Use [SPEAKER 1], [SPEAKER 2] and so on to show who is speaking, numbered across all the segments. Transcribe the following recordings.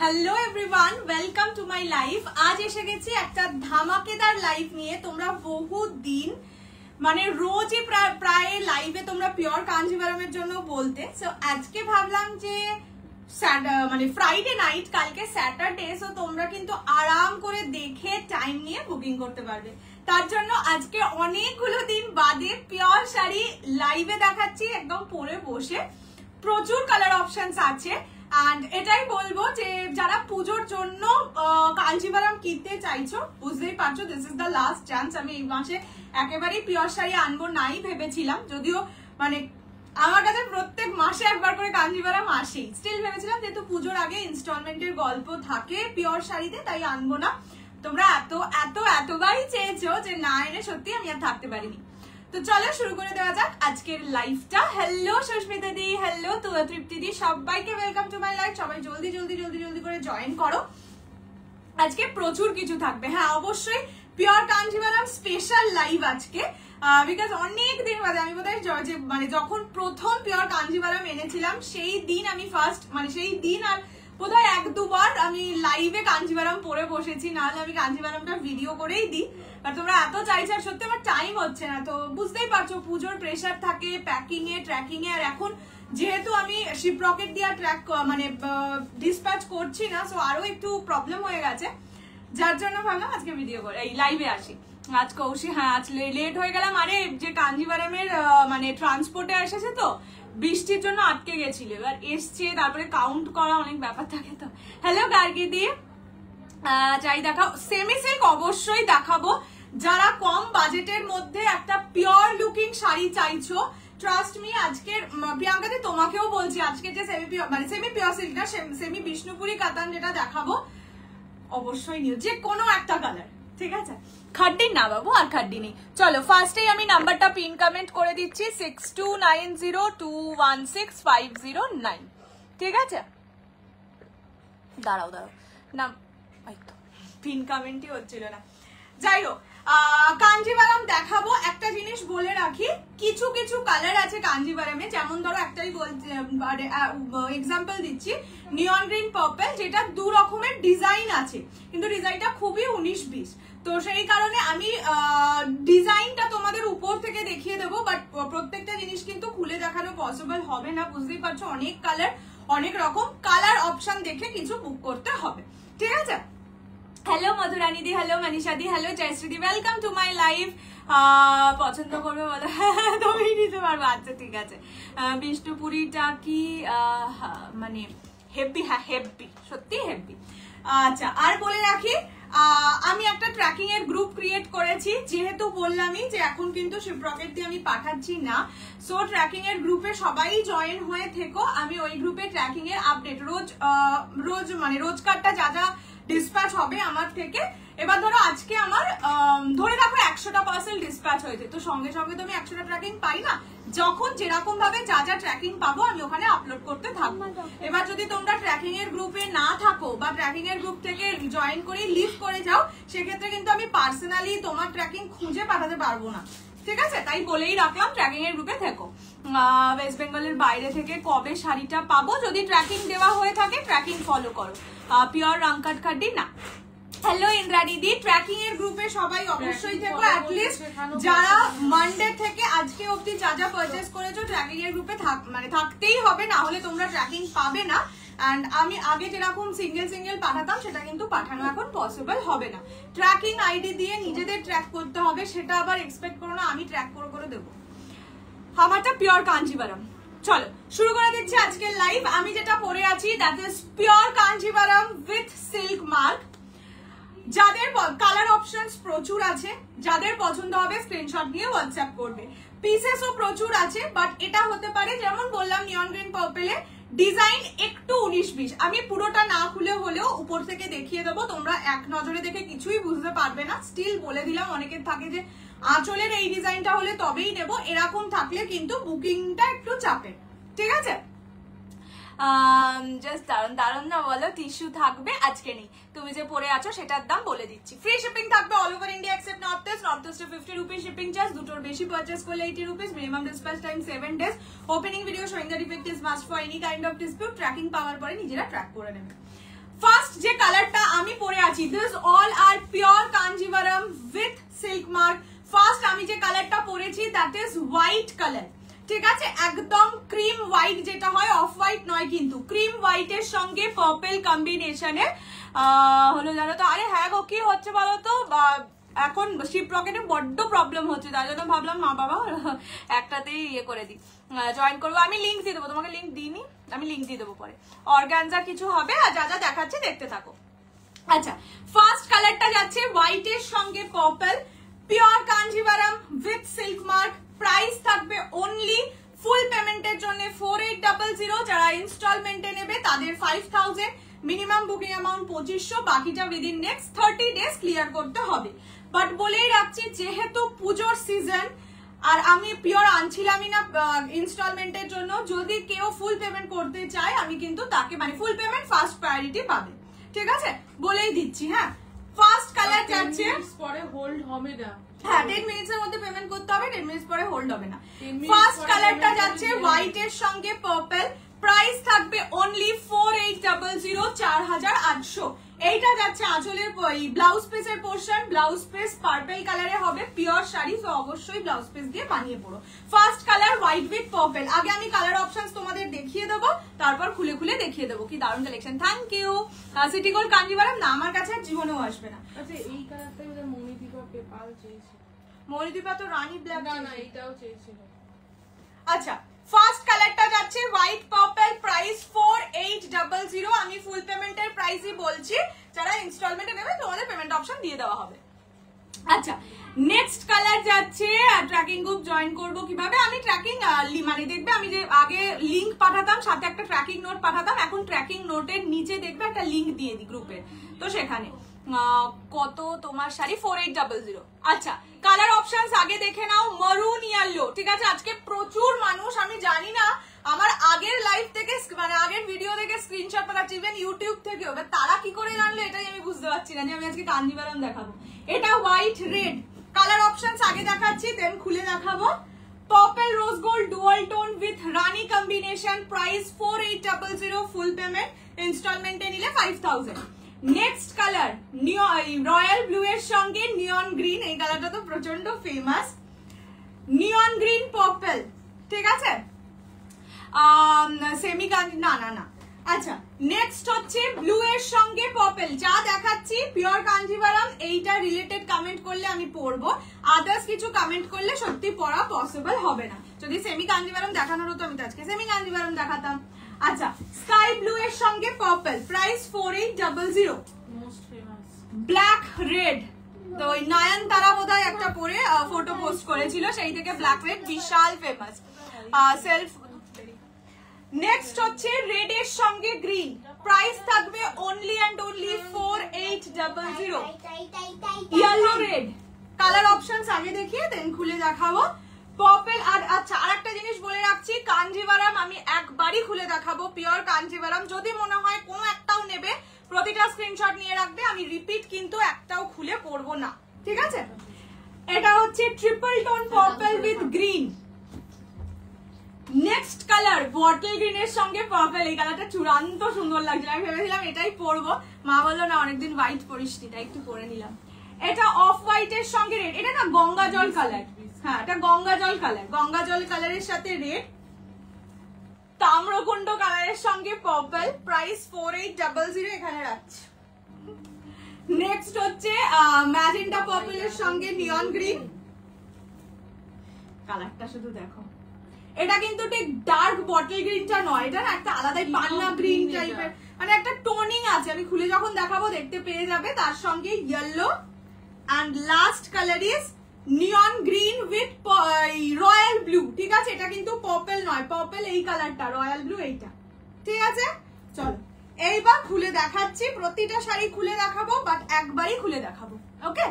[SPEAKER 1] Hello everyone, welcome to my life. আজ এসে গেছি একটা ধামাকেদার লাইফ নিয়ে। তোমরা বহুত দিন মানে রোজই প্রায় লাইভে তোমরা পিওর কাঞ্জিভারামের জন্য বলতে, সো আজকে ভাবলাম যে মানে ফ্রাইডে নাইট, কালকে স্যাটারডে, সো তোমরা কিন্তু আরাম করে দেখে টাইম নিয়ে বুকিং করতে পারবে। তার জন্য আজকে অনেকগুলো দিন বাদে পিওর শাড়ি লাইভে দেখাচ্ছি, একদম পরে বসে। প্রচুর কালার অপশনস আছে। And এটাই বলবো যে যারা পুজোর জন্য কাঞ্জিভারাম কিনতে চাইছো, বুঝতেই পারছো this is the last chance. আমি এই মাসে একেবারেই পিওর শাড়ি আনবো নাই ভেবেছিলাম, যদিও মানে আমার কাছে প্রত্যেক মাসে একবার করে কাঞ্জিভারাম আসেই। স্টিল ভেবেছিলাম যেহেতু পুজোর আগে ইনস্টলমেন্টের গল্প থাকে পিওর শাড়িতে, তাই আনবো না। তোমরা এতবারই চেয়েছো যে না এনে সত্যি আমি আর থাকতে পারিনি। তো চলো শুরু করে দেওয়া যাক আজকের লাইভটা। হ্যালো সুস্মিতা দি, হ্যালো তৃপ্তি দি, সবাইকে ওয়েলকাম টু মাই লাইফ। সবাই জলদি জলদি জলদি জলদি করে জয়েন করো। আজকে প্রচুর কিছু থাকবে। হ্যাঁ, অবশ্যই পিওর কাঞ্জিভারাম স্পেশাল লাইভ আজকে, বিকজ অনেক দিন বাদে আমি বোধহয় মানে যখন প্রথম পিওর কাঞ্জিভারাম এনেছিলাম সেই দিন আমি ফার্স্ট, মানে সেই দিন আর বোধহয় এক দুবার আমি লাইভে কাঞ্জিভারাম পরে বসেছি, নাহলে আমি কাঞ্জিভারামটা ভিডিও করেই দিই। আর তোমরা এত চাইছো, আর সত্যি আমার টাইম হচ্ছে না। তো বুঝতেই পারছো পুজোর প্রেশার থাকে প্যাকিং এ ট্র্যাকিং এ, আর এখন যেহেতু আমি শিপ রকেট দিয়ে ট্র্যাক মানে ডিসপ্যাচ করছি না, সো আরো একটু প্রবলেম হয়ে গেছে, যার জন্য ভাবলাম আজকে ভিডিও করে এই লাইভে আসি। আজ কৌশি, হ্যাঁ আজ লেট হয়ে গেলাম। আরে যে কাঞ্জিভারামের মানে ট্রান্সপোর্টে এসেছে তো বৃষ্টির জন্য আটকে গেছিল, এবার এসছে, তারপরে কাউন্ট করা অনেক ব্যাপার থাকে। তো হ্যালো গার্গি দি, চাই দেখাও। সেমি সিল্ক অবশ্যই দেখাবো। যারা কম বাজেটের মধ্যে একটা পিওর লুকিং শাড়ি চাইছো, ট্রাস্ট মি, আজকের প্রিয়াঙ্কা দি তোমাকেও বলছি, আজকে যে সেমি পিওর মানে সেমি পিওর সিল্ক না, সেমি বিষ্ণুপুরি কাতান যেটা দেখাবো অবশ্যই নিও, যে কোনো একটা কালার, ঠিক আছে? খাড্ডি না বাবু, আর খাড্ডি নেই। চলো ফার্স্টেই আমি নাম্বারটা পিন কমেন্ট করে দিচ্ছি, 6290216509, ঠিক আছে? দাঁড়াও নাম পিন কমেন্টই হচ্ছিল না। যাই হোক, কাঞ্জিভারাম দেখাবো। একটা জিনিস বলে রাখি, কিছু কিছু কালার আছে কাঞ্জিভারামে, যেমন ধরো একটাই এক্সাম্পল দিচ্ছি, নিয়ন গ্রিন পার্পল, যেটা দু রকমের ডিজাইন আছে, কিন্তু ডিজাইনটা খুবই 19-20। তো সেই কারণে আমি ডিজাইনটা তোমাদের উপর থেকে দেখিয়ে দেবো, বাট প্রত্যেকটা জিনিস কিন্তু খুলে দেখানো পসিবল হবে না। বুঝতেই পারছো অনেক কালার, অনেক রকম কালার অপশন দেখে কিছু বুক করতে হবে, ঠিক আছে? হ্যালো মধুরানী দি, হ্যালো মনীষা দি, হ্যালো জয়শ্রী দি, ওয়েলকাম টু মাই লাইভ। পছন্দ করবে বলো? তুমি নিতে পারবো, আচ্ছা ঠিক আছে। বিষ্ণুপুরিটা কি মানে হেভি? হ্যাঁ হেভি, সত্যি হেভি। আচ্ছা, আর বলে রাখি আমি একটা ট্র্যাকিং এর গ্রুপ ক্রিয়েট করেছি, যেহেতু বললামই যে এখন কিন্তু শিপ রকেট দিয়ে আমি পাঠাচ্ছি না, সো ট্র্যাকিং এর গ্রুপে সবাই জয়েন হয়ে থেকো। আমি ওই গ্রুপে ট্র্যাকিং এর আপডেট রোজ মানে রোজকারটা যা যা ডিসপ্যাচ হবে আমার থেকে। এবার ধরো আজকে আমার ধরে রাখো 100টা পার্সেল ডিসপ্যাচ হয়েছে, তো সঙ্গে সঙ্গে তো আমি 100টা ট্র্যাকিং পাই না, যখন যেরকম ভাবে যা যা ট্র্যাকিং পাবো আমি ওখানে আপলোড করতে থাকবো। এবার যদি তোমরা ট্র্যাকিং এর গ্রুপে না থাকো বা ট্র্যাকিং এর গ্রুপ থেকে জয়েন করে লিভ করে যাও, সেক্ষেত্রে কিন্তু আমি পার্সোনালি তোমার ট্র্যাকিং খুঁজে পাঠাতে পারবো না, ঠিক আছে? তাই বলেই রাখলাম ট্র্যাকিং এর গ্রুপে থেকো। ওয়েস্ট বেঙ্গলের বাইরে থেকে কবে শাড়িটা পাবো? যদি ট্র্যাকিং দেওয়া হয়ে থাকে ট্র্যাকিং ফলো করো, পিওর রাংকাট খাড্ডি না। হ্যালো ইন্দ্রাণী দি, ট্র্যাকিং এর গ্রুপে সবাই অবশ্যই থেকো। অ্যাটলিস্ট যারা মানডে থেকে আজকে অবধি যা যা পারচেজ করেছো ট্র্যাকিং এর গ্রুপে মানে থাকতেই হবে, না হলে তোমরা ট্র্যাকিং পাবে না। অ্যান্ড আমি আগে যেরকম সিঙ্গেল সিঙ্গেল পাঠাতাম, সেটা কিন্তু পাঠানো এখন পসিবল হবে না। ট্র্যাকিং আইডি দিয়ে নিজেদের ট্র্যাক করতে হবে, সেটা আবার এক্সপেক্ট করো না আমি ট্র্যাক করে দেবো। আমারটা পিওর কাঞ্জিভারাম। চলো শুরু করে দিচ্ছি আজকের লাইভ। আমি যেটা পরে আছি that is pure Kanjivaram with silk mark. যাদের কালার অপশনস প্রচুর আছে, যাদের পছন্দ হবে স্ক্রিনশট নিয়ে হোয়াটসঅ্যাপ করবে। পিসেসও প্রচুর আছে, বাট এটা হতে পারে যেমন বললাম নিয়ন গ্রিন পার্পলে ডিজাইন একটু 19-20। আমি পুরোটা না খুলে হলেও উপর থেকে দেখিয়ে দেবো, তোমরা এক নজরে দেখে কিছুই বুঝতে পারবে না। স্টিল বলে দিলাম, অনেকের থাকে যে আঁচলের এই ডিজাইনটা হলে তবেই নেব, এরকম থাকলে কিন্তু বুকিংটা একটু চাপের, ঠিক আছে? জাস্ট দারুণ না বলো? টিস্যু থাকবে, আজকে নেই। তুমি যে পরে আছো সেটার দাম বলে দিচ্ছি। ফ্রি শিপিং থাকবে all over India except north east. North ইস্টে 50 রুপিস শিপিং চার্জ, দুটোর বেশি পারচেস করলে 80 rupees. Minimum dispatch time 7 days। Opening video showing the defect is must for any kind of dispute. Tracking পাওয়ার পরে নিজেরা track করে নেবে। ফার্স্ট যে কালারটা আমি পরে আছি, this all are pure Kanjivaram with silk mark. First আমি যে কালারটা পরেছি দ্যাট ইজ হোয়াইট কালার, ঠিক আছে, একদম ক্রিম হোয়াইট যেটা হয়, অফ হোয়াইট নয় কিন্তু, ক্রিম হোয়াইটের সঙ্গে পার্পল কম্বিনেশনে হলো জানো তো। আরে হ্যাঁ গো, কি হচ্ছে বলো তো, এখন শিপ রকেটে বড্ড প্রবলেম হচ্ছে, তার জন্য ভাবলাম মা বাবা একটাতেই ইয়ে করে দিই, জয়েন করবো। আমি লিঙ্ক দিয়ে দেবো, তোমাকে লিঙ্ক দিইনি, আমি লিঙ্ক দিয়ে দেবো পরে। অর্গানজা কিছু হবে, আর যা যা দেখাচ্ছে দেখতে থাকো। আচ্ছা, ফার্স্ট কালারটা যাচ্ছে হোয়াইটের সঙ্গে purple, pure Kanjivaram with silk mark. Price থাকবে অনলি ফুল পেমেন্টের জন্য 4800, যারা ইনস্টলমেন্টে নেবে তাদের 5000, মিনিমাম বুকিং অ্যামাউন্ট 2500, বাকিটা উইদিন নেক্সট 30 ডেজ ক্লিয়ার করতে হবে। বাট বলেই রাখছি, যেহেতু পুজোর সিজন আর আমি পিওর আনছিলামই না ইনস্টলমেন্টের জন্য, যদি কেউ ফুল পেমেন্ট করতে চায় আমি কিন্তু তাকে মানে ফুল পেমেন্ট ফার্স্ট প্রায়োরিটি পাবে, ঠিক আছে, বলেই দিচ্ছি। হ্যাঁ, ফার্স্ট কালার যাচ্ছে,
[SPEAKER 2] পরে হোল্ড হবে না।
[SPEAKER 1] হ্যাঁ, 10 মিনিটসের মধ্যে পেমেন্ট করতে হবে, 10 মিনিটস পরে হোল্ড হবে না। ফার্স্ট কালারটা যাচ্ছে হোয়াইট এর সঙ্গে পার্পল, প্রাইস থাকবে অনলি 4800, 4800। এইটা যাচ্ছে আঁচলের ব্লাউজ পিসের পোর্শন, ব্লাউজ পিস পার্পল কালারে হবে, পিওর শাড়ি, তো অবশ্যই ব্লাউজ পিস দিয়ে বানিয়ে পড়ো। First colour white with purple. আগে আমি কালার অপশনস তোমাদের দেখিয়ে দেবো, তারপর খুলে খুলে দেখিয়ে দেবো। কি দারুণ collection, thank you. City gold Kanjivaram না আমার কাছে জীবনেও আসবে না।
[SPEAKER 2] আচ্ছা, এই কালারটাই ওদের মনিদীপা পেপাল চেয়েছিল।
[SPEAKER 1] মনিদীপা তো রানী ব্ল্যাক,
[SPEAKER 2] না না, এটাও চেয়েছিল।
[SPEAKER 1] আচ্ছা, ফার্স্ট কালারটা যাচ্ছে হোয়াইট পার্পল, প্রাইস 4800। আমি ফুল পেমেন্টের প্রাইসই বলছি, যারা ইনস্টলমেন্টে নেবে তোমাদের পেমেন্ট অপশন দিয়ে দেওয়া হবে। আচ্ছা, নেক্সট কালার যাচ্ছে, ট্র্যাকিং গ্রুপ জয়েন করব কিভাবে? আমি ট্র্যাকিং মানে দেখবে আমি যে আগে লিংক পাঠাতাম, সাথে একটা ট্র্যাকিং নোট পাঠাতাম, এখন ট্র্যাকিং নোটের নিচে দেখবে একটা লিংক দিয়ে দিই গ্রুপে, তো সেখানে কত তোমার শাড়ি 4800। আচ্ছা, কালার অপশনস আগে দেখে নাও, মারুন ইয়েলো, ঠিক আছে। আজকে প্রচুর মানুষ, আমি জানি না আমার আগের লাইভ থেকে মানে আগের ভিডিও থেকে স্ক্রিনশট পাঠাচ্ছে, ইভেন ইউটিউব থেকেও, তারা কি করে জানলো এটাই আমি বুঝতে পারছি না, যে আমি আজকে কাঞ্জিভারাম দেখাবো। এটা হোয়াইট রেড, কালার অপশনস আগে দেখাচ্ছি, দেন খুলে দেখাবো। Purple rose gold dual tone with rani combination, price 4800, full payment, ইনস্টলমেন্টে নিলে 5000। নেক্সট কালার রয়্যাল ব্লু এর সঙ্গে নিয়ন গ্রিন, এই কালারটা তো প্রচন্ড ফেমাস, নিয়ন গ্রিন পার্পল, ঠিক আছে, সেমি কাঞ্জি না না না। আচ্ছা, নেক্সট হচ্ছে ব্লু এর সঙ্গে পার্পল, যা দেখাচ্ছি পিওর কাঞ্জিভারাম, এইটা রিলেটেড কমেন্ট করলে আমি পড়বো, আদার্স কিছু কমেন্ট করলে সত্যি পড়া পসিবল হবে না। যদি সেমি কাঞ্জিভারাম দেখানোর হতো আমি তো আজকে সেমি কাঞ্জিভারাম দেখাতাম। আচ্ছা, স্কাই ব্লু এর সঙ্গে purple, price 4800।
[SPEAKER 2] Most famous
[SPEAKER 1] black red, তো ওই নয়নতারা বোধহয় একটা পরে ফটো পোস্ট করেছিল, সেই থেকে ব্ল্যাক রেড বিশাল ফেমাস সেলফ। নেক্সট হচ্ছে রেড এর সঙ্গে গ্রিন, প্রাইস থাকবে only and only 4800। Yellow red, colour options আগে দেখিয়ে দেন খুলে দেখাবো। পার্পল আর আচ্ছা, আরেকটা জিনিস বলে রাখছি, কাঞ্জিভারাম আমি একবারই খুলে দেখাবো, পিওর কাঞ্জিভারাম। যদি মনে হয় কোনো একটাও নেবে, প্রতিটা স্ক্রিনশট নিয়ে রাখবে, আমি রিপিট কিন্তু একটাও খুলে পড়বো না, ঠিক আছে। এটা হচ্ছে triple tone purple with green. Next colour bottle green এর সঙ্গে পার্পল, এই কালারটা চূড়ান্ত সুন্দর লাগছে, আমি ভেবেছিলাম এটাই পরবো, মা বললো না অনেকদিন হোয়াইট পরিসনি, তাই একটু পরে নিলাম। এটা অফ হোয়াইট এর সঙ্গে রেড, এটা না গঙ্গা জল কালার, হ্যাঁ এটা গঙ্গা জল কালার, গঙ্গা জল কালারের সাথে রেড। তাম্রকুণ্ড কালারের সঙ্গে পার্পল, প্রাইস 4800, এখানে রাখছি। নেক্সট হচ্ছে ম্যাজেন্টা পার্পল এর সঙ্গে নিয়ন গ্রিন, কালারটা শুধু দেখো, এটা কিন্তু ঠিক ডার্ক বটল গ্রিনটা নয়, এটা না একটা আলাদাই পান্না গ্রিন টাইপের, মানে একটা টোনিং আছে, আমি খুলে যখন দেখাবো দেখতে পেয়ে যাবে। তার সঙ্গে yellow and last colour is neon green with royal blue, ঠিক আছে, এটা কিন্তু পার্পল নয়, পার্পল এই কালারটা, রয়্যাল ব্লু এইটা, ঠিক আছে। চলো এইবার খুলে দেখাচ্ছি, প্রতিটা শাড়ি খুলে দেখাবো, বাট একবারই খুলে দেখাবো, ওকে।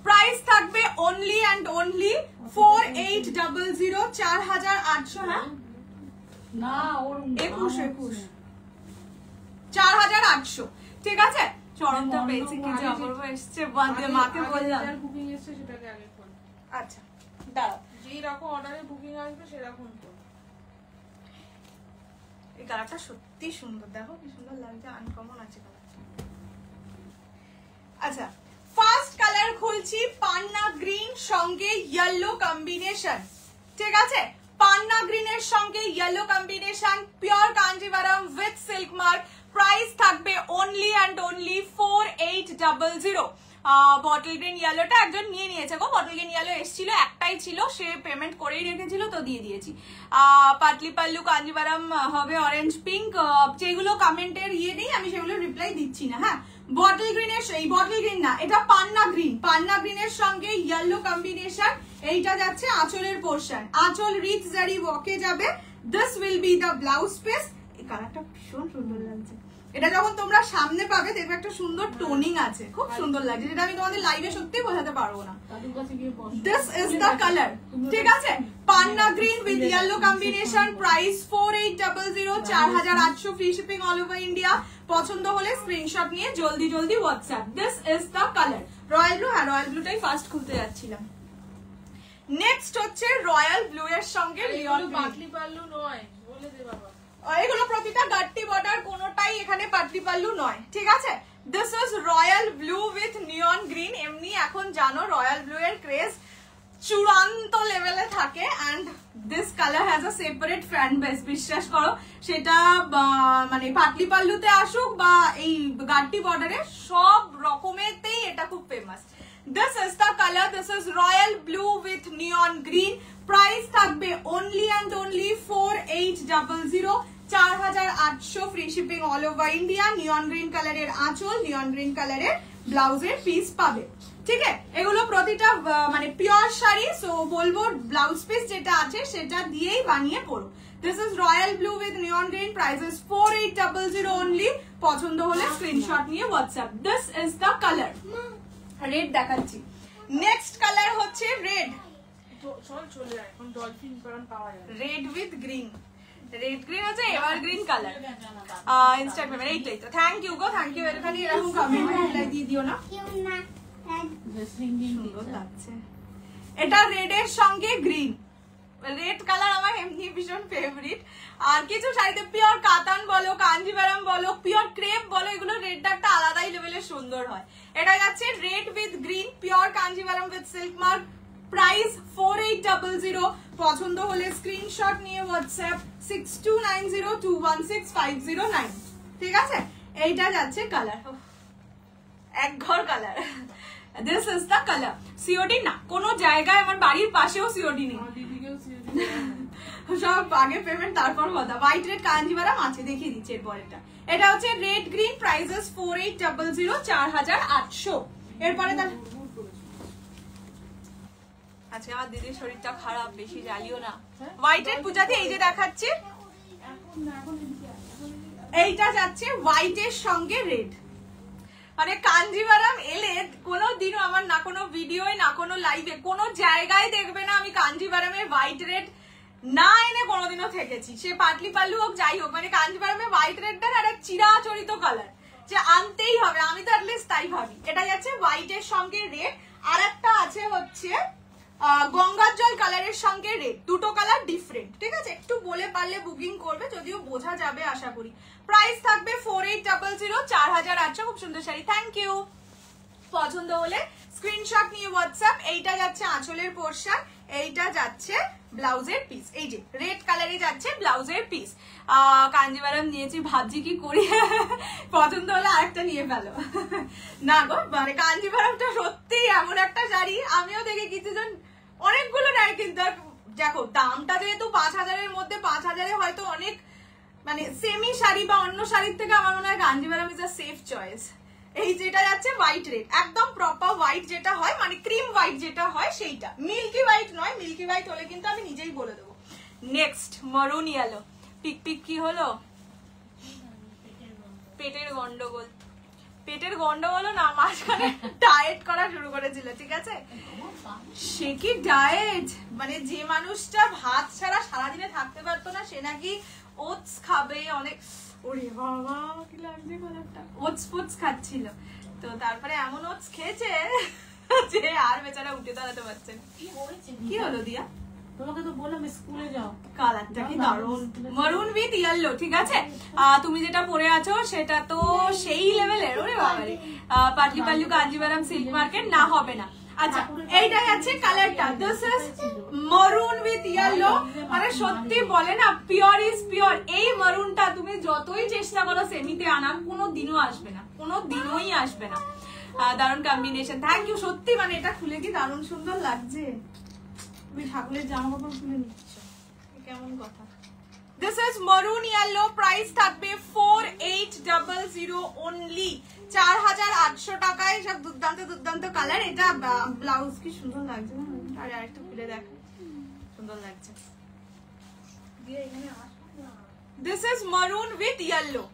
[SPEAKER 1] প্রাইস থাকবে অনলি অ্যান্ড অনলি 4800, 4800, হ্যাঁ
[SPEAKER 2] না ওর
[SPEAKER 1] 21 4800, ঠিক আছে। চরণটা পেয়েছি, কি যে অপূর্ব এসছে, মাকে বললাম
[SPEAKER 2] বুকিং এসছে সেটাকে আগে কর।
[SPEAKER 1] আচ্ছা দাঁড়াও,
[SPEAKER 2] যেই রকম অর্ডারে বুকিং আসবে সেরকম কর।
[SPEAKER 1] এই কালারটা সত্যি সুন্দর, দেখো কি সুন্দর লাগছে, আনকমন আছে কালারটা। আচ্ছা ফার্স্ট কালার খুলছি পান্না গ্রিন সঙ্গে ইয়েলো কম্বিনেশন, ঠিক আছে? পান্না গ্রিনের সঙ্গে yellow combination, pure Kanjivaram with silk mark. Price থাকবে only and only 4800। Bottle green ইয়েলোটা একজন নিয়ে নিয়েছে গো, বটল গ্রিন ইয়েলো এসেছিল, একটাই ছিল, সে পেমেন্ট করেই রেখেছিল তো দিয়ে দিয়েছি। পাটলি পাল্লু কাঞ্জিভারাম হবে অরেঞ্জ পিঙ্ক, যেগুলো কমেন্টের ইয়ে নেই আমি সেগুলো রিপ্লাই দিচ্ছি না। হ্যাঁ বটল গ্রিনের, এই বটল গ্রিন না, এটা পান্না গ্রিন, পান্না গ্রিনের সঙ্গে ইয়েলো কম্বিনেশন। এইটা যাচ্ছে আঁচলের পোর্শন, আঁচল রিচ জারি ওয়াকে যাবে। This will be the blouse piece. এই কালারটা ভীষণ সুন্দর লাগছে, এটা যখন তোমরা সামনে পাবে দেখবে একটা সুন্দর টোনিং আছে, খুব সুন্দর লাগছে, যেটা আমি তোমাদের লাইভে সত্যি বোঝাতে পারবো না। দিস ইজ দ্য কালার, ঠিক আছে? Panna green with yellow combination, price 4800, 4800, free shipping all over India. পছন্দ হলে স্ক্রিনশট নিয়ে জলদি জলদি WhatsApp. This is the colour royal blue. হ্যাঁ রয়্যাল ব্লুটাই ফার্স্ট খুলতে যাচ্ছিলাম। নেক্সট হচ্ছে রয়্যাল ব্লু এর সঙ্গে লিওন
[SPEAKER 2] পাতলি পাল্লু নয়, বলে দে বাবা।
[SPEAKER 1] এগুলো প্রতিটা গাট্টি বর্ডার, কোনোটাই এখানে পাটলি পাল্লু নয়, ঠিক আছে? This is royal blue with neon green. এমনি এখন জানো রয়্যাল ব্লু এর ক্রেজ চূড়ান্ত লেভেলে থাকে, and this colour has a separate fan base. বিশ্বাস করো, সেটা মানে পাটলি পাল্লুতে আসুক বা এই গাট্টি বর্ডারে, সব রকমেতেই এটা খুব famous. This is the color. This is royal blue with neon green. Price থাকবে only and only 4800, 4800, free shipping all over India. Neon green কালারের আঁচল, neon green কালারের ব্লাউজের পিস পাবে, ঠিক আছে? এগুলো প্রতিটা মানে পিওর শাড়ি, সো বলবো ব্লাউজ পিস যেটা আছে সেটা দিয়েই বানিয়ে পরো। This is royal blue with neon green. Price is 4800 only. পছন্দ হলে স্ক্রিনশট নিয়ে WhatsApp. This is the color. Red দেখাচ্ছি। নেক্সট কালার হচ্ছে রেড।
[SPEAKER 2] চল চলে যায়, এখন ডলফিন কারণ পাওয়া যায়।
[SPEAKER 1] Red with green, red green হচ্ছে এভারগ্রিন কালার। ইনস্টাগ্রামে এইটাই তো। থ্যাংক ইউ গো, থ্যাংক ইউ। এখানে এরকম কমেন্ট রিপ্লাই দিয়ে দিও না, সুন্দর লাগছে। এটা রেড এর সঙ্গে গ্রিন, রেড কালার আমার এমনি ভীষণ ফেভারিট। আর কিছু শাড়িতে পিওর কাতান বলো, কাঞ্জিভারাম বলো, পিওর ক্রেপ বলো, এগুলো রেডটা একটা আলাদাই লেভেলের সুন্দর হয়। এটা যাচ্ছে red with green, pure Kanjivaram with silk mark. Price 4800। পছন্দ হলে স্ক্রিনশট নিয়ে হোয়াটসঅ্যাপ 6290216509, ঠিক আছে? এইটা যাচ্ছে কালার, এক ঘর colour. This is the colour. COD না, কোনো জায়গায় আমার বাড়ির পাশেও সিওডি নেই, সব আগে পেমেন্ট তারপর কথা। হোয়াইট রেড কাঞ্জিভারাম আছে, দেখিয়ে দিচ্ছি এরপরেটা। এটা হচ্ছে রেড গ্রিন, প্রাইসেস 4800, 4800। এরপরে আজকে আমার দিদির শরীরটা খারাপ, বেশি জ্বালিও না। হোয়াইট রেড পূজাতে এই যে দেখাচ্ছি, এইটা যাচ্ছে হোয়াইট এর সঙ্গে রেড। মানে কাঞ্জিভারাম এলে কোনো দিনও আমার না কোনো ভিডিওয় না কোনো লাইভে কোনো জায়গায় দেখবে না আমি কাঞ্জিভারামের হোয়াইট রেড না এনে কোনোদিনও থেকেছি। সে পাটলি পাল্লু হোক যাই হোক, মানে কাঞ্জিভারামের হোয়াইট রেডটা একটা চিরাচরিত কালার, যে আনতেই হবে, আমি তো অ্যাটলিস্ট তাই ভাবি। এটা যাচ্ছে হোয়াইট এর সঙ্গে রেড, আর একটা আছে হচ্ছে গঙ্গার জল কালারের সঙ্গে রেড। দুটো কালার ডিফারেন্ট, ঠিক আছে? একটু বলে পারলে বুকিং করবে, যদিও বোঝা যাবে আশা করি। প্রাইস থাকবে 4800, 4800। খুব সুন্দর শাড়ি, থ্যাংক ইউ। পছন্দ হলে স্ক্রিনশট নিয়ে হোয়াটসঅ্যাপ। এইটা যাচ্ছে আঁচলের পোর্শন, এইটা যাচ্ছে ব্লাউজের পিস। এই যে রেড কালারে যাচ্ছে ব্লাউজের পিস। কাঞ্জিভারাম নিয়েছি, ভাবছি কি করি, পছন্দ হলে আরেকটা নিয়ে ফেলো না গো। মানে কাঞ্জিভারামটা সত্যি এমন একটা শাড়ি, আমিও দেখে কিছুজন অনেকগুলো নেয়, কিন্তু দেখো দামটা যেহেতু 5000-এর মধ্যে, 5000-এ হয়তো অনেক মানে সেমি শাড়ি বা অন্য শাড়ির থেকে আমার মনে হয় Kanjivaram is a safe choice. এই যেটা যাচ্ছে হোয়াইট রেড, একদম প্রপার হোয়াইট যেটা হয়, মানে ক্রিম হোয়াইট যেটা হয় সেইটা, মিল্কি হোয়াইট নয়। মিল্কি হোয়াইট হলে কিন্তু আমি নিজেই বলে দেবো। নেক্সট মারুন ইয়েলো। পিক পিক কি হলো? পেটের গন্ডগোল, পেটের গন্ডগোল না, মাঝখানে ডায়েট করা শুরু করেছিল, ঠিক আছে? সে কি ডায়েট, মানে যে মানুষটা ভাত ছাড়া সারাদিনে থাকতে পারতো না, সে নাকি ওটস খাবে অনেক। ওরে বাবা কি লাগছে কালারটা। ওটস ফুটস খাচ্ছিল, তো তারপরে এমন ওটস খেয়েছে যে আর বেচারা উঠে দাঁড়াতে পারছে না। কি হলো দিয়া?
[SPEAKER 3] তোমাকে তো বললাম স্কুলে যাও।
[SPEAKER 1] কালারটা কি দারুণ, মারুন উইথ ইয়েলো, ঠিক আছে। তুমি যেটা পরে আছো সেটা তো সেই লেভেলের, ওরে বাবারে, পাটলি পাল্লু কাঞ্জিভারাম সিল্ক মার্কেট না হবে না। আচ্ছা, এইটাই আছে কালারটা, দিস ইজ মারুন উইথ ইয়েলো। মানে সত্যি বলে না, পিওর ইজ পিওর। এই মারুনটা তুমি যতই চেষ্টা করো সেমিতে আনার, কোনো দিনও আসবে না, কোনো দিনই আসবে না। দারুণ কম্বিনেশন, থ্যাংক ইউ। সত্যি মানে এটা খুলে কি দারুণ সুন্দর লাগছে। তুমি ঠাকুরের জামা কাপড় খুলে নিচ্ছ, কেমন কথা। দিস ইজ মারুন ইয়েলো, প্রাইস থাকবে 4800 অনলি, 4800 টাকায়। সব দুর্দান্ত দুর্দান্ত কালার। এটা ব্লাউজ কি সুন্দর লাগছে না, আর আরেকটু খুলে দেখো, সুন্দর লাগছে। দিস ইজ মারুন উইথ ইয়েলো,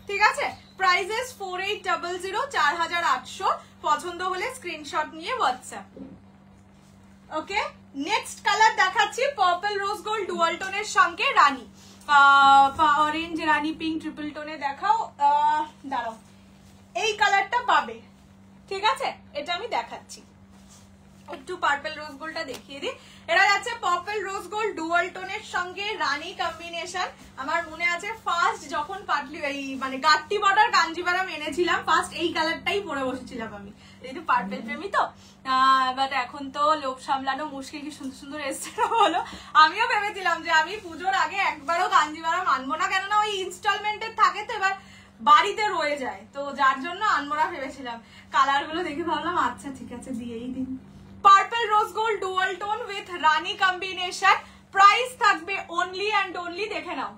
[SPEAKER 1] ঠিক আছে। Price is 4800, 4800। পছন্দ হলে স্ক্রিনশট নিয়ে হোয়াটসঅ্যাপ। ওকে, নেক্সট কালার দেখাচ্ছি পার্পল রোজ গোল্ড ডুয়াল টোনের সঙ্গে রানী, অরেঞ্জ রানী পিঙ্ক ট্রিপল টোনে দেখাও। দাঁড়াও, এই কালারটা পাবে, ঠিক আছে। এটা আমি দেখাচ্ছি, একটু পার্পল রোজ গোল্ডটা দেখিয়ে দিই। এটা যাচ্ছে পার্পল রোজ গোল্ড ডুয়াল টোনের সঙ্গে রানী কম্বিনেশন। আমার মনে আছে ফার্স্ট যখন পাটলি এই মানে গাট্টি বর্ডার কাঞ্জিভারাম এনেছিলাম, ফার্স্ট এই কালারটাই পরে বসেছিলাম আমি, যেহেতু পার্পল প্রেমী তো। বাট এখন তো লোভ সামলানো মুশকিল, কি সুন্দর সুন্দর এসছে না বলো। আমিও ভেবেছিলাম যে আমি পুজোর আগে একবারও কাঞ্জিভারাম আনবো না, কেননা ওই ইনস্টলমেন্টের থাকে তো, এবার বাড়িতে রয়ে যায়, তো যার জন্য আনবো না ভেবেছিলাম। কালার গুলো দেখে ভাবলাম আচ্ছা ঠিক আছে দিয়েই দিন। Purple rose gold dual tone with rani combination, price থাকবে অনলি অ্যান্ড অনলি, দেখে নাও,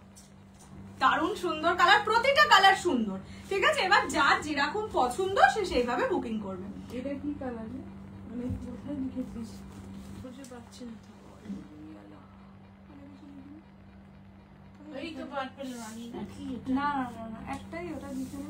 [SPEAKER 1] দারুণ সুন্দর কালার, প্রতিটা কালার সুন্দর, ঠিক আছে। এবার যার যেরকম পছন্দ সে সেইভাবে বুকিং করবে।
[SPEAKER 2] এটা কি কালার, মানে কোথায় লিখেছিস বুঝতে পারছি না তো। এই তো পার্পল রানী নাকি?
[SPEAKER 1] না না না, একটাই, ওটা দিতে না।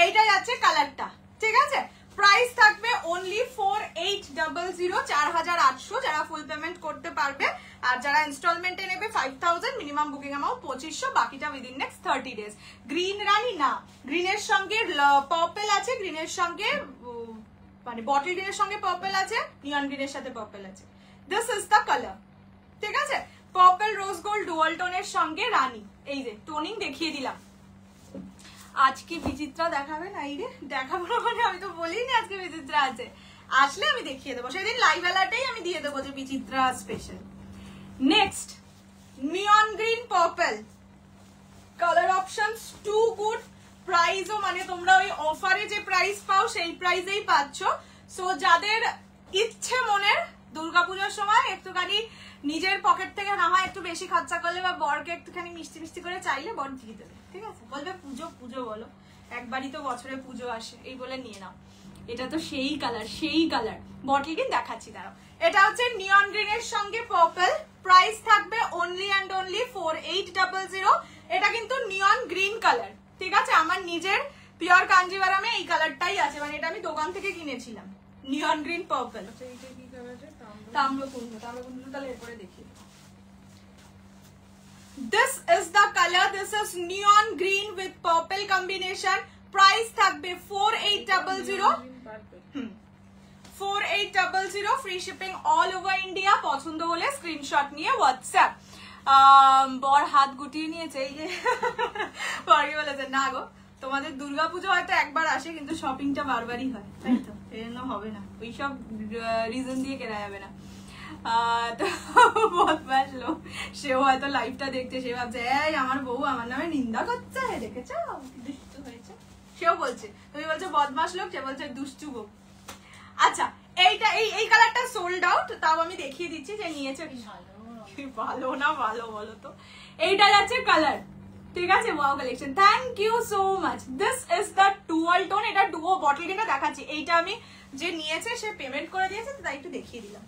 [SPEAKER 1] এইটাই আছে কালারটা, ঠিক আছে। প্রাইস থাকবে অনলি 4800, 4800। যারা ফুল পেমেন্ট করতে পারবে, আর যারা ইনস্টলমেন্টে নেবে 5000, মিনিমাম বুকিং অ্যামাউন্ট 2500, বাকিটা উইদিন নেক্সট 30 ডেজ। গ্রিন রানী না, গ্রিনের সঙ্গে পার্পল আছে, গ্রিনের সঙ্গে মানে বটল গ্রিনের সঙ্গে পার্পল আছে, নিয়ন গ্রিনের সাথে পার্পল আছে। দিস ইজ দ্য কালার, ঠিক আছে। পার্পল রোজ গোল্ড ডুয়াল টোনের সঙ্গে রানী, এই যে টোনিং দেখিয়ে দিলাম। আজকে বিচিত্রা দেখাবে না, এই রে দেখাবো না মানে আমি তো বলিনি আজকে বিচিত্রা আছে, আসলে আমি দেখিয়ে দেবো, সেদিন লাইভ অ্যালার্টেই আমি দিয়ে দেবো যে Bichitra special. Next neon green purple, colour options too good, প্রাইসও মানে তোমরা ওই অফারে যে প্রাইস পাও সেই প্রাইসেই পাচ্ছ। সো যাদের ইচ্ছে মনের দুর্গাপূজার সময় একটুখানি নিজের পকেট থেকে না হয় একটু বেশি খরচা করলে, বা বরকে একটুখানি মিষ্টি মিষ্টি করে চাইলে বর দিয়ে দেবে, ঠিক আছে। বলবে পুজো পুজো বলো, একবারই তো বছরে পুজো আসে, এই বলে নিয়ে নাও। এটা তো সেই কালার, সেই কালার। বটল গ্রিন দেখাচ্ছি দাঁড়াও, এটা হচ্ছে নিয়ন গ্রিনের সঙ্গে পার্পল, প্রাইস থাকবে অনলি অ্যান্ড অনলি 4800। এটা কিন্তু নিয়ন গ্রিন কালার, ঠিক আছে। আমার নিজের পিওর কাঞ্জিভারামে এই কালারটাই আছে, মানে এটা আমি দোকান থেকে কিনেছিলাম, নিয়ন গ্রিন পার্পল।
[SPEAKER 2] এইটা কি কালার?
[SPEAKER 1] তাম্রকুণ্ড, তাম্রকুণ্ড তাহলে এরপরে দেখি। This is the color, this is neon green with purple combination, price থাকবে 4800, 4800, free shipping all over India। পছন্দ হলে স্ক্রিনশট নিয়ে হোয়াটসঅ্যাপ। বর হাত গুটিয়ে নিয়েছে, এই যে বরকে বলেছে না গো, তোমাদের দুর্গাপুজো হয়তো একবার আসে, কিন্তু শপিংটা বারবারই হয়, তাই তো, এই জন্য হবে না, ওইসব রিজন দিয়ে কেনা যাবে না। তো বদমাশ লোক, সেও হয়তো লাইভটা দেখছে, সে ভাবছে এই আমার বউ আমার নামে নিন্দা করছে, দেখেছো দুষ্টু হয়েছে, সেও বলছে। তুমি বলছো বদমাশ লোক, সে বলছে দুষ্টু বউ। আচ্ছা, এইটা এই কালারটা সোল্ড আউট, তাও আমি দেখিয়ে দিচ্ছি যে নিয়েছে কি ভালো না ভালো বলো তো। এইটা যাচ্ছে কালার, ঠিক আছে। Wow collection, thank you so much. This is the dual tone, এটা ডুও বটল গ্রিনটা দেখাচ্ছি। এইটা আমি যে নিয়েছে সে পেমেন্ট করে দিয়েছে, তাই একটু দেখিয়ে দিলাম।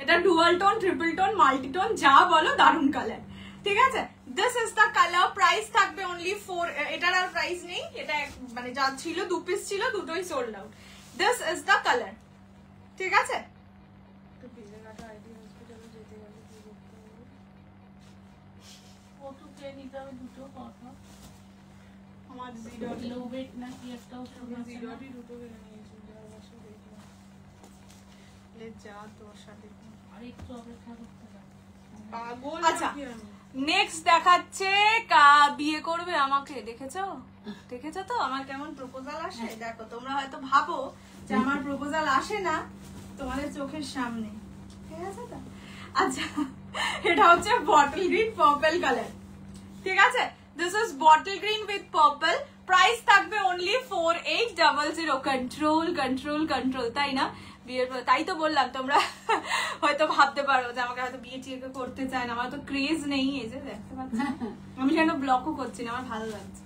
[SPEAKER 1] এটা dual tone, triple tone, multi tone, যা বলো, দারুন কালার, ঠিক আছে। This is the colour, price থাকবে অনলি 4, এটার আর প্রাইস নেই, এটা মানে যা ছিল 2 পিস ছিল, দুটোই sold out. This is the colour, ঠিক আছে। আমার ले जा তোর সাথে
[SPEAKER 2] আর একটু অপেক্ষা করতে হবে।
[SPEAKER 1] পাগল
[SPEAKER 2] আচ্ছা
[SPEAKER 1] নাকি আমি?
[SPEAKER 2] নেক্সট দেখাচ্ছে বিয়ে করবে আমাকে, দেখেছো দেখেছো তো আমার কেমন
[SPEAKER 1] প্রপোজাল আসে দেখো। তোমরা হয়তো ভাবো যে আমার প্রপোজাল আসে না তোমাদের চোখের সামনে, ঠিক আছে তো? আচ্ছা এটা হচ্ছে বটল গ্রিন পার্পল কালার, ঠিক আছে? This is bottle green with purple. Price থাকবে অনলি 4800। কন্ট্রোল কন্ট্রোল কন্ট্রোল, তাই না? বিয়ের তাই তো বললাম, তোমরা হয়তো ভাবতে পারো যে আমাকে হয়তো বিয়ে টিয়ে করতে চায় না, আমার তো ক্রেজ নেই। এই যে দেখতে পাচ্ছি আমি কেন ব্লকও করছি না, আমার ভালো লাগছে।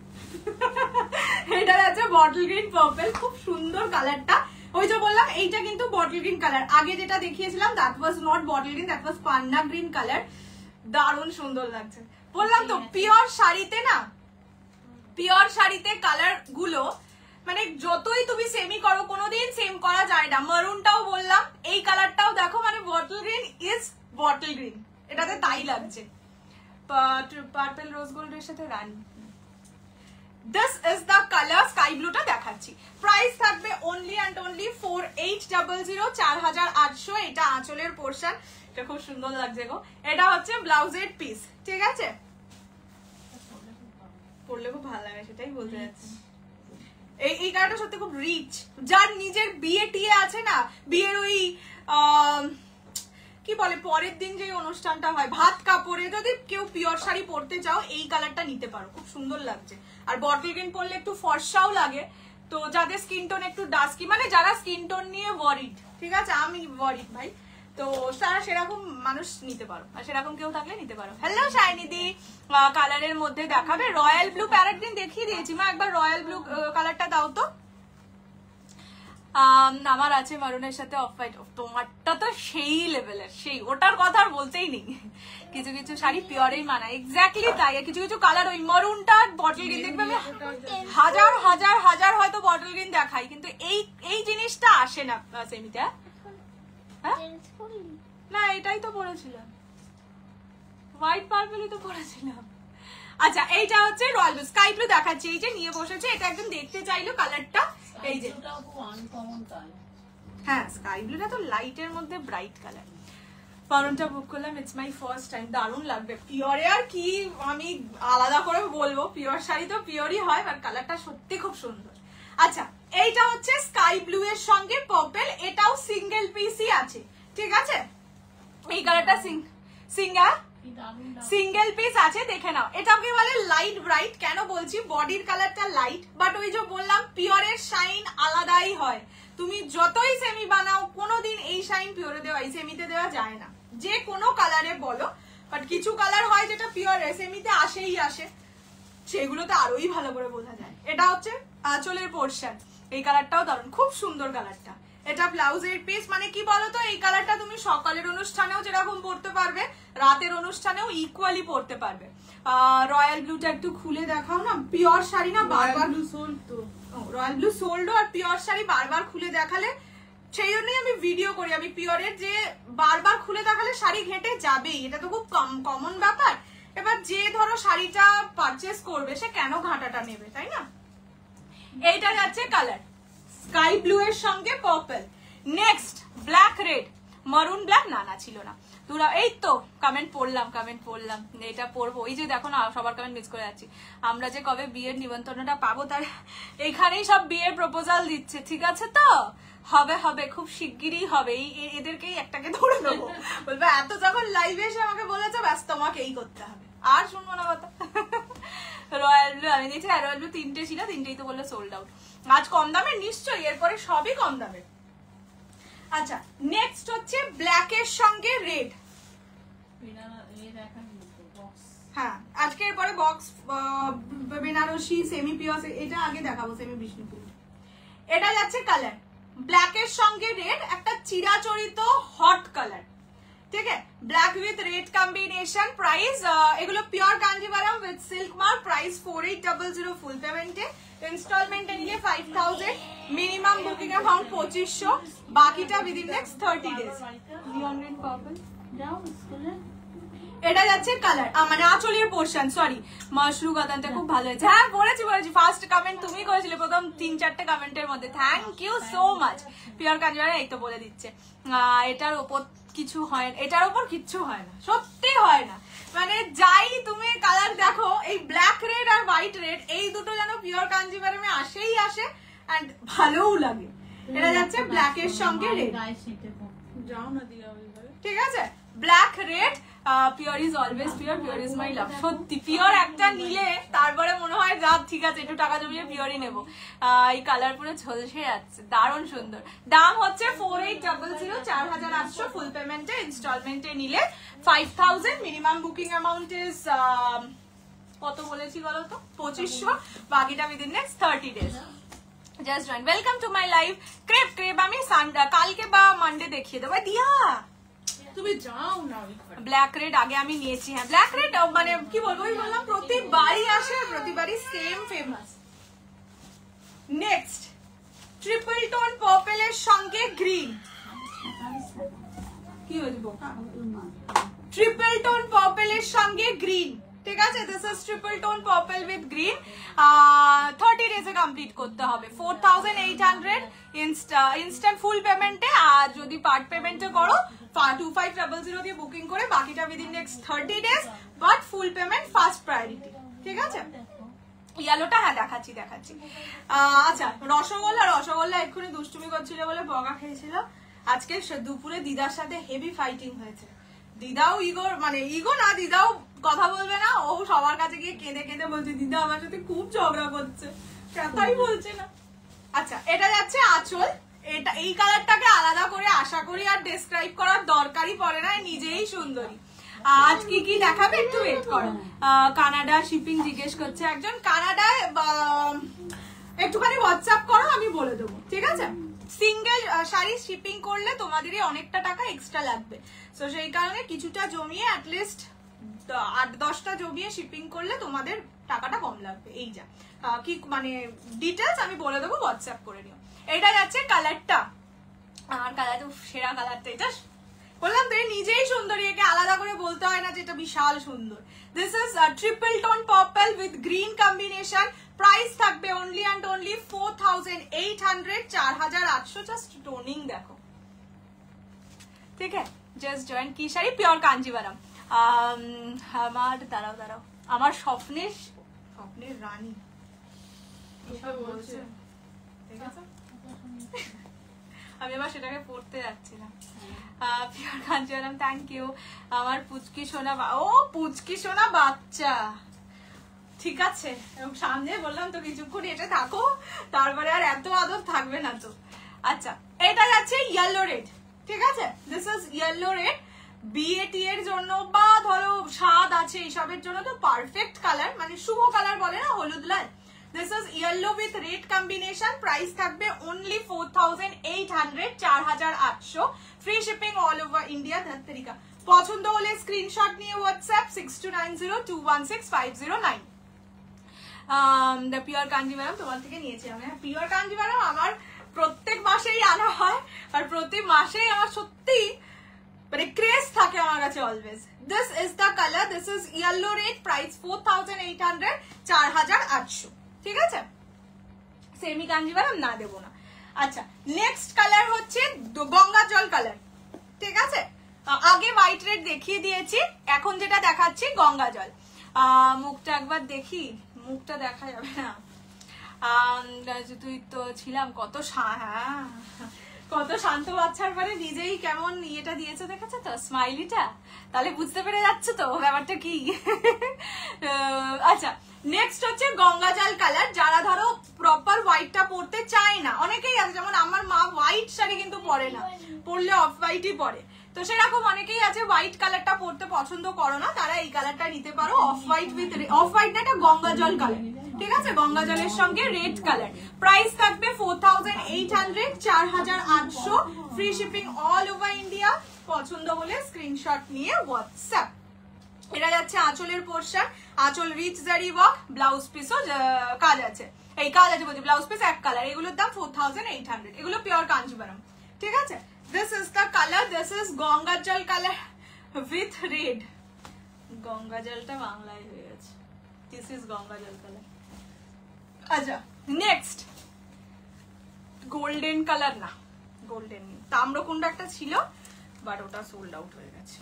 [SPEAKER 1] এটা আছে বটল গ্রিন পার্পল, খুব সুন্দর কালারটা। ওই যে বললাম এইটা কিন্তু বটল গ্রিন কালার, আগে যেটা দেখিয়েছিলাম that was not bottle green, that was Panna green colour. দারুণ সুন্দর লাগছে, বললাম তো পিওর শাড়িতে না, পিওর শাড়িতে কালার গুলো মানে যতই তুমি সেমি করো কোনোদিন সেম করা যায় না। মারুনটাও বললাম, এই কালারটাও দেখো, মানে bottle green is bottle green, এটাতে তাই লাগছে। পার্পল রোজ গোল্ডের সাথে রানী, this is the colour. Sky ব্লুটা দেখাচ্ছি। প্রাইস থাকবে অনলি অ্যান্ড অনলি 4800, 4800। এটা আঁচলের পোর্শন, এটা খুব সুন্দর লাগছে গো। এটা হচ্ছে ব্লাউজের পিস, ঠিক আছে? পরলে খুব ভালো লাগে, সেটাই বলতে যাচ্ছি। এই কালারটা সত্যি খুব রিচ। যার নিজের বিয়ে টিয়ে আছে না, বিয়ের ওই কি বলে পরের দিন যে অনুষ্ঠানটা হয় ভাত কাপড়ে, যদি কেউ পিওর শাড়ি পরতে চাও এই কালারটা নিতে পারো, খুব সুন্দর লাগছে। আর বটল গ্রিন পরলে একটু ফর্সাও লাগে, তো যাদের স্কিন টোন একটু ডাস্কি, মানে যারা স্কিন টোন নিয়ে ওয়ারিড, ঠিক আছে? আমি ওয়ারিড ভাই, তো তারা সেরকম মানুষ নিতে পারো, আর সেরকম কেউ থাকলে নিতে পারো। হ্যালো শাইনিদি, কালারের মধ্যে দেখাবে রয়্যাল ব্লু, প্যারেট গ্রিন দেখিয়ে দিয়েছি মা, একবার রয়্যাল ব্লু কালারটা দাও তো। আমার আছে মারুনের সাথে অফ হোয়াইট, তোমারটা তো সেই লেভেলের, সেই ওটার কথা আর বলতেই নেই। কিছু কিছু শাড়ি পিওরেই মানায়, এক্স্যাক্টলি তাই। কিছু কিছু কালার ওই মারুনটা বটল গ্রিন দেখবে, আমি হাজার হাজার হাজার হয়তো বটল গ্রিন দেখাই, কিন্তু এই জিনিসটা আসে না সেমিতে। না এটাই তো পরেছিলাম, হোয়াইট পার্পলই তো পরেছিলাম। আচ্ছা এইটা হচ্ছে রয়্যাল ব্লু, স্কাই ব্লু দেখাচ্ছি, এই যে নিয়ে বসেছে। এটা একদম দেখতে চাইলো কালারটা, এই যে হ্যাঁ স্কাই ব্লুটা তো লাইটের মধ্যে ব্রাইট কালার। পারনটা বুক করলাম, ইটস মাই ফার্স্ট টাইম, দারুণ লাগবে। পিওরে আর কি আমি আলাদা করে বলবো, পিওর শাড়ি তো পিওরই হয়, বাট কালারটা সত্যি খুব সুন্দর। আচ্ছা এইটা হচ্ছে স্কাই ব্লু এর সঙ্গে পার্পল, এটাও সিঙ্গেল পিসই আছে, ঠিক আছে? এই কালারটা সিঙ্গেল পিস আছে, দেখে নাও। এটাকে বলে লাইট ব্রাইট। কেন বলছি? বডির কালারটা লাইট, বাট ওই যে বললাম পিওরের শাইন আলাদাই হয়। তুমি যতই সেমি বানাও কোনোদিন এই শাইন পিওরে দেওয়া, এই সেমিতে দেওয়া যায় না, যে কোনো কালারে বলো। বাট কিছু কালার হয় যেটা পিওর সেমিতে আসেই আসে, সেগুলোতে আরোই ভালো করে বোঝা যায়। এটা হচ্ছে আঁচলের পোর্শন, এই কালারটাও দারুণ, খুব সুন্দর কালারটা। এটা ব্লাউজের পিস, মানে কি বলতো এই কালারটা তুমি সকালের অনুষ্ঠানেও যেরকম পরতে পারবে, রাতের অনুষ্ঠানেও ইকুয়ালি পরতে পারবে। রয়্যাল ব্লুটা একটু খুলে দেখাও না, পিওর শাড়ি না বারবার রয়্যাল ব্লু সোল্ড, আর পিওর শাড়ি বারবার খুলে দেখালে, সেই জন্যই আমি ভিডিও করি। আমি পিওরের যে বারবার খুলে দেখালে শাড়ি ঘেঁটে যাবেই, এটা তো খুব কমন ব্যাপার। এবার যে ধরো শাড়িটা পারচেস করবে সে কেন ঘাটাটা নেবে, তাই না? এইটা যাচ্ছে কালার স্কাই ব্লু এর সঙ্গে পার্পল। নেক্সট ব্ল্যাক রেড, মারুন ব্ল্যাক না ছিল না তোরা। এই তো কমেন্ট পড়লাম, এটা পড়বো। ওই যে দেখো না, সবার কমেন্ট মিস করে যাচ্ছি। আমরা যে কবে বিয়ের নিমন্ত্রণটা পাবো, তার এইখানেই সব বিয়ের প্রপোজাল দিচ্ছে, ঠিক আছে তো? হবে খুব শিগগিরই হবে। এদেরকেই একটাকে ধরে দেবো, বলবে এত যখন লাইভে এসে আমাকে বলেছে ব্যাস তোমাকে এই করতে হবে, আর শুনবো না কথা। রয়্যাল ব্লু আমি দেখছি, রয়্যাল ব্লু 3টে ছিল, 3টেই তো বললো সোল্ড আউট। আজ কম দামের নিশ্চয়ই, এরপরে সবই কম দামের। আচ্ছা নেক্সট হচ্ছে ব্ল্যাক এর সঙ্গে রেড। হ্যাঁ আজকের পরে বক্স বেনারসি সেমি পিওর, এটা আগে দেখাবো সেমি বিষ্ণুপুর। এটা যাচ্ছে কালার ব্ল্যাক এর সঙ্গে রেড, একটা চিরাচরিত হট কালার, ঠিক আছে? Black with red combination. Price এগুলো pure Kanjivaram with silk mark. Price 4800 full পেমেন্টে। ইনস্টলমেন্টে নিলে 5000, মিনিমাম বুকিং অ্যামাউন্ট 2500, বাকিটা within next 30 days. Neon green purple এটা যাচ্ছে কালার, মানে আঁচলের পোর্শন, সরি মাশরু কাতানটা খুব ভালো হয়েছে। হ্যাঁ বলেছি ফার্স্ট কমেন্ট তুমি করেছিলে প্রথম 3-4টে কমেন্টের মধ্যে, thank you so much. Pure Kanjivaram এই তো বলে দিচ্ছে। এটার ওপর কিছু হয় না, এটার ওপর কিচ্ছু হয় না, সত্যি হয় না, মানে যাই তুমি কালার দেখো, এই ব্ল্যাক রেড আর হোয়াইট রেড এই দুটো যেন পিওর কাঞ্জিভারামে আসেই আসে এন্ড ভালোও লাগে। এটা যাচ্ছে ব্ল্যাক এর সঙ্গে রেড, যাও না দিয়া, ঠিক আছে, black red. Pure is always pure, pure is my love. সত্যি পিওর একটা নিলে তারপরে মনে হয় যা ঠিক আছে একটু টাকা জমিয়ে পিওরই নেবো। এই কালার পুরো ঝলসে যাচ্ছে, দারুণ সুন্দর। দাম হচ্ছে 4800, 4800 ফুল পেমেন্টে, ইনস্টলমেন্টে নিলে 5000, মিনিমাম বুকিং অ্যামাউন্ট ইজ কত বলেছি বলো তো, 2500, বাকিটা within next 30 days। Just join, welcome to my live. Crepe crepe আমি কালকে বা মানডে দেখিয়ে দেবো। দিয়া তুমি যাও না, ব্ল্যাক রেড আগে আমি নিয়েছি। হ্যাঁ ব্ল্যাক রেড মানে কি বলবো, ওই বললাম প্রতিবারই আসে, প্রতিবারই same famous. Next triple tone purple এর সঙ্গে গ্রিন, কি হয়েছে ট্রিপল টোন পার্পল এর সঙ্গে গ্রিন, ঠিক আছে, this is triple tone purple with green. 30 ডেজে কমপ্লিট করতে হবে, 4800 ইনস্ট্যান্ট ফুল পেমেন্টে, আর যদি পার্ট পেমেন্টে করো 2500 দিয়ে বুকিং করে বাকিটা within next 30 days, but full payment first priority, ঠিক আছে। ইয়েলোটা হ্যাঁ দেখাচ্ছি। আচ্ছা রসগোল্লা এক্ষুনি দুষ্টুমি করছিল বলে বকা খেয়েছিল। আজকে দুপুরে দিদার সাথে হেভি ফাইটিং হয়েছে। দিদাও ইগো না, দিদাও কথা বলবে না, ও সবার কাছে গিয়ে কেঁদে কেঁদে বলছে দিদা আমার সাথে খুব ঝগড়া করছে, কথাই বলছে না। আচ্ছা এটা যাচ্ছে আঁচল, এটা এই কালারটাকে আলাদা করে আশা করি আর ডেসক্রাইব করার দরকারই পড়ে না, নিজেই সুন্দরী। আজ কি দেখাবে একটু ওয়েট করো। কানাডা শিপিং জিজ্ঞেস করছে একজন, কানাডায় একটুখানি হোয়াটসঅ্যাপ করো, আমি বলে দেবো, ঠিক আছে। সিঙ্গেল শাড়ি শিপিং করলে তোমাদেরই অনেকটা টাকা এক্সট্রা লাগবে, তো সেই কারণে কিছুটা জমিয়ে অ্যাটলিস্ট 8-10টা জমিয়ে শিপিং করলে তোমাদের টাকাটা কম লাগবে। এই যা কি মানে ডিটেলস আমি বলে দেবো, হোয়াটসঅ্যাপ করে নিও। এটা যাচ্ছে কালারটা, আমার কালার তো সেরা কালারটা, এটা বললাম তো নিজেই সুন্দরী, একে আলাদা করে বলতে হয় না যে এটা বিশাল সুন্দর। This is triple tone purple with green combination, price থাকবে only and only 4800, 4800। Just toning দেখো, ঠিক আছে। জাস্ট জয়েন, কি শাড়ি, পিওর কাঞ্জিভারাম। আমার দাঁড়াও আমার স্বপ্নের রানী বলছে, ঠিক আছে, আমি আবার সেটাকে পড়তে যাচ্ছিলাম। Pure Kanjivaram, thank you. আমার পুচকি সোনা বাচ্চা, ঠিক আছে, সামনে বললাম তো কিছুক্ষণ এটা থাকো, তারপরে আর এত আদর থাকবে না তো। আচ্ছা এটা যাচ্ছে ইয়েলো রেড, ঠিক আছে, this is yellow red. BAT এর জন্য বা ধরো স্বাদ আছে এইসবের জন্য তো পারফেক্ট কালার, মানে শুভ কালার বলে না, হলুদ লাল। This is yellow with red combination. Price থাকবে only 4800, 4800. Free shipping all over India. ধাত্রিকা পছন্দ হলে স্ক্রিনশট নিয়ে হোয়াটসঅ্যাপ 6290216509। পিওর কাঞ্জিভারাম তোমার থেকে নিয়েছি আমি। পিওর কাঞ্জিভারাম আমার প্রত্যেক মাসেই আনা হয়, আর প্রতি মাসেই আমার সত্যি মানে ক্রেজ থাকে আমার কাছে always. This is the colour, this is yellow red, price 4800, 4800, ঠিক আছে। সেমি কাঞ্জিভারাম না দেবো না। আচ্ছা নেক্সট কালার হচ্ছে গঙ্গা জল কালার, ঠিক আছে। আগে হোয়াইট রেড দেখিয়ে দিয়েছি, এখন যেটা দেখাচ্ছি গঙ্গা জল। মুখটা একবার দেখি, মুখটা দেখা যাবে না, তুই তো ছিলাম কত শান্ত বাচ্চার পরে নিজেই কেমন ইয়েটা দিয়েছে, দেখেছো তো স্মাইলিটা, তাহলে বুঝতে পেরে যাচ্ছে তো ব্যাপারটা কি। আচ্ছা নেক্সট হচ্ছে গঙ্গা জল কালার। যারা ধরো প্রপার হোয়াইটটা পরতে চায় না, অনেকেই আছে, যেমন আমার মা হোয়াইট শাড়ি কিন্তু পরে না, পরলে অফ হোয়াইটই পরে, তো সেরকম অনেকেই আছে হোয়াইট কালারটা পরতে পছন্দ করো না, তারা এই কালারটা নিতে পারো। Off white with off white না, এটা গঙ্গা জল কালার, ঠিক আছে, গঙ্গা জলের সঙ্গে রেড কালার। প্রাইস থাকবে 4800, 4800। Free shipping all over India. পছন্দ হলে স্ক্রিনশট নিয়ে হোয়াটসঅ্যাপ। এটা যাচ্ছে আঁচলের পোর্শন, আঁচল রিচ জারি ওয়ার্ক, ব্লাউজ পিসও কাজ আছে, এই কাজ আছে বলছি, ব্লাউজ পিস এক কালার, এগুলোর দাম 4800, এগুলো পিওর কাঞ্জিভারাম, ঠিক আছে। This is the colour, this is Ganga জল কালার উইথ রেড,
[SPEAKER 2] গঙ্গা জলটা বাংলায় হয়ে গেছে, দিস ইজ গঙ্গা জল কালার। আচ্ছা নেক্সট গোল্ডেন কালার, না গোল্ডেন তাম্রকুণ্ড একটা ছিল বাট ওটা সোল্ড আউট হয়ে গেছে।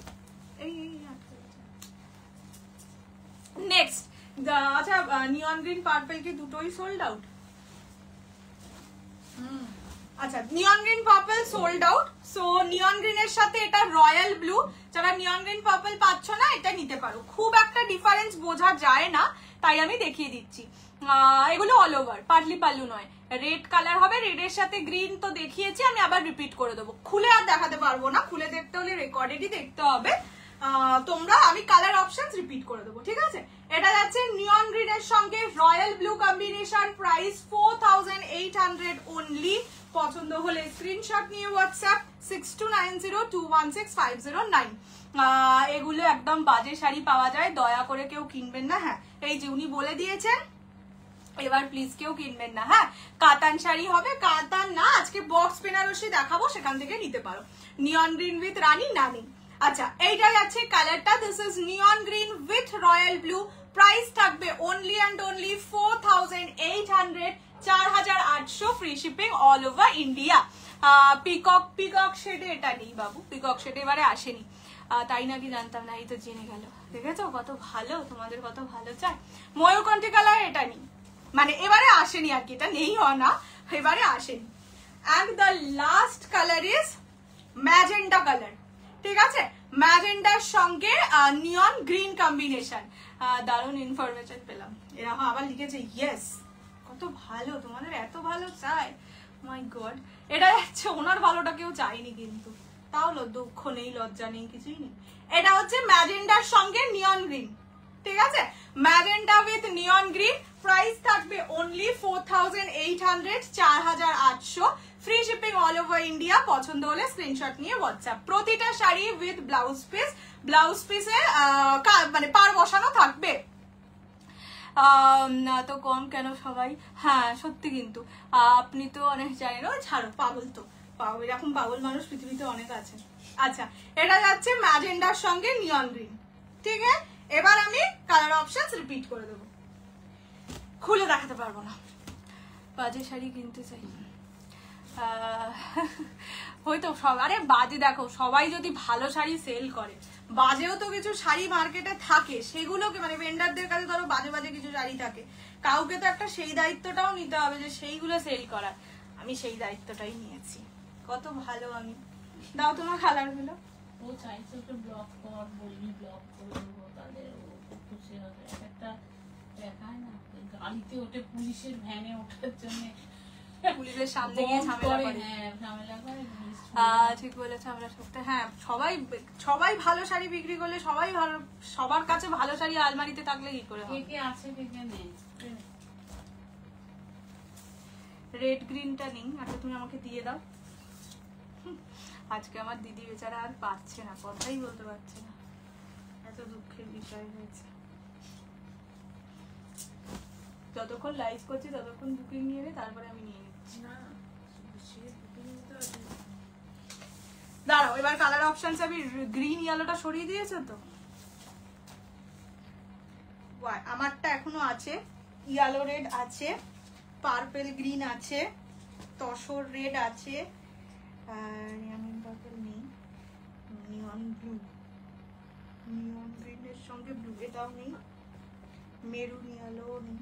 [SPEAKER 2] নেক্সট আচ্ছা নিয়ন গ্রিন পার্পল কি দুটোই সোল্ড আউট? আচ্ছা neon green purple sold out. So neon গ্রিনের সাথে এটা রয়্যাল ব্লু, যারা নিয়ন গ্রিন পার্পল পাচ্ছ না এটা নিতে পারো, খুব একটা ডিফারেন্স বোঝা যায় না তাই আমি দেখিয়ে দিচ্ছি। এগুলো অল ওভার, পার্টলি পাল্লু নয়, রেড কালার হবে, রেডের সাথে গ্রিন তো দেখিয়েছি, আমি আবার রিপিট করে দেবো, খুলে আর দেখাতে পারবো না, খুলে দেখতে হলে রেকর্ডেডই দেখতে হবে তোমরা, আমি কালার অপশনস রিপিট করে দেবো, ঠিক আছে? এটা যাচ্ছে নিয়ন গ্রিনের সঙ্গে royal blue combination, price 4800 only. পছন্দ হলে স্ক্রিনশট নিয়ে হোয়াটসঅ্যাপ 6290216509। এগুলো একদম বাজে শাড়ি পাওয়া যায়, দয়া করে কেউ কিনবেন না। হ্যাঁ এই যে উনি বলে দিয়েছেন, এবার প্লিজ কেউ কিনবেন না। হ্যাঁ কাতান শাড়ি হবে, কাতান না, আজকে বক্স বেনারসি দেখাবো, সেখান থেকে নিতে পারো। নিয়ন গ্রিন উইথ রানী নানি। আচ্ছা এইটা যাচ্ছে কালারটা, this is neon green with royal blue, price থাকবে only and only 4800, 4800, free shipping all over India. Peacock শেডে এটা নেই বাবু, পিকক শেডে এবারে আসেনি, তাই নাকি জানতাম না, এই তো জেনে গেল, দেখেছো কত ভালো, তোমাদের কত ভালো চাই। ময়ূরকণ্ঠী কালার এটা নেই, মানে এবারে আসেনি আর কি, এটা নেই না, এবারে আসেনি। And the last colour is magenta colour, ঠিক আছে? ম্যাজেন্টার সঙ্গে নিয়ন গ্রিন কম্বিনেশন। দারুণ ইনফরমেশন পেলাম, এরকম আবার লিখেছে ইয়েস, কত ভালো, তোমাদের এত ভালো চাই, মাই গড। এটা হচ্ছে ওনার ভালোটা কেউ চাইনি কিন্তু, তাও দুঃখ নেই, লজ্জা নেই, কিছুই নেই। এটা হচ্ছে ম্যাজেন্টার সঙ্গে নিয়ন গ্রিন, ঠিক আছে? Magenta with neon green, price থাকবে only 4800, 4800, free shipping all over India. পছন্দ হলে স্ক্রিনশট নিয়ে হোয়াটসঅ্যাপ। প্রতিটা sari with blouse piece, blouse পিসে মানে পার বসানো থাকবে। তো কম কেন সবাই? হ্যাঁ সত্যি, কিন্তু আপনি তো অনেক জানেন, ছাড়ো পাগল, তো পাগল, এরকম পাগল মানুষ পৃথিবীতে অনেক আছে। আচ্ছা এটা যাচ্ছে ম্যাজেন্ডার সঙ্গে নিয়ন গ্রিন, ঠিক আছে? এবার আমি কালার অপশনস রিপিট করে দেবো, খুলে দেখাতে পারবো না, বাজে শাড়ি কিনতে চাই। হয়তো সব, আরে বাজে দেখো, সবাই যদি ভালো শাড়ি সেল করে, বাজেও তো কিছু শাড়ি মার্কেটে থাকে, সেগুলোকে মানে ভেন্ডারদের কাছে ধরো বাজে বাজে কিছু শাড়ি থাকে, কাউকে তো একটা সেই দায়িত্বটাও নিতে হবে যে সেইগুলো সেল করার, আমি সেই দায়িত্বটাই নিয়েছি। কত ভালো আমি, দাও তোমার কালার গুলো।
[SPEAKER 3] ও চাইছে ওকে ব্লক কর, বলবি ব্লক করে দেবো, তাদের খুশি হবে। একটা দেখায় না, গাড়িতে ওঠে পুলিশের ভ্যানে ওঠার জন্য,
[SPEAKER 2] পুলিশের সামনে গিয়ে ঝামেলা করে।
[SPEAKER 3] হ্যাঁ ঝামেলা করে,
[SPEAKER 2] ঠিক বলেছো, আমরা সত্যি। হ্যাঁ সবাই ভালো শাড়ি বিক্রি করলে, সবাই ভালো, সবার কাছে ভালো শাড়ি আলমারিতে থাকলে কি করে হবে?
[SPEAKER 3] কে আছে কে নেই।
[SPEAKER 2] রেড গ্রিনটা নেই, আচ্ছা তুমি আমাকে দিয়ে দাও। আজকে আমার দিদি বেচারা আর পাচ্ছে না, কথাই বলতে পারছে না, এত দুঃখের বিষয় হয়েছে। যতক্ষণ লাইভ করছি ততক্ষণ বুকিং নিয়ে নে, তারপরে আমি নিয়ে নিচ্ছি। দাঁড়াও, এবার কালার অপশনস আমি গ্রিন ইয়েলোটা সরিয়ে দিয়েছো তো? আমারটা এখনো আছে, ইয়েলো রেড আছে, পার্পল গ্রিন আছে, তসর রেড আছে, নিয়ন পার্পল নেই, নিয়ন ব্লু, নিয়ন গ্রিনের সঙ্গে ব্লু এটাও নেই, মেরুন ইয়েলো নেই,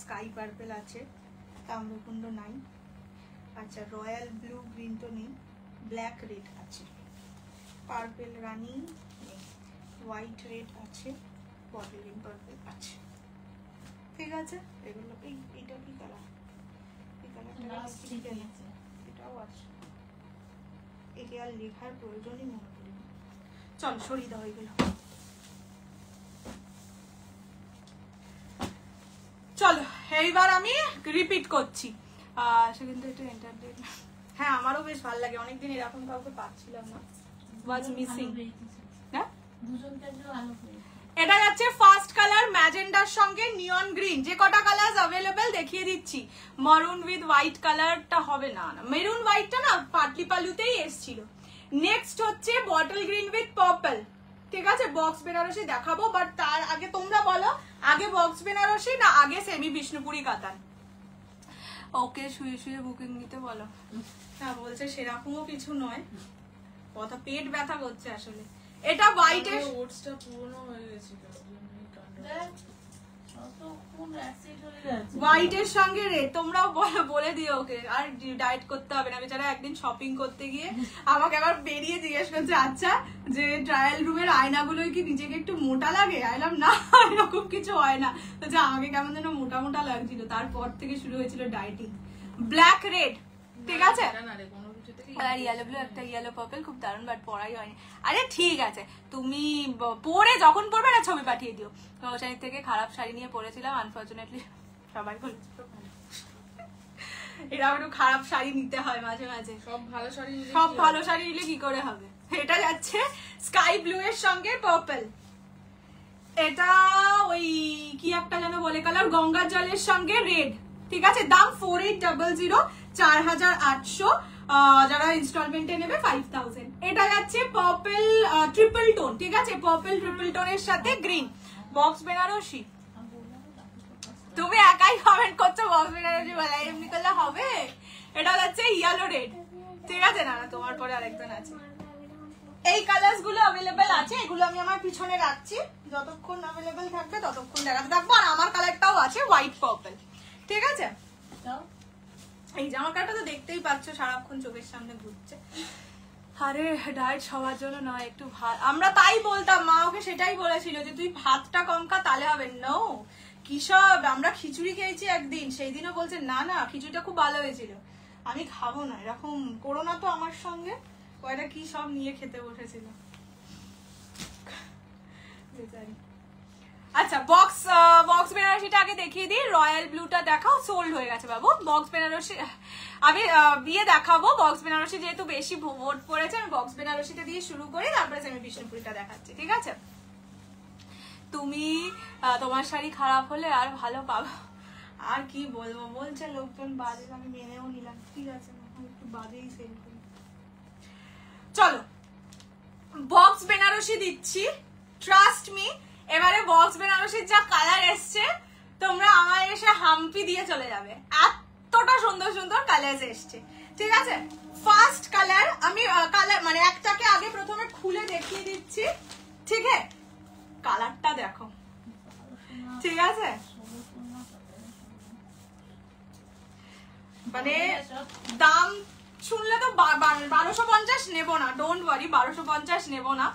[SPEAKER 2] স্কাই পার্পল আছে, তাম্রকুণ্ড নাই, আচ্ছা রয়্যাল ব্লু গ্রিন তো নেই, ব্ল্যাক রেড আছে, পার্পল রানি নেই, হোয়াইট রেড আছে, বটল গ্রিন পার্পল আছে, ঠিক আছে? এগুলো এইটা কি কালার? এই কালারটা এটাও আছে, এটা আর লেখার প্রয়োজনই মনে করি না। চল সরিয়ে দাও এগুলো। চলো এইবার আমি রিপিট করছি, সে কিন্তু একটু এন্টারটেইন। হ্যাঁ আমারও বেশ ভালো লাগে, অনেকদিন এরকম কাউকে পাচ্ছিলাম না, ওয়াজ মিসিং। হ্যাঁ এটা যাচ্ছে ফার্স্ট কালার ম্যাজেন্ডার সঙ্গে নিয়ন গ্রিন, যে কটা কালার अवेलेबल দেখিয়ে দিচ্ছি। মারুন উইথ হোয়াইট কালারটা হবে না, মেরুন হোয়াইটটা না পাটলি পালুতেই এসেছিল। নেক্সট হচ্ছে বটল গ্রিন উইথ পার্পল,
[SPEAKER 1] ঠিক আছে, বক্স বেনারসি দেখাবো, বাট তার আগে তোমরা বলো আগে বক্স বেনারসি না আগে সেমি বিষ্ণুপুরি কাতান? ওকে শুয়ে শুয়ে বুকিং দিতে বলো। হ্যাঁ বলছে সেরকমও কিছু নয়, কথা পেট ব্যথা করছে আসলে। এটা হোয়াইটের,
[SPEAKER 3] ওটসটা পুরনো হয়ে গেছিল,
[SPEAKER 1] হোয়াইটের সঙ্গে রে, তোমরাও বলে দিও ওকে, আর ডায়েট করতে হবে না, বেচারা একদিন শপিং করতে গিয়ে আমাকে আবার বেরিয়ে জিজ্ঞেস করছে আচ্ছা যে ট্রায়াল রুমের আয়নাগুলোই কি নিজেকে একটু মোটা লাগে? আইলাম না এরকম কিছু হয় না, তো যে আমাকে কেমন যেন মোটা মোটা লাগছিল, তারপর থেকে শুরু হয়েছিল ডায়েটিং। ব্ল্যাক রেড, ঠিক আছে, আর ইয়েলো ব্লু, একটা ইয়েলো পার্পল, খুব দারুণ, বাট পরাই হয়নি। আরে ঠিক আছে, তুমি পরে যখন পরবে না ছবি পাঠিয়ে দিও। নৌশানি থেকে খারাপ শাড়ি নিয়ে পরেছিলাম, আনফর্চুনেটলি সবাই বলেছিল এরা একটু খারাপ শাড়ি নিতে হয় মাঝে মাঝে, সব ভালো শাড়ি নিলে কি করে হবে। এটা যাচ্ছে স্কাই ব্লু এর সঙ্গে পার্পল, এটা ওই কি একটা যেন বলে কালার, গঙ্গার জলের সঙ্গে রেড, ঠিক আছে। দাম 4800, 4800, যারা ইনস্টলমেন্টে নেবে 5000। এটা যাচ্ছে পার্পল ট্রিপল টোন, ঠিক আছে, পার্পল ট্রিপল টোনের সাথে গ্রিন। বক্স বেনারসি, তুমি একাই কমেন্ট করছো বক্স বেনারসি বলে, এমনি করলে হবে। এটা যাচ্ছে ইয়েলো রেড, ঠিক আছে, না না তোমার পরে আরেকজন আছে। এই কালার্স গুলো অ্যাভেলেবেল আছে, এগুলো আমি আমার পিছনে রাখছি, যতক্ষণ অ্যাভেলেবেল থাকবে ততক্ষণ দেখাতে থাকবো। আর আমার কালারটাও আছে হোয়াইট পার্পল, ঠিক আছে। এই জামা কাটা তো দেখতেই পাচ্ছ সারাক্ষণ চোখের সামনে ঘুরছে। আরে ডায়েট সবার জন্য নয়, একটু ভাত, আমরা তাই বলতাম, মা ওকে সেটাই বলেছিল যে তুই ভাতটা কম খা তাহলে হবে। নো, কি সব, আমরা খিচুড়ি খেয়েছি একদিন, সেই দিনও বলছে না না খিচুড়িটা খুব ভালো হয়েছিল, আমি খাবো না, এরকম করো না তো আমার সঙ্গে। কয়টা কি সব নিয়ে খেতে বসেছিল। আচ্ছা বক্স বেনারসিটা আগে দেখিয়ে দিই, রয়্যাল ব্লুটা দেখাও, সোল্ড হয়ে গেছে বাবু। বক্স বেনারসি আমি দিয়ে দেখাবো, বক্স বেনারসি যেহেতু বেশি ভোট পড়েছে, আমি বক্স বেনারসিটা দিয়ে শুরু করি, তারপরে সেমি বিষ্ণুপুরিটা দেখাচ্ছি, ঠিক আছে। তুমি তোমার শাড়ি খারাপ হলে আর ভালো পাবো, আর কি বলবো, বলছে লোকজন বাজে, আমি মেনেও নিলাম, ঠিক আছে একটু বাজেই সেল করি। চলো বক্স বেনারসি দিচ্ছি, ট্রাস্ট মি। এবারে বক্স বেনারসির যা কালার এসছে, তোমরা আমার এসে হাম্পি দিয়ে চলে যাবে, এতটা সুন্দর সুন্দর কালার এসছে, ঠিক আছে। ফার্স্ট কালার আমি কালার মানে একটাকে আগে প্রথমে খুলে দেখিয়ে দিচ্ছি, ঠিক আছে, কালারটা দেখো, ঠিক আছে, মানে দাম শুনলে তো 1250 নেবো না, ডোন্ট ওয়ারি, 1250 নেবো না,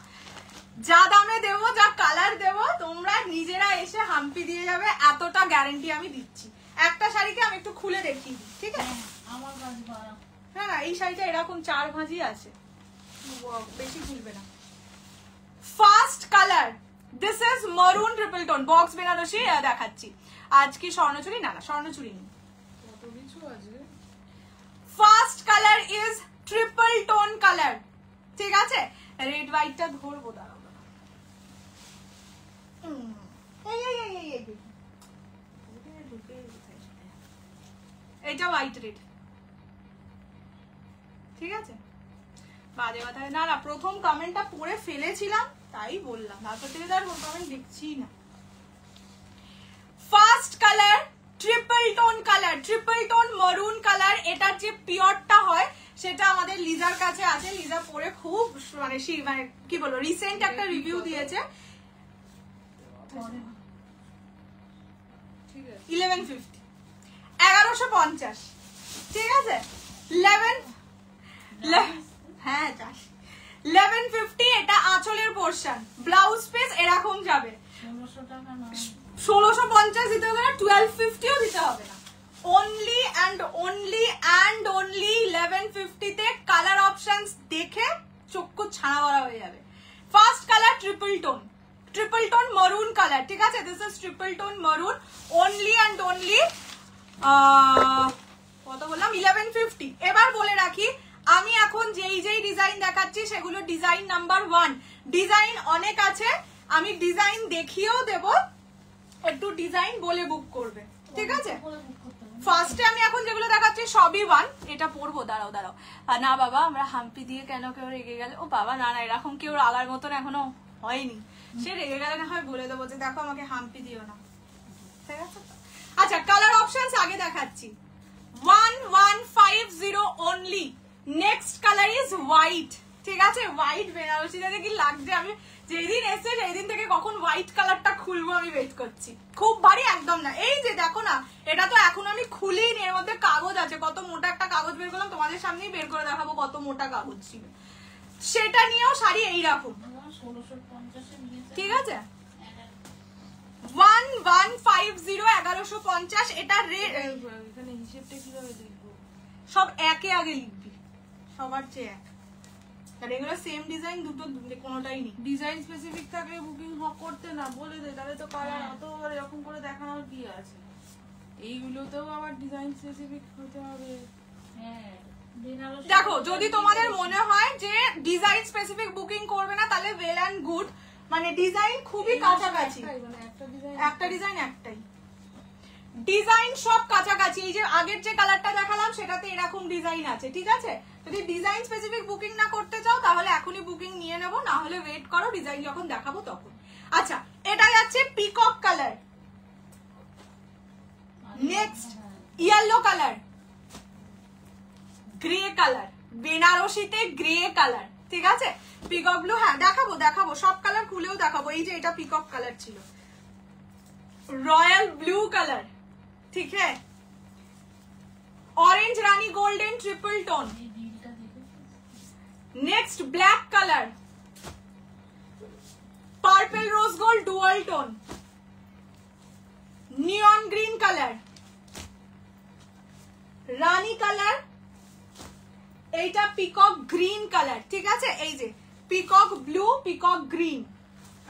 [SPEAKER 1] যা দামে দেবো, যা কালার দেবো, তোমরা নিজেরা এসে হাম্পি দিয়ে যাবে, এতটা গ্যারান্টি আমি দিচ্ছি। একটা শাড়িকে আমি একটু খুলে দেখিয়ে দিই, ঠিক আছে। হ্যাঁ না, এই শাড়িটা এরকম 4 ভাঁজই আছে, বেশি খুলবে না। ফার্স্ট কালার, দিস ইজ মারুন ট্রিপল টোন, বক্স বেনারসি দেখাচ্ছি। আজ কি স্বর্ণচুরি? না না স্বর্ণচুরি নেই, first colour is triple tone colour, ঠিক আছে। রেড হোয়াইটটা ধরবো, দাঁড়াও, এইটা হোয়াইট রেড, ঠিক আছে। বাজে কথা না না, প্রথম কমেন্টটা পড়ে ফেলেছিলাম তাই বললাম, তারপর থেকে তার কমেন্ট দেখছি না। First colour triple tone colour, triple tone মারুন কালার। এটার যে পিওরটা হয় সেটা আমাদের লিজার কাছে আছে, লিজা পরে খুব মানে কি বলবো রিসেন্ট একটা রিভিউ দিয়েছে। 1150, 1150, ঠিক আছে। 1150, এটা আঁচলের পোর্শন, ব্লাউজ পিস এরকম যাবে। 1650 দিতে হবে না, 1250ও দিতে হবে না, অনলি অ্যান্ড অনলি 1150 তে কালার অপশনস দেখে চক্ষু ছানা ভরা হয়ে যাবে। First colour triple tone, triple tone মারুন কালার, ঠিক আছে। দিস ইজ ট্রিপল টোন মারুন, অনলি অ্যান্ড অনলি কত বললাম 1150। এবার বলে রাখি, আমি এখন যেই ডিজাইন দেখাচ্ছি সেগুলো ডিজাইন নাম্বার 1, ডিজাইন অনেক আছে, আমি ডিজাইন দেখিয়েও দেব, একটু ডিজাইন বলে বুক করবে, ঠিক আছে। ফার্স্টে আমি এখন যেগুলো দেখাচ্ছি সবই 1, এটা পরবো, দাঁড়াও দাঁড়াও, না বাবা আমরা হাম্পি দিয়ে কেন কেউ রেগে গেলে, ও বাবা না না, এরকম কেউ রাগার মতন এখনো হয়নি, সে রেগে গেলে না হয় বলে দেবো যে দেখো আমাকে হাম্পি দিও না, ঠিক আছে? আচ্ছা কালার অপশনস আগে দেখাচ্ছি। 1150 only. Next colour is white, ঠিক আছে? হোয়াইট বেনারসিটা কি লাগছে, আমি যেদিন এসে সেই দিন থেকে কখন হোয়াইট কালারটা খুলবো আমি ওয়েট করছি। খুব ভারী একদম না, এই যে দেখো না, এটা তো এখন আমি খুলিনি, এর মধ্যে কাগজ আছে, কত মোটা একটা কাগজ বের করলাম, তোমাদের সামনেই বের করে দেখাবো কত মোটা কাগজ ছিল। সেটা নিয়েও শাড়ি এইরকম,
[SPEAKER 3] 1650 নিয়েছে,
[SPEAKER 1] ঠিক আছে? 1150 1150। এটা
[SPEAKER 2] এখানে হিসেবটা কিভাবে দেখবো?
[SPEAKER 1] সব একে আগে লিখবি, সবার চেয়ে এক, আর এগুলো সেম ডিজাইন, দুটো কোনোটাই নেই।
[SPEAKER 2] ডিজাইন স্পেসিফিক থাকলে বুকিং করতে না বলে দে, তাহলে তো কালার অত এরকম করে দেখানোর কি আছে? এইগুলোতেও আবার ডিজাইন স্পেসিফিক হতে হবে।
[SPEAKER 3] হ্যাঁ বেনারসি
[SPEAKER 1] দেখো যদি তোমাদের মনে হয় যে ডিজাইন স্পেসিফিক বুকিং করবে না, তাহলে ওয়েল অ্যান্ড গুড, মানে ডিজাইন খুবই কাছাকাছি,
[SPEAKER 2] মানে
[SPEAKER 1] একটা ডিজাইন একটাই ডিজাইন সব কাছাকাছি। এই যে আগের যে কালারটা দেখালাম সেটাতে এরকম ডিজাইন আছে, ঠিক আছে? যদি ডিজাইন স্পেসিফিক বুকিং না করতে চাও তাহলে এখনই বুকিং নিয়ে নেবো, না হলে ওয়েট করো, ডিজাইন যখন দেখাবো তখন। আচ্ছা এটা যাচ্ছে peacock colour, next yellow colour, grey colour, বেনারসিতে গ্রে কালার, ঠিক আছে? পিকক ব্লু, হ্যাঁ দেখাবো দেখাবো, সব কালার খুলেও দেখাবো। এই যে এটা পিকক কালার ছিল, रॉयल ब्लू कलर, ठीक है? Orange rani golden triple tone,
[SPEAKER 3] এই ডিলটা দেখে
[SPEAKER 1] next black colour, purple rose gold dual tone, neon green colour, rani colour, এইটা পিকক গ্রিন কালার, ঠিক আছে? এই যে পিকক ব্লু, পিকক গ্রিন।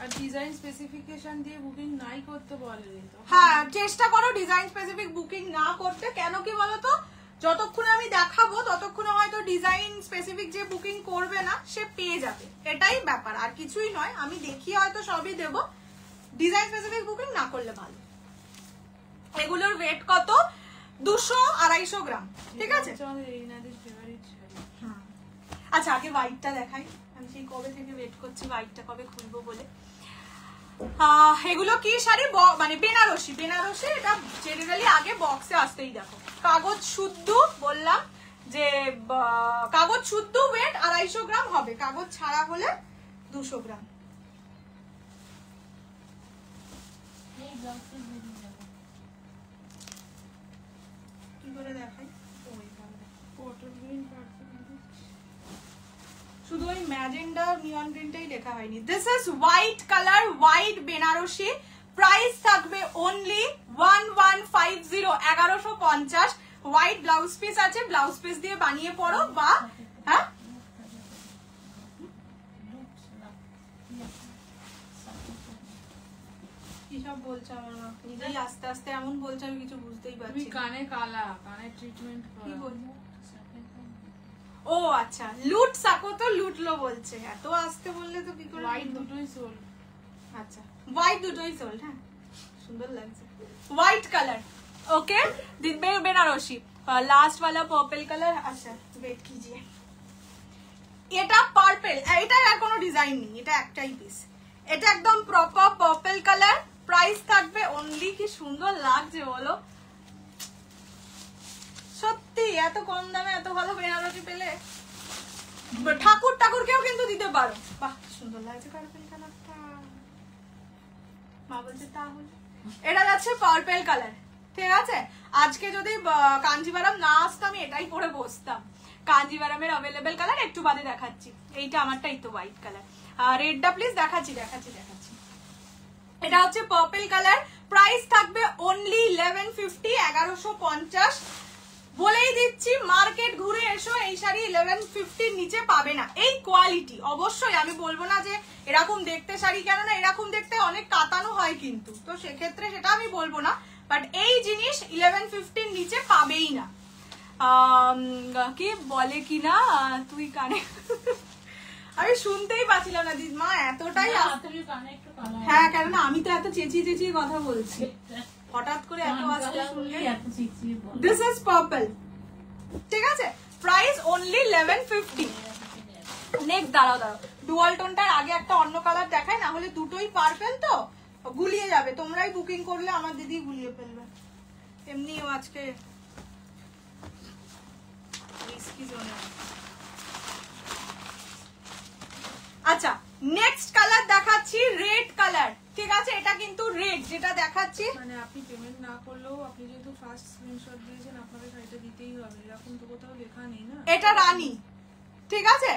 [SPEAKER 2] আর ডিজাইন স্পেসিফিকেশন দিয়ে বুকিং নাই করতে বলে তো।
[SPEAKER 1] হ্যাঁ চেষ্টা করো ডিজাইন স্পেসিফিক বুকিং না করতে, কেন কি বলতো, যতক্ষণ আমি দেখাবো ততক্ষণ হয়তো ডিজাইন স্পেসিফিক যে বুকিং করবে না সে পেয়ে যাবে, এটাই ব্যাপার, আর কিছুই নয়। আমি দেখিয়ে হয়তো সবই দেবো, ডিজাইন স্পেসিফিক বুকিং না করলে ভালো। এগুলোর ওয়েট কত? 200-250 গ্রাম, ঠিক আছে?
[SPEAKER 2] আমাদের রিনাদের ফেভারিট শাড়ি।
[SPEAKER 1] আচ্ছা আগে হোয়াইটটা দেখাই, আমি সেই কবে থেকে ওয়েট করছি হোয়াইটটা কবে খুলবো বলে। এগুলো কি শাড়ি, মানে বেনারসি, বেনারসি। এটা জেনারেলি আগে বক্সে আসতেই দেখো, কাগজ শুদ্ধ, বললাম যে কাগজ শুদ্ধ ওয়েট 250 গ্রাম হবে, কাগজ ছাড়া হলে 200 গ্রাম।
[SPEAKER 3] এই ব্লাউজটা বেরিয়ে যাবে।
[SPEAKER 1] কি করে দেখাই?
[SPEAKER 2] পটল গ্রিন পার্পল,
[SPEAKER 1] শুধু ওই ম্যাজেন্ডা নিয়ন গ্রিনটাই লেখা হয়নি। This is white colour, white Banarasi. Price থাকবে অনলি 1150 1150। হোয়াইট ব্লাউজ পিস আছে, ব্লাউজ পিস দিয়ে বানিয়ে পড়ো, বা হ্যাঁ কি সব বলছো আমার মা, নিজেই আস্তে আস্তে এমন বলছো আমি কিছু বুঝতেই
[SPEAKER 2] তুমি
[SPEAKER 1] পারছি না।
[SPEAKER 2] কানে কালা, কানে ট্রিটমেন্ট
[SPEAKER 1] কি
[SPEAKER 2] করো।
[SPEAKER 1] বলছো? ও আচ্ছা, লুট সাকো তো লুটলো বলছে, এত আসতে বললে তো কি করে?
[SPEAKER 2] হোয়াইট দুটোই সোল।
[SPEAKER 1] আচ্ছা হোয়াইট দুটোই সোল্ড, হ্যাঁ সুন্দর লাগছে। White colour, okay Banarasi. Last वाला पर्पल कलर। अच्छा वेट कीजिए, এটা পার্পল, এটা আর কোনো ডিজাইন নেই, এটা একটাই পিস, এটা একদম প্রপার পার্পল কালার। প্রাইস থাকবে অনলি, কি সুন্দর লাগছে বলো, সত্যি এত কম দামে এত ভালো বেনারসি পেলে ঠাকুর ঠাকুরকেও কিন্তু দিতে পারো। বাহ সুন্দর লাগছে পার্পল কালারটা, মা বলছে তাহলে এটা যাচ্ছে পার্পল কালার, ঠিক আছে? আজকে যদি কাঞ্জিভারাম না আসতো আমি এটাই পরে বসতাম। কাঞ্জিভারামের অ্যাভেলেবেল কালার একটু বাদে দেখাচ্ছি, এইটা আমারটাই তো হোয়াইট কালার। রেডটা প্লিজ দেখাচ্ছি দেখাচ্ছি দেখাচ্ছি। এটা হচ্ছে পার্পল কালার, প্রাইস থাকবে অনলি 1150 1150। বলেই দিচ্ছি মার্কেট ঘুরে এসো, এই শাড়ি 1150 নিচে পাবে না। এই কোয়ালিটি অবশ্যই আমি বলবো না যে এরকম দেখতে শাড়ি, কেন না এরকম দেখতে অনেক কাতানো হয় কিন্তু, তো সেক্ষেত্রে সেটা আমি বলবো না, বাট এই জিনিস 1150 নিচে পাবেই না। কি বলে কি না তুই কানে আমি শুনতেই পাচ্ছিলাম না দিদিমা, এতটাই
[SPEAKER 3] তুমি কানে একটু কালা।
[SPEAKER 1] হ্যাঁ কেন না, আমি তো এত চেঁচিয়ে চেঁচিয়ে কথা বলছি, হঠাৎ করে এত আস্তে শুনলে।
[SPEAKER 3] এত চিচিয়ে বল।
[SPEAKER 1] দিস ইজ পার্পল, ঠিক আছে? Price only 1150। নেক্সট দাঁড়াও দাঁড়াও,
[SPEAKER 2] ডুয়াল টোনটার আগে একটা অন্য কালার দেখাই, না হলে দুটোই পার্পেল তো গুলিয়ে যাবে। তোমরাই বুকিং করলে আমার দিদি গুলিয়ে ফেলবে। এমনিও আজকে রিস্কি জোনে। আচ্ছা নেক্সট কালার দেখাচ্ছি রেড কালার, ঠিক আছে? এটা কিন্তু রেড যেটা দেখাচ্ছি,
[SPEAKER 1] মানে আপনি পেমেন্ট না করলেও আপনি যেহেতু ফার্স্ট স্ক্রিনশট দিয়েছেন আপনাকে শাড়িটা দিতেই হবে, এরকম তো কোথাও লেখা নেই না।
[SPEAKER 2] এটা রানী, ঠিক আছে?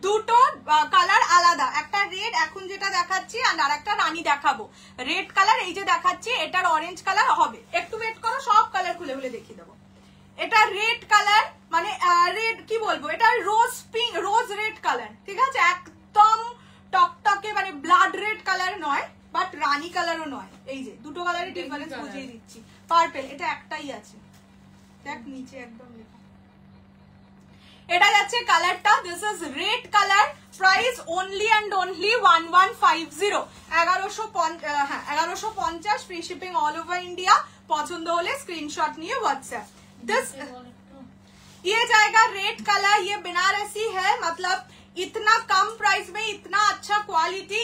[SPEAKER 2] দুটো কালার আলাদা, একটা রেড এখন যেটা দেখাচ্ছি আর একটা রানী দেখাবো। রেড কালার এই যে দেখাচ্ছি, এটার অরেঞ্জ কালার হবে। একটু ওয়েট করো, সব কালার খুলে খুলে দেখিয়ে দেবো। এটা রেড কালার, মানে রেড কি বলবো, এটা রোজ পিঙ্ক, রোজ রেড কালার, ঠিক আছে? একদম টকটকে মানে ব্লাড রেড কালার নয়, বাট রানী কালারও নয়। এই যে দুটো কালারের ডিফারেন্স বুঝিয়ে দিচ্ছি। পার্পল এটা একটাই আছে, দেখ নিচে একদম লেখা। এটা যাচ্ছে কালারটা, this is red colour, price only and only 1150, 1150, free shipping all over India. পছন্দ হলে স্ক্রিনশট নিয়ে হোয়াটসঅ্যাপ। दिस ये जाएगा रेड कलर, ये बनारसी है, मतलब इतना कम प्राइस में इतना अच्छा क्वालिटी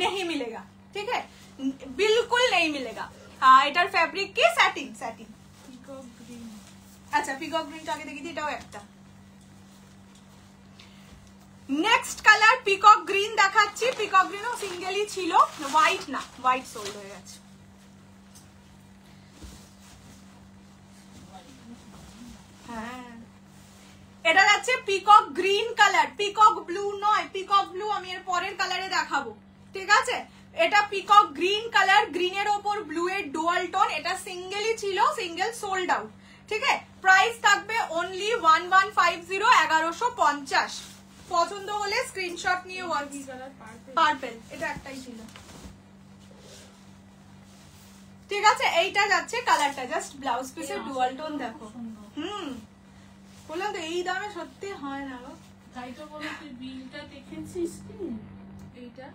[SPEAKER 2] नहीं मिलेगा, ठीक है? बिल्कुल नहीं मिलेगा। এটার ফ্যাব্রিক কি স্যাটিন, স্যাটিন
[SPEAKER 1] পিকক গ্রিন।
[SPEAKER 2] আচ্ছা পিকক গ্রিনটা আগে দেখি, এটাও একটা। নেক্সট কালার পিকক গ্রিন দেখাচ্ছি। পিকক গ্রিনও সিঙ্গেলই ছিল, হোয়াইট না, হোয়াইট সোল্ড হয়ে গেছে। হ্যাঁ এটা যাচ্ছে peacock green colour, peacock blue নয়, পিকক ব্লু আমি এর পরের কালারে দেখাবো, ঠিক আছে? এটা পিকক গ্রিন কালার, গ্রিনের ওপর ব্লু এর ডুয়াল টোন। এটা সিঙ্গেলই ছিল, সিঙ্গেল সোল্ড আউট, ঠিক আছে? প্রাইস থাকবে অনলি 1150, 1150। পছন্দ হলে স্ক্রিনশট নিয়ে পার্পল, এটা একটাই ছিল, ঠিক আছে? এইটা যাচ্ছে কালারটা, জাস্ট ব্লাউজ পিসের ডুয়াল টোন দেখো। বললাম তো এই দামে সত্যি হয় না গো।
[SPEAKER 3] তাই তো বলো, তুই বিলটা দেখেছিস কি?
[SPEAKER 1] এইটা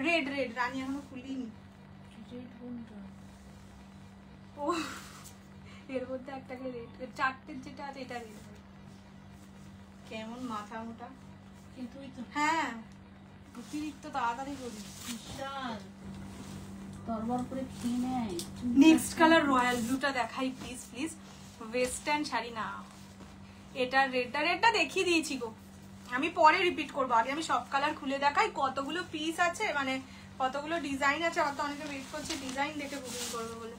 [SPEAKER 2] রেড রেড রানী এখনো খুলিনি।
[SPEAKER 3] রেড কোনটা?
[SPEAKER 2] ও এর মধ্যে একটাকে রেড, চারটের যেটা আছে এটা রেড। কেমন মাথা মোটা,
[SPEAKER 3] কিন্তু ওই তো
[SPEAKER 2] হ্যাঁ অতিরিক্ত তাড়াতাড়ি করি।
[SPEAKER 3] বিশাল তরবর করে খেয়ে নেয়।
[SPEAKER 2] নেক্সট কালার রয়্যাল ব্লুটা দেখাই প্লিজ, প্লিজ। ওয়েস্টার্ন শাড়ি না, এটা রেডটা, রেডটা দেখিয়ে দিয়েছি গো, আমি পরে রিপিট করবো। আগে আমি সব কালার খুলে দেখাই, কতগুলো পিস আছে, মানে কতগুলো ডিজাইন আছে। অত অনেকে ওয়েট করছে ডিজাইন দেখে বুকিং করবে বলে।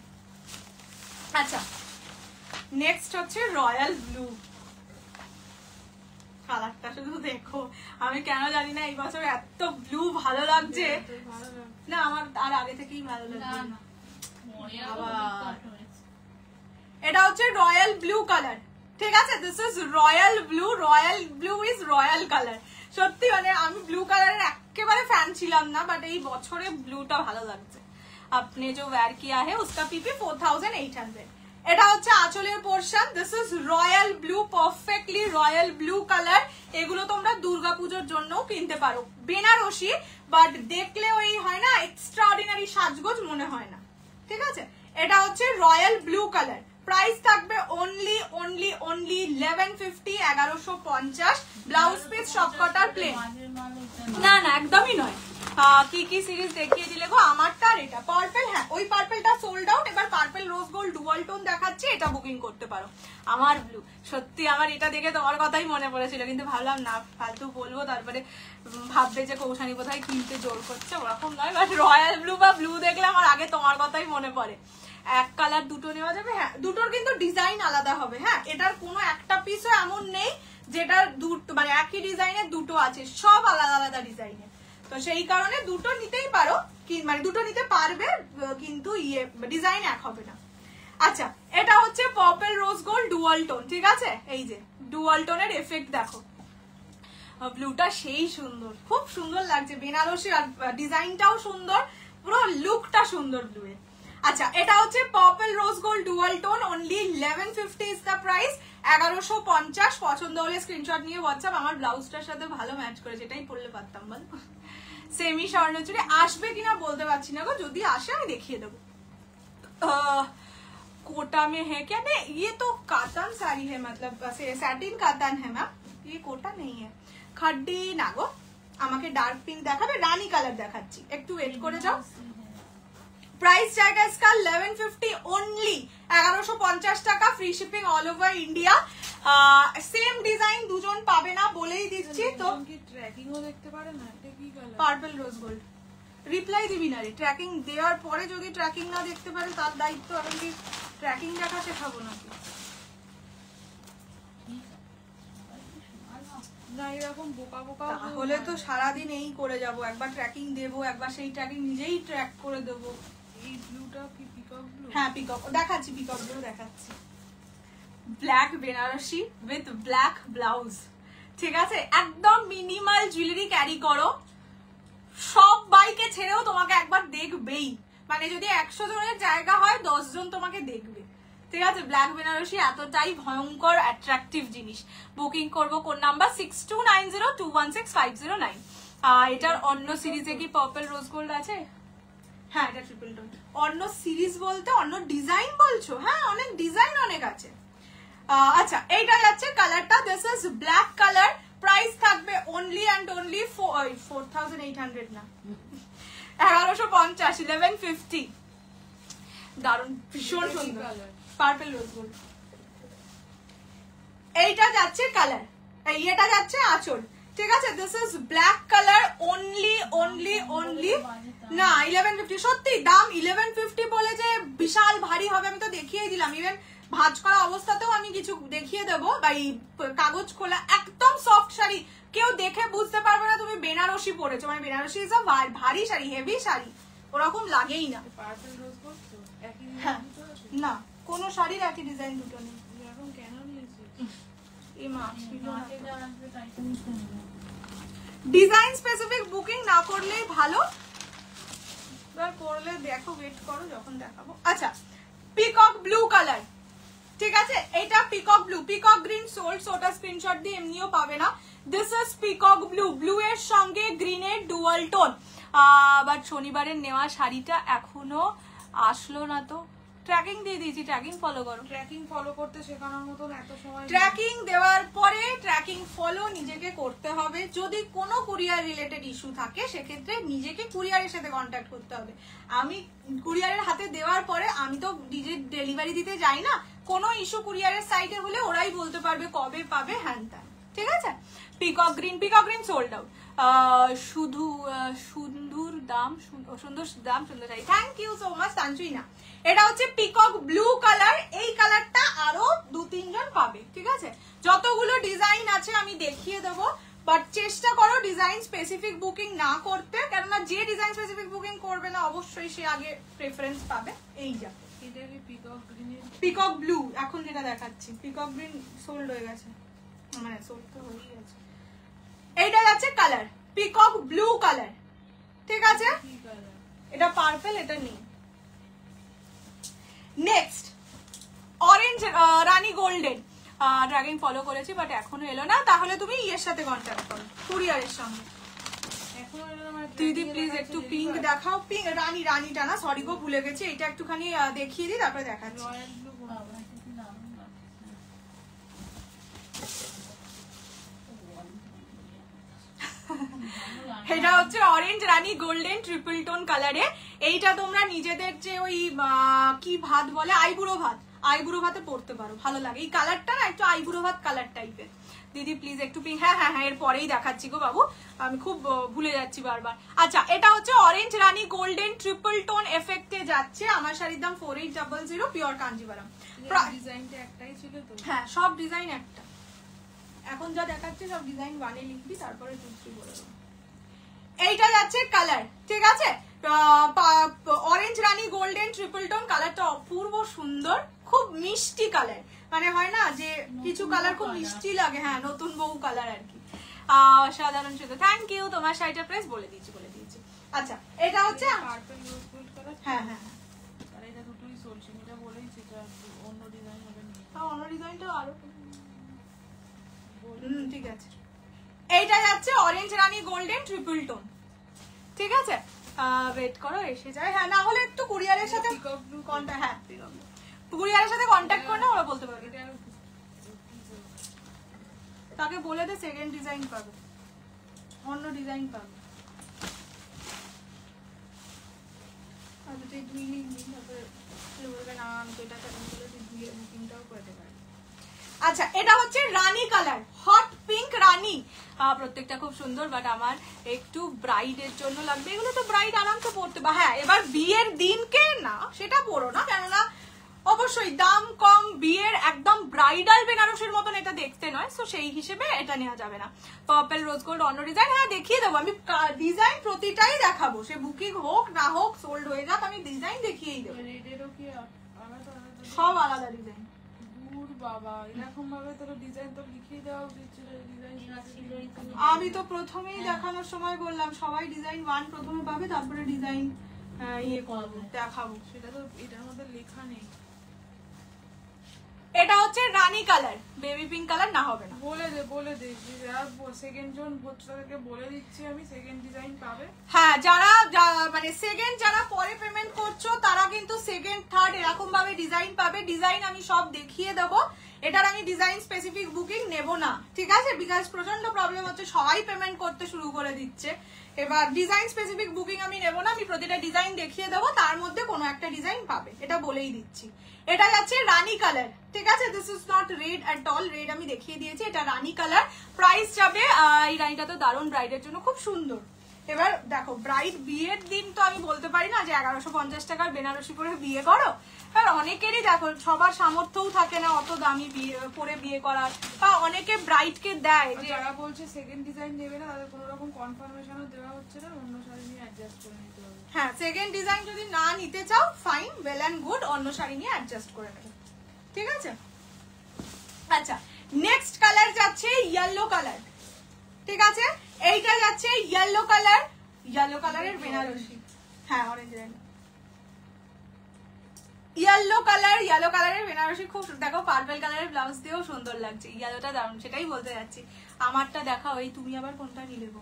[SPEAKER 2] আচ্ছা নেক্সট হচ্ছে রয়্যাল ব্লু কালারটা, শুধু দেখো। আমি কেন জানি না এই বছর এত ব্লু ভালো লাগছে না, আমার আর আগে থেকেই ভালো লাগছে না। এটা হচ্ছে রয়্যাল ব্লু কালার, ঠিক আছে? This is royal blue, royal blue is royal colour. সত্যি মানে আমি ব্লু কালারের একেবারে ফ্যান ছিলাম না, বাট এই বছরে ব্লুটা ভালো লাগছে। আপনি যে ওয়্যার কিয়া है उसका पीपी 4800। এটা হচ্ছে আঁচলের portion, this is royal blue, perfectly royal blue colour. এগুলো তোমরা দুর্গাপূজার জন্যও কিনতে পারো। বেনারসি, বাট দেখলে ওই হয় না এক্সট্রা অর্ডিনারি সাজগোজ মনে হয় না, ঠিক আছে? এটা হচ্ছে রয়্যাল ব্লু কালার, প্রাইস থাকবে only only only 1150, 1150। Blouse piece সবকটার প্লেন। না না একদমই নয়। কি কি সিরিজ দেখিয়ে দিলে গো, আমারটা আর এটা পার্পল। হ্যাঁ ওই পার্পলটা সোল্ড আউট, এবার purple rose gold dual tone দেখাচ্ছে, এটা বুকিং করতে পারো। আমার ব্লু, সত্যি আমার এটা দেখে তোমার কথাই মনে পড়েছিল, কিন্তু ভাবলাম না ফালতু বলবো, তারপরে ভাববে যে কৌশানী কোথায় কিনতে জোর করছে, ওরকম নয়। বাট রয়্যাল ব্লু বা ব্লু দেখলে আমার আগে তোমার কথাই মনে পড়ে। এক কালার দুটো নেওয়া যাবে, হ্যাঁ দুটোর কিন্তু ডিজাইন আলাদা হবে। হ্যাঁ এটার কোনো একটা পিসও এমন নেই যেটা দুটো মানে একই ডিজাইনের দুটো আছে, সব আলাদা আলাদা ডিজাইনের। তো সেই কারণে দুটো নিতেই পারো, মানে দুটো নিতে পারবে, কিন্তু ডিজাইন এক হবে না। আচ্ছা এটা হচ্ছে purple rose gold dual tone, ঠিক আছে? এই যে ডুয়াল টোনের এফেক্ট দেখো, ব্লুটা সেই সুন্দর, খুব সুন্দর লাগছে বেনারসি, আর ডিজাইনটাও সুন্দর, পুরো লুকটা সুন্দর ব্লু এর। আচ্ছা এটা হচ্ছে purple rose gold dual tone, only 1150 is the price, 1150। পছন্দ হলে স্ক্রিনশট নিয়ে হোয়াটসঅ্যাপ। আমার ব্লাউজটার সাথে ভালো ম্যাচ করে, যেটাই পরলে পারতাম বল। সেমি স্বর্ণচুরি আসবে কিনা বলতে পারছি না গো, যদি আসে আমি দেখিয়ে দেবো। कोटा में है क्या? नहीं ये तो कातन साड़ी है, मतलब सैटिन कातन है मैम, ये कोटा नहीं है। खड्डी ना गो,
[SPEAKER 1] আমাকে ডার্ক পিঙ্ক দেখাবে, রানী কালার দেখাচ্ছি, একটু ওয়েট করে যাও। প্রাইস জায়গা इसका 1150 অনলি, 1150 টাকা, free shipping all over India. Same design দুজন পাবে না বলেই দিচ্ছি। তো
[SPEAKER 4] কি ট্র্যাকিংও দেখতে পারে না, এটা কি colour?
[SPEAKER 1] Purple rose gold. Reply দিবি না রে, ট্র্যাকিং দেওয়ার পরে যদি ট্র্যাকিং না দেখতে পারে তার দায়িত্ব। এখন কি ট্র্যাকিং দেখা শেখাবো নাকি?
[SPEAKER 4] না এরকম বোকা বোকা
[SPEAKER 1] তাহলে তো সারাদিন এই করে যাব, একবার ট্র্যাকিং দেবো, একবার সেই ট্র্যাকিং নিজেই ট্র্যাক করে দেবো।
[SPEAKER 4] এই ব্লুটা কি পিকক ব্লু?
[SPEAKER 1] হ্যাঁ পিকক দেখাচ্ছি, পিকক ব্লু দেখাচ্ছি। Black Banarasi with black blouse, ঠিক আছে? একদম মিনিমাল জুয়েলারি ক্যারি করো, সব বাইকে ছেড়েও তোমাকে একবার দেখবেই। মানে যদি 100 জনের জায়গা হয় 10 জন তোমাকে দেখবে, ঠিক আছে? ব্ল্যাক বেনারসি এতটাই ভয়ঙ্কর অ্যাট্রাকটিভ জিনিস। বুকিং করবো কোন নাম্বার? 6290216509। এটার অন্য সিরিজে কি পার্পল রোজ গোল্ড আছে? হ্যাঁ এটা ট্রিপল টোন। অন্য সিরিজ বলতে অন্য ডিজাইন বলছো? হ্যাঁ অনেক ডিজাইন অনেক আছে। আচ্ছা এইটা যাচ্ছে কালারটা, this is black colour. Price থাকবে অনলি অ্যান্ড অনলি 4800 না 1150, 1150। দারুন, ভীষণ সুন্দর পার্পল রোজ গোল্ড। এইটা যাচ্ছে কালার, এটা যাচ্ছে আঁচল, ঠিক আছে? This is black colour only only only না 1150। সত্যি দাম 1150 বলে যে বিশাল ভারী হবে আমি তো দেখিয়ে দিলাম। ইভেন ভাঁজ করা অবস্থাতেও আমি কিছু দেখিয়ে দেবো, বা এই কাগজ খোলা একদম সফট শাড়ি, কেউ দেখে বুঝতে পারবে না তুমি বেনারসি পরেছো। মানে বেনারসি ইজ ভারী শাড়ি, হেভি শাড়ি, ওরকম লাগেই না।
[SPEAKER 4] পার্পল রোজ গোল্ড তো একই
[SPEAKER 1] হ্যাঁ
[SPEAKER 4] ডিজাইন আছে?
[SPEAKER 1] না কোনো শাড়ির একই ডিজাইন দুটো নেই।
[SPEAKER 4] এরকম কেন নিয়েছিস?
[SPEAKER 1] এই মা ছিল না
[SPEAKER 3] মাঠে
[SPEAKER 1] তো।
[SPEAKER 3] যা আসবে তাই তো নিতে হবে।
[SPEAKER 1] ডিজাইন স্পেসিফিক বুকিং না করলেই ভালো, এবার করলে দেখো, ওয়েট করো যখন দেখাবো। আচ্ছা পিকক ব্লু কালার, ঠিক আছে? এটা peacock blue, peacock green sold, ওটা স্ক্রিনশট দিয়ে এমনিও পাবে না। This is peacock blue, blue এর সঙ্গে গ্রিনের ডুয়াল টোন। বাট শনিবারের নেওয়া শাড়িটা এখনো আসলো না তো। ট্র্যাকিং দিয়ে দিয়েছি, ট্র্যাকিং ফলো করো।
[SPEAKER 4] ট্র্যাকিং ফলো করতে শেখানোর মতন এত সময় নেই।
[SPEAKER 1] ট্র্যাকিং দেওয়ার পরে ট্র্যাকিং ফলো নিজেকে করতে হবে। যদি কোনো কুরিয়ার রিলেটেড ইস্যু থাকে সেক্ষেত্রে নিজেকে কুরিয়ারের সাথে কন্ট্যাক্ট করতে হবে। আমি কুরিয়ারের হাতে দেওয়ার পরে আমি তো নিজে ডেলিভারি দিতে যাই না, কোনো ইস্যু কুরিয়ারের সাইটে হলে ওরাই বলতে পারবে কবে পাবে, হ্যান ত্যান, ঠিক আছে? Peacock green sold out. শুধু সুন্দর দাম, সুন্দর দাম, সুন্দর শাড়ি। থ্যাংক ইউ সো মাচ তানচুইনা। এটা হচ্ছে পিকক ব্লু কালার, এই কালারটা আরো 2-3 জন পাবে, ঠিক আছে? যতগুলো ডিজাইন আছে আমি দেখিয়ে দেবো, বাট চেষ্টা করো ডিজাইন স্পেসিফিক বুকিং না করতে, কেননা যে ডিজাইন স্পেসিফিক বুকিং করবে না অবশ্যই সে আগে প্রেফারেন্স পাবে। এই যা
[SPEAKER 4] এটা কি পিকক গ্রিনের?
[SPEAKER 1] পিকক ব্লু এখন যেটা দেখাচ্ছি, পিকক গ্রিন সোল্ড হয়ে গেছে, মানে সোল্ড তো হয়ে গেছে। এইটা যাচ্ছে কালার পিকক ব্লু কালার, ঠিক আছে?
[SPEAKER 4] কি কালার?
[SPEAKER 1] এটা পার্পল, এটা নেই। নেক্সট অরেঞ্জ রানী গোল্ডেন, ট্র্যাকিং ফলো করেছি বাট এখনো এলো না। তাহলে তুমি ইয়ের সাথে কন্ট্যাক্ট করো, কুরিয়ারের সঙ্গে।
[SPEAKER 4] এখনো এলো না মানে
[SPEAKER 1] দিদি প্লিজ একটু পিঙ্ক দেখাও। পিঙ্ক রানীটা না, সরি গো ভুলে গেছি। এটা একটুখানি দেখিয়ে দিই তারপরে দেখাচ্ছি।
[SPEAKER 4] রয়্যাল ব্লু
[SPEAKER 3] বাবা, এটা কি দারুণ লাগছে।
[SPEAKER 1] এটা হচ্ছে অরেঞ্জ রানী গোল্ডেন ট্রিপল টোন কালারে। এইটা তোমরা নিজেদের যে ওই কি ভাত বলে, আইবুড়ো ভাতে পড়তে পারো, ভালো লাগে। এই কালারটা না একটু আইবুড়ো ভাত কালার টাইপের। দিদি প্লিজ একটু পিঙ্ক। হ্যাঁ হ্যাঁ হ্যাঁ, এর পরেই দেখাচ্ছি গো বাবু, আমি খুব ভুলে যাচ্ছি বারবার। আচ্ছা এটা হচ্ছে অরেঞ্জ রানী গোল্ডেন ট্রিপল টোন এফেক্টে যাচ্ছে। আমার শাড়ির দাম 4800, পিওর কাঞ্জিভারাম।
[SPEAKER 4] ডিজাইনটা একটাই ছিল তো?
[SPEAKER 1] হ্যাঁ সব ডিজাইন একটা। এখন যা দেখাচ্ছি সব ডিজাইন 1 এ লিখবি, তারপরে 2, 3 বলে দেবো। এইটা যাচ্ছে কালার, ঠিক আছে? অরেঞ্জ রানী গোল্ডেন ট্রিপল টোন, কালারটা অপূর্ব সুন্দর, খুব মিষ্টি কালার। মানে হয় না যে কিছু কালার খুব মিষ্টি লাগে, হ্যাঁ নতুন বউ কালার আর কি। সাধারণ শুধু থ্যাংক ইউ, তোমার শাড়িটা প্রাইস বলে দিয়েছি। আচ্ছা এটা হচ্ছে
[SPEAKER 4] পার্পল রোজ গোল্ড কালার।
[SPEAKER 1] হ্যাঁ হ্যাঁ হ্যাঁ,
[SPEAKER 4] আর এটা দুটোই চলছে, এটা বলেইছি যে অন্য ডিজাইন হবে না।
[SPEAKER 1] অন্য ডিজাইনটা আরো ঠিক আছে। এইটা যাচ্ছে অরেঞ্জ রানী গোল্ডেন ট্রিপল টোন, ঠিক আছে? ওয়েট করো এসে যায়। হ্যাঁ না হলে একটু কুরিয়ারের সাথে
[SPEAKER 4] পিকক ব্লু
[SPEAKER 1] কন্ট্যাক্ট, হ্যাঁ কুরিয়ারের সাথে কন্ট্যাক্ট করে না, ওরা বলতে পারবে।
[SPEAKER 4] এটা
[SPEAKER 1] তাকে বলে দে সেকেন্ড ডিজাইন পাবে। অন্য ডিজাইন পাবে। আচ্ছা তুই 2 লিখবি, তারপরে তুই বলবে না আমি তো এটা কেমন বলে তুই 2 এর বুকিংটাও করতে পারি। আচ্ছা এটা হচ্ছে রানী কালার, হট পিঙ্ক রানী। প্রত্যেকটা খুব সুন্দর, বাট আমার একটু ব্রাইডের জন্য লাগবে। এগুলো তো ব্রাইড আরামসে পরতে বা হ্যাঁ এবার বিয়ের দিনকে না সেটা পরো না, কেননা অবশ্যই দাম কম, বিয়ের একদম ব্রাইডাল বেনারসির মতন এটা দেখতে নয়, সো সেই হিসেবে এটা নেওয়া যাবে না। পার্পল রোজ গোল্ড অন্য ডিজাইন, হ্যাঁ দেখিয়ে দেবো আমি, ডিজাইন প্রতিটাই দেখাবো, সে বুকিং হোক না হোক সোল্ড হয়ে যাক আমি ডিজাইন দেখিয়েই দেবো।
[SPEAKER 4] রেডেরও কি আলাদা আলাদা?
[SPEAKER 1] সব আলাদা ডিজাইন।
[SPEAKER 4] দূর বাবা, এরকম ভাবে তোর ডিজাইন তো লিখিয়ে দেওয়া উচিত ছিল। ডিজাইন
[SPEAKER 1] আমি তো প্রথমেই দেখানোর সময় বললাম সবাই ডিজাইন 1 প্রথমে পাবে, তারপরে ডিজাইন ইয়ে করবো দেখাবো।
[SPEAKER 4] সেটা তো এটার মধ্যে লেখা নেই।
[SPEAKER 1] এটা হচ্ছে রানী কালার, বেবি পিঙ্ক কালার না হবে না।
[SPEAKER 4] বলে দে সেকেন্ড জন হচ্ছে তাদেরকে বলে দিচ্ছি আমি, সেকেন্ড ডিজাইন পাবে।
[SPEAKER 1] হ্যাঁ যারা মানে সেকেন্ড যারা পরে পেমেন্ট করছো তারা কিন্তু সেকেন্ড থার্ড এরকম ভাবে ডিজাইন পাবে। ডিজাইন আমি সব দেখিয়ে দেবো, এটার আমি ডিজাইন স্পেসিফিক বুকিং নেব না, ঠিক আছে? বিকজ প্রচন্ড প্রবলেম হচ্ছে, সবাই পেমেন্ট করতে শুরু করে দিচ্ছে। এবার ডিজাইন স্পেসিফিক বুকিং আমি নেব না, আমি প্রতিটা ডিজাইন দেখিয়ে দেবো, তার মধ্যে কোনো একটা ডিজাইন পাবে, এটা বলেই দিচ্ছি। এটা যাচ্ছে রানী কালার, ঠিক আছে? This is not red at all, red আমি দেখিয়ে দিয়েছি, এটা রানী কালার। প্রাইস যাবে, এই রানীটা তো দারুণ, ব্রাইডের জন্য খুব সুন্দর। এবার দেখো ব্রাইড বিয়ের দিন তো আমি বলতে পারি না যে 1150 টাকার বেনারসি পরে বিয়ে করো, আর অনেকেরই দেখো সবার সামর্থ্যও থাকে না অত দামি বিয়ে পরে বিয়ে করার, বা অনেকে ব্রাইডকে দেয় যে
[SPEAKER 4] যারা বলছে সেকেন্ড ডিজাইন নেবে না তাদের কোনো রকম কনফার্মেশনও দেওয়া হচ্ছে না, অন্য শাড়ি নিয়ে অ্যাডজাস্ট করে নিতে হবে।
[SPEAKER 1] হ্যাঁ সেকেন্ড ডিজাইন যদি না নিতে চাও ফাইন, ওয়েল অ্যান্ড গুড, অন্য শাড়ি নিয়ে অ্যাডজাস্ট করে নেবে, ঠিক আছে? আচ্ছা নেক্সট কালার যাচ্ছে ইয়েলো কালার, ঠিক আছে? এইটা যাচ্ছে ইয়েলো কালার, ইয়েলো কালারের বেনারসি, হ্যাঁ অরেঞ্জ রেড, ইয়েলো কালারের বেনারসি খুব দেখো, পার্পল কালারের ব্লাউজ দিয়েও সুন্দর লাগছে, ইয়েলোটা দারুণ, সেটাই বলতে যাচ্ছি। আমারটা দেখাও, এই তুমি আবার কোনটা নিলে গো?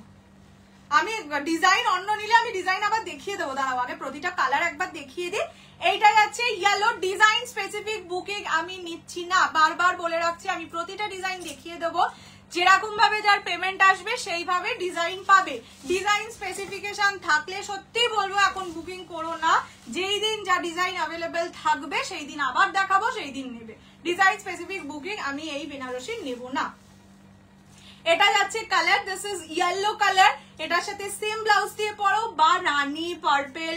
[SPEAKER 1] আমি ডিজাইন অন্য নিলে আমি ডিজাইন আবার দেখিয়ে দেবো, দাঁড়াও আগে প্রতিটা কালার একবার দেখিয়ে দিই। এইটা যাচ্ছে ইয়েলো, ডিজাইন স্পেসিফিক বুকিং আমি নিচ্ছি না, বারবার বলে রাখছি, আমি প্রতিটা ডিজাইন দেখিয়ে দেবো, যেরকম ভাবে যার পেমেন্ট আসবে সেইভাবে ডিজাইন পাবে। ডিজাইন স্পেসিফিকেশন থাকলে সত্যি বলবো এখন বুকিং করো না, যেই দিন যা ডিজাইন অ্যাভেলেবেল থাকবে সেই দিন আবার দেখাবো, সেই দিন নেবে। ডিজাইন স্পেসিফিক বুকিং আমি এই বেনারসি নেব না। এটা যাচ্ছে colour, this is yellow colour, এটার সাথে সেম ব্লাউজ দিয়ে পরো বা রানী, পার্পল,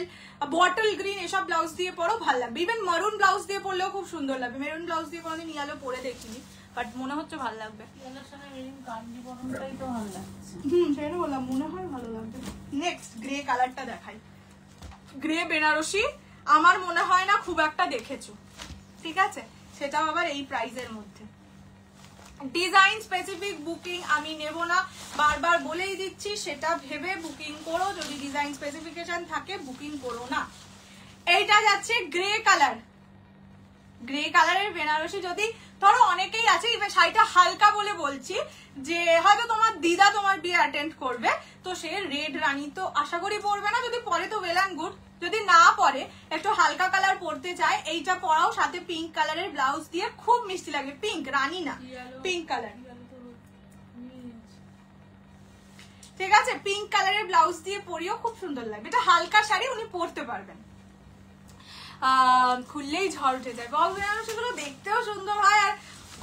[SPEAKER 1] বটল গ্রিন এসব ব্লাউজ দিয়ে পরো, ভালো লাগবে। ইভেন মারুন ব্লাউজ দিয়ে পরলেও খুব সুন্দর লাগবে। মেরুন ব্লাউজ দিয়ে কোনোদিন ইয়েলো পরে দেখিনি, বাট মনে হচ্ছে ভালো লাগবে। সেটা বললাম, মনে হয় ভালো লাগবে। নেক্সট গ্রে কালারটা দেখাই, গ্রে বেনারসি আমার মনে হয় না খুব একটা দেখেছো, ঠিক আছে? সেটাও আবার এই প্রাইসের মধ্যে। ডিজাইন স্পেসিফিক বুকিং আমি নেব না, বারবার বলেই দিচ্ছি, সেটা ভেবে বুকিং করো, যদি ডিজাইন স্পেসিফিকেশন থাকে বুকিং করো না। এইটা যাচ্ছে গ্রে কালার, গ্রে কালারের বেনারসি, যদি ধরো অনেকেই আছে, ইভেন শাড়িটা হালকা বলে বলছি, যে হয়তো তোমার দিদা তোমার বিয়ে অ্যাটেন্ড করবে, তো সে রেড রানী তো আশা করি পরবে না, যদি পরে তো ওয়েল অ্যান্ড গুড, যদি না পরে একটু হালকা কালার পরতে চায় এইটা পরাও, সাথে পিঙ্ক কালারের ব্লাউজ দিয়ে খুব মিষ্টি লাগবে। পিঙ্ক, রানী না, পিঙ্ক কালার, ঠিক আছে? পিঙ্ক কালারের ব্লাউজ দিয়ে পরিও খুব সুন্দর লাগবে, এটা হালকা শাড়ি, উনি পরতে পারবেন, খুললেই ঝড় উঠে যায়। বক্স বেনারসিগুলো দেখতেও সুন্দর হয় আর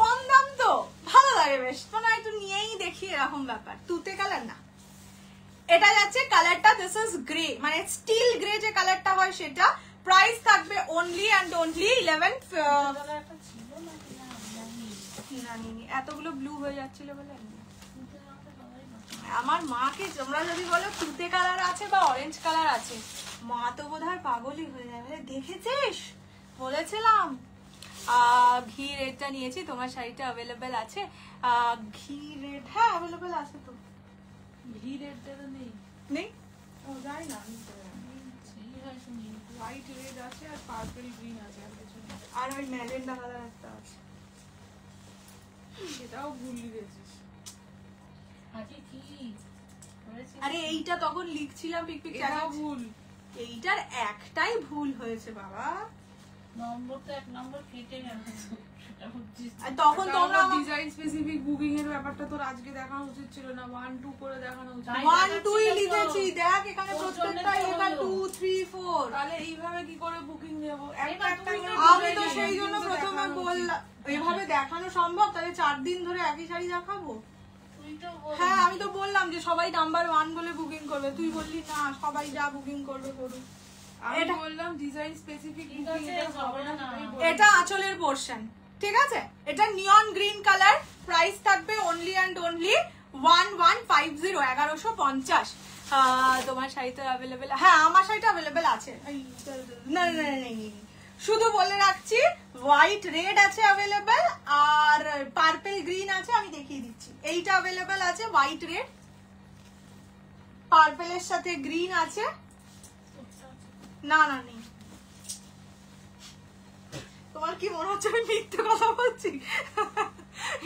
[SPEAKER 1] কম দাম তো ভালো লাগে, বেশ মানে একটু নিয়েই দেখি এরকম ব্যাপার। তুতে কালার না, এটা যাচ্ছে কালারটা, দিস ইজ গ্রে, মানে স্টিল গ্রে যে কালারটা হয় সেটা। প্রাইস থাকবে অনলি অ্যান্ড অনলি 11। এতগুলো ব্লু হয়ে যাচ্ছিল বলে আমার মাকে তোমরা যদি বলো তুতে কালার আছে বা অরেঞ্জ কালার আছে, মা তো বোধহয় পাগলই হয়ে যাবে। দেখেছিস বলেছিলাম। ঘি রেডটা নিয়েছি, তোমার শাড়িটা অ্যাভেলেবেল আছে? ঘি রেড হ্যাঁ অ্যাভেলেবেল আছে তো।
[SPEAKER 4] ঘি রেডটা তো নেই,
[SPEAKER 1] নেই? ও যাই না,
[SPEAKER 4] হোয়াইট রেড আছে আর পার্পল গ্রিন আছে,
[SPEAKER 1] আর ওই ম্যাজেন্ডা কালার একটা আছে,
[SPEAKER 4] সেটাও ভুল দিয়েছিস।
[SPEAKER 1] আরে এইটা তখন লিখছিলাম পিক পিক,
[SPEAKER 4] এটাও ভুল,
[SPEAKER 1] এইটার একটাই ভুল হয়েছে বাবা,
[SPEAKER 3] নম্বর তো 1 নম্বর কেটে গেল সেটা হচ্ছে
[SPEAKER 2] আর তখন তোমরা
[SPEAKER 4] ডিজাইন স্পেসিফিক বুকিং এর ব্যাপারটা তোর আজকে দেখানো উচিত ছিল না, 1 2 করে দেখানো উচিত।
[SPEAKER 3] তাই
[SPEAKER 2] 1 2
[SPEAKER 3] দেখাচ্ছিল তো।
[SPEAKER 2] লিখেছি, দেখ এখানে
[SPEAKER 3] ওর
[SPEAKER 2] প্রত্যেকটা
[SPEAKER 3] জন্যই তো
[SPEAKER 2] লেখা
[SPEAKER 3] হলো।
[SPEAKER 2] 2 3 4।
[SPEAKER 4] তাহলে এইভাবে কি করে বুকিং দেবো? একটা
[SPEAKER 3] এবার
[SPEAKER 4] একটা
[SPEAKER 3] তুমি
[SPEAKER 4] করে
[SPEAKER 3] তো
[SPEAKER 2] আমি তো
[SPEAKER 4] design
[SPEAKER 2] সেই
[SPEAKER 4] booking
[SPEAKER 2] জন্য
[SPEAKER 4] তো
[SPEAKER 2] প্রথমে
[SPEAKER 4] দেখানো উচিত।
[SPEAKER 2] বললাম এভাবে দেখানো সম্ভব? তাহলে 4 দিন ধরে একই শাড়ি দেখাবো?
[SPEAKER 3] তুই তো বল
[SPEAKER 2] হ্যাঁ আমি তো বললাম যে সবাই নাম্বার 1 বলে বুকিং করবে, তুই বললি না সবাই যা বুকিং করবে করুক।
[SPEAKER 4] আমি
[SPEAKER 2] এটা-
[SPEAKER 4] বললাম ডিজাইন স্পেসিফিক
[SPEAKER 3] ঠিক
[SPEAKER 4] বুকিং
[SPEAKER 3] আছে,
[SPEAKER 4] এটা হবে না,
[SPEAKER 3] হবে না।
[SPEAKER 4] তুমি বলো।
[SPEAKER 2] এটা আঁচলের পোরশন, ঠিক আছে? এটা নিয়ন গ্রিন কালার, প্রাইস থাকবে অনলি অ্যান্ড অনলি 1150, 1150। তোমার শাড়ি তো অ্যাভেলেবেল? হ্যাঁ আমার শাড়িটা অ্যাভেলেবেল আছে। না না না, শুধু বলে রাখছি হোয়াইট রেড আছে অ্যাভেলেবেল, আর পার্পল গ্রিন আছে, আমি দেখিয়ে দিচ্ছি। এইটা অ্যাভেলেবেল আছে হোয়াইট রেড, পার্পলের সাথে গ্রিন আছে। না না নেই। তোমার কি মনে হচ্ছে আমি মিথ্যে কথা বলছি?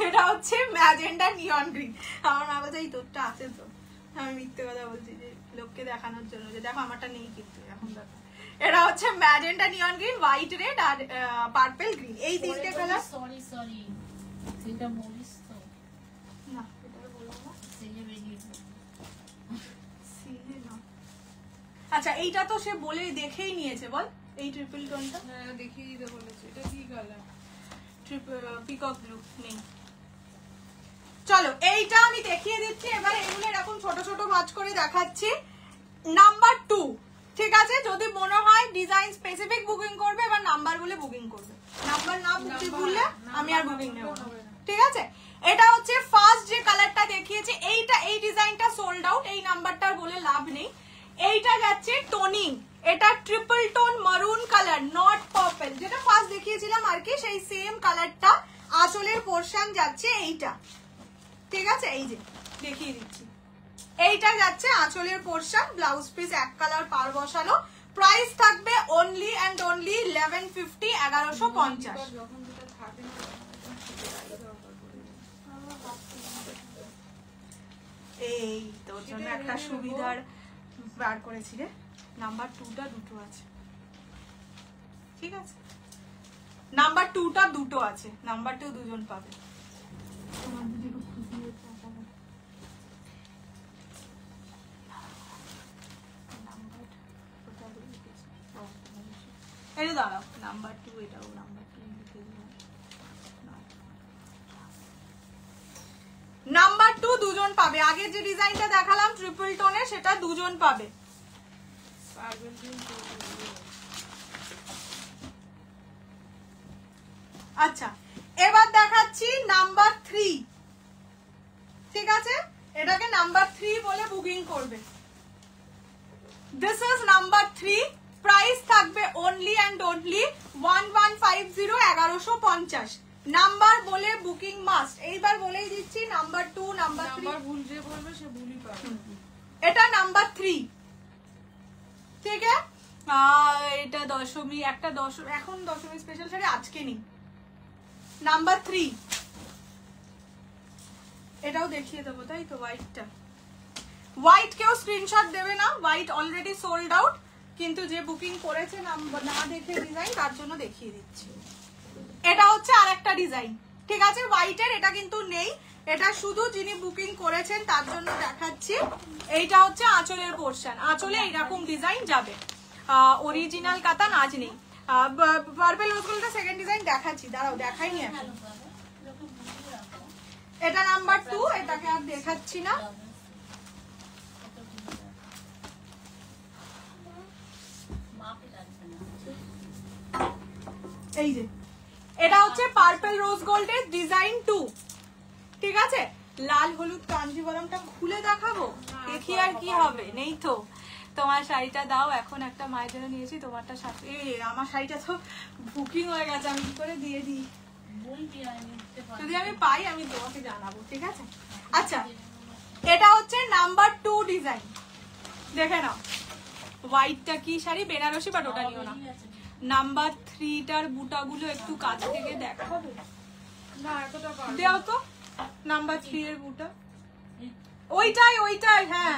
[SPEAKER 2] এটা হচ্ছে ম্যাজেন্ডা নিয়ন গ্রিন। আমার মা বলছে এই তোরটা আছে তো, আমি মিথ্যে কথা বলছি যে লোককে দেখানোর জন্য যে দেখো আমারটা নেই, কিন্তু এখন দেখো এটা হচ্ছে magenta neon green, white red আর পার্পল গ্রিন, এই তিনটে কালার।
[SPEAKER 3] সরি সেটা বলিস তো
[SPEAKER 2] না এটা বললাম না।
[SPEAKER 3] সেজে বেরিয়ে পড়।
[SPEAKER 2] সিলে না। আচ্ছা এইটা তো সে বলে দেখেই নিয়েছে, বল এই ট্রিপল টোনটা
[SPEAKER 4] হ্যাঁ দেখিয়ে দিতে বলেছে। এটা কি কালার?
[SPEAKER 2] পিকক ব্লু নেই। চলো এইটা আমি দেখিয়ে দিচ্ছি। এবার এগুলো এরকম ছোট ছোট ভাঁজ করে দেখাচ্ছি। নাম্বার 2, ঠিক আছে? যদি মনে হয় ডিজাইন স্পেসিফিক বুকিং করবে, এবার নাম্বার বলে বুকিং করবে। নাম্বার না বুকিং করলে আমি আর বুকিং নেব না, ঠিক আছে? এটা হচ্ছে ফার্স্ট যে কালারটা দেখিয়েছি, এইটা এই ডিজাইনটা সোল্ড আউট, এই নাম্বারটা বলে লাভ নেই। এইটা যাচ্ছে টোনিং, এটা ট্রিপল টোন মারুন কালার, নট পার্পল, যেটা ফার্স্ট দেখিয়েছিলাম আর কি, সেই সেম কালারটা। আঁচলের পোরশন যাচ্ছে এইটা, ঠিক আছে? এই যে দেখিয়ে দিচ্ছি, এইটা যাচ্ছে আঁচলের পোরশন, ব্লাউজ পিস এক কালার পার বসানো। প্রাইস থাকবে অনলি অ্যান্ড অনলি 1150, 1150।
[SPEAKER 4] যখন যেটা থাকে না তখন সেটা আলাদা দরকার পড়ে যায়।
[SPEAKER 2] এই তোর জন্য একটা সুবিধার বার করেছি রে, নাম্বার 2টা দুটো আছে, ঠিক আছে? নাম্বার 2টা দুটো আছে, নাম্বার 2 দুজন পাবে। তোমার দিদি খুব খুশি হয়েছে। এটা দাঁড়াও, নাম্বার 2 এটাও নাম্বার 2 লিখে দিলাম। নাম্বার 2 দুজন পাবে। আগের যে ডিজাইনটা দেখালাম ট্রিপল টোনে, সেটা দুজন পাবে।
[SPEAKER 4] পারবেন দিন তো
[SPEAKER 2] আচ্ছা এবার দেখাচ্ছি নাম্বার 3, ঠিক আছে? এটাকে নাম্বার 3 বলে বুকিং করবে। দিস ইজ নাম্বার 3, প্রাইস থাকবে অনলি অ্যান্ড অনলি 1150, 1150। নাম্বার বলে বুকিং মাস্ট। এইবার বলেই দিচ্ছি নাম্বার 2, নাম্বার 3।
[SPEAKER 4] নাম্বার ভুল যে বলবে সে ভুলই পাবে।
[SPEAKER 2] এটা নাম্বার 3, ঠিক আছে? এটা দশমী, একটা দশমী, এখন দশমী স্পেশাল শাড়ি আজকে নেই। নাম্বার 3, এটাও দেখিয়ে দেবো, তাই তো? হোয়াইটটা, হোয়াইট কেউ স্ক্রিনশট দেবে না, হোয়াইট অলরেডি সোল্ড আউট, কিন্তু যে বুকিং করেছে না দেখে ডিজাইন, তার জন্য দেখিয়ে দিচ্ছি। এটা হচ্ছে আর একটা ডিজাইন, ঠিক আছে? হোয়াইটের এটা কিন্তু নেই, এটা শুধু যিনি বুকিং করেছেন তার জন্য দেখাচ্ছি। এইটা হচ্ছে আঁচলের পোরশন, আঁচলে এইরকম ডিজাইন যাবে। অরিজিনাল কাতান আজ নেই। পার্পল রোজ গোল্ডটা সেকেন্ড ডিজাইন দেখাচ্ছি, দাঁড়াও দেখাইনি এখন।
[SPEAKER 3] ভালো পাবে এরকম বুঝিয়ে রাখো
[SPEAKER 2] এটা নাম্বার 2, এটাকে আর দেখাচ্ছি না।
[SPEAKER 3] কত ঠিক আছে মাপে লাগবে না
[SPEAKER 2] এই যে এটা হচ্ছে পার্পল রোজ গোল্ডের ডিজাইন 2, ঠিক আছে? লাল হলুদ কাঞ্জিবরমটা খুলে দেখাবো, দেখি আর কি হবে। নেই তো, তোমার শাড়িটা দাও। এখন একটা মায়ের জন্য নিয়েছি, তোমারটা আমার শাড়িটা তো বুকিং হয়ে গেছে, আমি কি করে দিয়ে দিই?
[SPEAKER 3] বলবি আমি নিতে পারি
[SPEAKER 2] যদি আমি পাই আমি তোমাকে জানাবো, ঠিক আছে? আচ্ছা এটা হচ্ছে নাম্বার 2 ডিজাইন, দেখে নাও। হোয়াইটটা কি শাড়ি, বেনারসি, বাট ওটা নিও না। নাম্বার 3টার বুটাগুলো একটু কাছ থেকে দেখাবে,
[SPEAKER 4] না এতটা পারবে না।
[SPEAKER 2] দেও তো নাম্বার 3 এর বুটা। ওইটাই ওইটাই, হ্যাঁ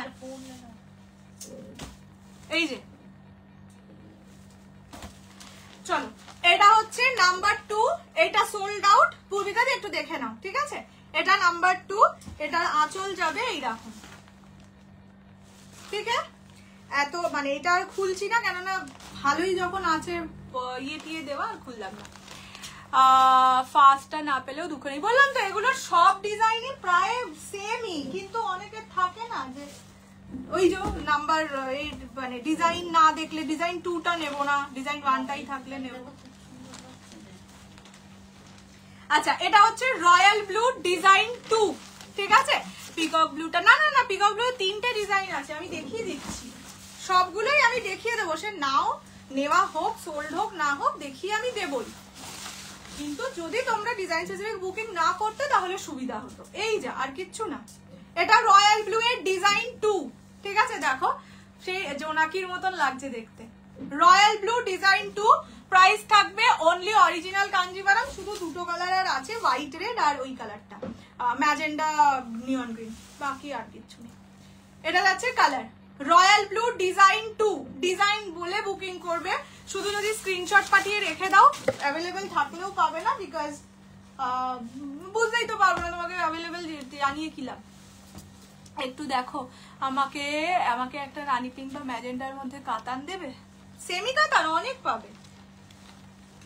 [SPEAKER 2] এই যে। চলো এটা নাম্বার 2, এটা সোল্ড আউট। পূর্বিকা একটু দেখে নাও, ঠিক আছে? এটা নাম্বার 2, এটার আঁচল যাবে এইরকম, ঠিক আছে? এত মানে এটা আর খুলছি না, কেননা ভালোই যখন আছে ইয়ে টিয়ে দেওয়া, আর খুললাম না। ফার্স্টটা না পেলেও দুঃখ নেই, বললাম তো এগুলোর সব ডিজাইনই প্রায় সেমই, কিন্তু অনেকের থাকে না যে ওই যে নাম্বার এই মানে ডিজাইন না দেখলে ডিজাইন 2টা নেবো না, ডিজাইন 1টাই থাকলে নেবো। আচ্ছা, এটা হচ্ছে রয়্যাল ব্লু ডিজাইন 2, ঠিক আছে? পিকক ব্লুটা না না না, পিকক ব্লু 3টে ডিজাইন আছে, আমি দেখিয়ে দিচ্ছি, সবগুলোই আমি দেখিয়ে দেবো। সে নাও নেওয়া হোক, সোল্ড হোক না হোক, দেখিয়ে আমি দেবই। কিন্তু যদি তোমরা ডিজাইন স্পেসিফিক বুকিং না করতে তাহলে সুবিধা হতো। এই যা, আর কিচ্ছু না। এটা রয়্যাল ব্লু এর ডিজাইন 2, ঠিক আছে? দেখো সেই জোনাকির মতন লাগছে দেখতে। রয়্যাল ব্লু ডিজাইন 2, প্রাইস থাকবে অনলি অরিজিনাল কাঞ্জিভারাম, শুধু দুটো কালার আর আছে, হোয়াইট রেড আর ওই কালারটা ম্যাজেন্ডা নিয়ন গ্রিন, বাকি আর কিচ্ছু নেই। এটা যাচ্ছে colour royal blue design 2, design বলে বুকিং করবে। শুধু যদি স্ক্রিনশট পাঠিয়ে রেখে দাও, অ্যাভেলেবেল থাকলেও পাবে না, বিকজ বুঝতেই তো পারবো না তোমাকে অ্যাভেলেবেল জানিয়ে কি লাভ। একটু দেখো, আমাকে আমাকে একটা রানী পিঙ্ক বা ম্যাজেন্ডার মধ্যে কাতান দেবে, সেমি কাতান অনেক পাবে।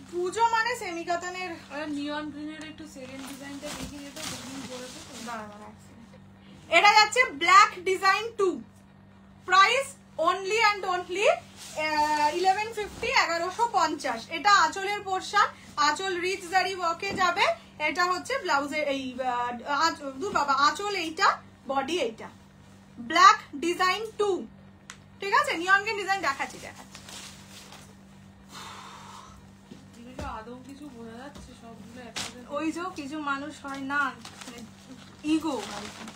[SPEAKER 2] পুজো মানে সেমি কাতানের।
[SPEAKER 4] নিয়ন গ্রিনের একটু সেকেন্ড ডিজাইনটা দেখিয়ে দিতে, বুকিং করে তো।
[SPEAKER 2] এটা যাচ্ছে black design 2, price only and only 1150, 1150। এটা আঁচলের পোর্শন, আঁচল রিচ জারি ওয়ার্কে যাবে। এটা হচ্ছে ব্লাউজের এই বাবা আঁচল, এইটা বডি, এইটা ব্ল্যাক ডিজাইন 2, ঠিক আছে? নিয়ন গ্রিন ডিজাইন দেখাচ্ছি।
[SPEAKER 4] আদৌ কিছু বোঝা যাচ্ছে? সবগুলো একসাথে
[SPEAKER 2] ওই যে কিছু মানুষ হয় না, ইগো,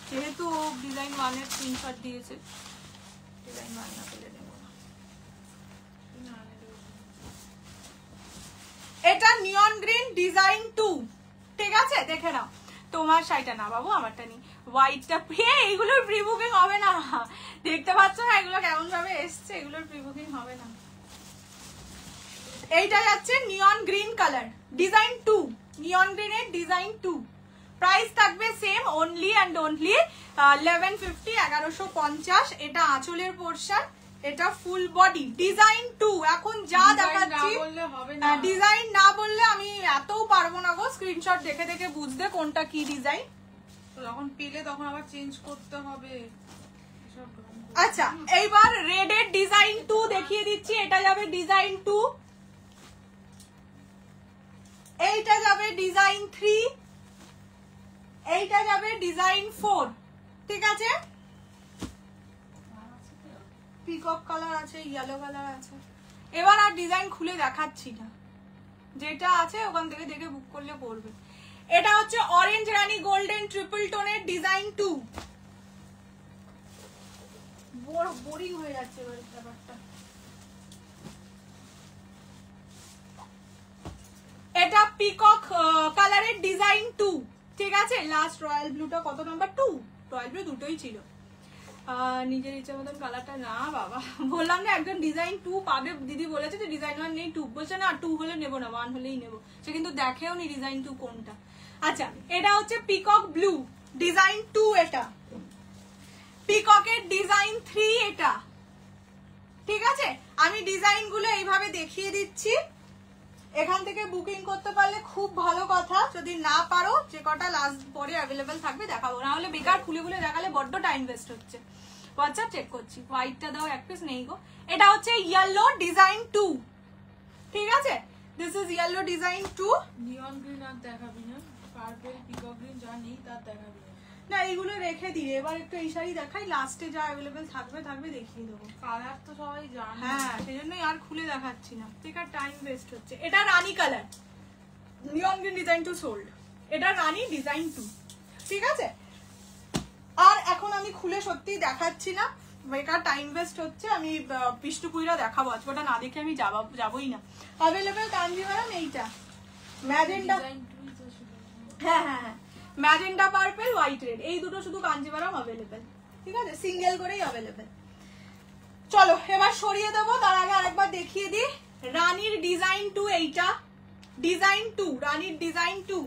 [SPEAKER 2] যেহেতু ডিজাইন 1 এর স্ক্রিনশট দিয়েছে, ডিজাইন 1 না পেলে নেব না। এটা নিয়ন গ্রিন ডিজাইন 2, ঠিক আছে? দেখে নাও। তোমার শাড়িটা না বাবু, আমারটা নি, হোয়াইটটা। এইগুলোর প্রি বুকিং হবে না, দেখতে পাচ্ছ না এগুলো কেমন ভাবে এসছে, এগুলোর প্রি বুকিং হবে না। এইটা যাচ্ছে নিয়ন গ্রিন কালার ডিজাইন 2, নিয়ন গ্রিনের ডিজাইন 2, প্রাইস থাকবে সেম অনলি অ্যান্ড অনলি 1150, 1150। এটা আঁচলের পোর্শন, এটা ফুল বডি ডিজাইন 2। এখন যা দেখাচ্ছি ডিজাইন না বললে আমি এতও পারবো না গো, স্ক্রিনশট দেখে দেখে বুঝতে কোনটা কি ডিজাইন।
[SPEAKER 4] যখন পেলে তখন আবার চেঞ্জ করতে হবে।
[SPEAKER 2] আচ্ছা, এইবার রেড এর ডিজাইন 2 দেখিয়ে দিচ্ছি। এটা যাবে ডিজাইন 2, এইটা যাবে ডিজাইন 3, এইটা যাবে ডিজাইন 4, ঠিক আছে? পিকক কালার আছে, ইয়েলো কালার আছে। এবার আর ডিজাইন খুলে দেখাচ্ছি না, যেটা আছে ওখান থেকে দেখে বুক করলে পড়বে। এটা হচ্ছে অরেঞ্জ রানী গোল্ডেন ট্রিপল টোনের ডিজাইন 2। বোরিং হয়ে যাচ্ছে এবার ব্যাপারটা। এটা পিকক কালারের ডিজাইন 2, ঠিক আছে? লাস্ট রয়্যাল ব্লুটা কত নাম্বার 2? রয়্যাল ব্লু দুটোই ছিল। নিজের ইচ্ছা মতন কালারটা না বাবা, বললাম না একজন ডিজাইন 2 পাবে, দিদি বলেছে যে ডিজাইন 1 নেই, 2 বলছে না, 2 হলে নেবো না, 1 হলেই নেবো। সে কিন্তু দেখেও নি ডিজাইন 2 কোনটা। আচ্ছা, এটা হচ্ছে পিকক ব্লু ডিজাইন 2, এটা পিককের ডিজাইন 3, এটা ঠিক আছে? আমি ডিজাইন গুলো এইভাবে দেখিয়ে দিচ্ছি, এখান থেকে বুকিং করতে পারলে খুব ভালো কথা। যদি না পারো, যে কটা লাস্ট পরে অ্যাভেলেবেল থাকবে দেখাবো, না হলে বেকার খুলে খুলে দেখালে বড্ড টাইম ওয়েস্ট হচ্ছে। হোয়াটসঅ্যাপ চেক করছি, হোয়াইটটা দাও, এক পিস নেই গো। এটা হচ্ছে ইয়েলো ডিজাইন 2, ঠিক আছে? This is yellow design 2।
[SPEAKER 4] Neon green আর দেখাবি না, পার্পল পিকক গ্রিন যা নেই তার দেখাবি না।
[SPEAKER 2] না, এইগুলো রেখে দিয়ে এবার একটু এই শাড়ি দেখাই, লাস্টে যা অ্যাভেলেবেল থাকবে দেখিয়ে দেবো।
[SPEAKER 4] কালার তো সবাই জানে।
[SPEAKER 2] হ্যাঁ, সেই জন্যই আর খুলে দেখাচ্ছি না, ঠিক আছে? টাইম ওয়েস্ট হচ্ছে। এটা rani colour, neon green design 2 sold. এটা রানী ডিজাইন 2, ঠিক আছে? আর এখন আমি খুলে সত্যি দেখাচ্ছি না, বেকার টাইম ওয়েস্ট হচ্ছে। আমি বিষ্ণুপুরিরা দেখাবো আজকে, ওটা না দেখে আমি যাবোই না। অ্যাভেলেবেল কাঞ্জিভারাম এইটা ম্যাজেন্ডা, হ্যাঁ হ্যাঁ হ্যাঁ, ম্যাজেন্ডা পার্পল হোয়াইট রেড, এই দুটো শুধু কাঞ্জিভারাম অ্যাভেলেবেল, ঠিক আছে? সিঙ্গেল করেই অ্যাভেলেবেল। চলো এবার সরিয়ে দেবো, তার আগে আরেকবার দেখিয়ে দিই। রানীর ডিজাইন 2 এইটা,
[SPEAKER 1] ডিজাইন 2, রানীর ডিজাইন 2,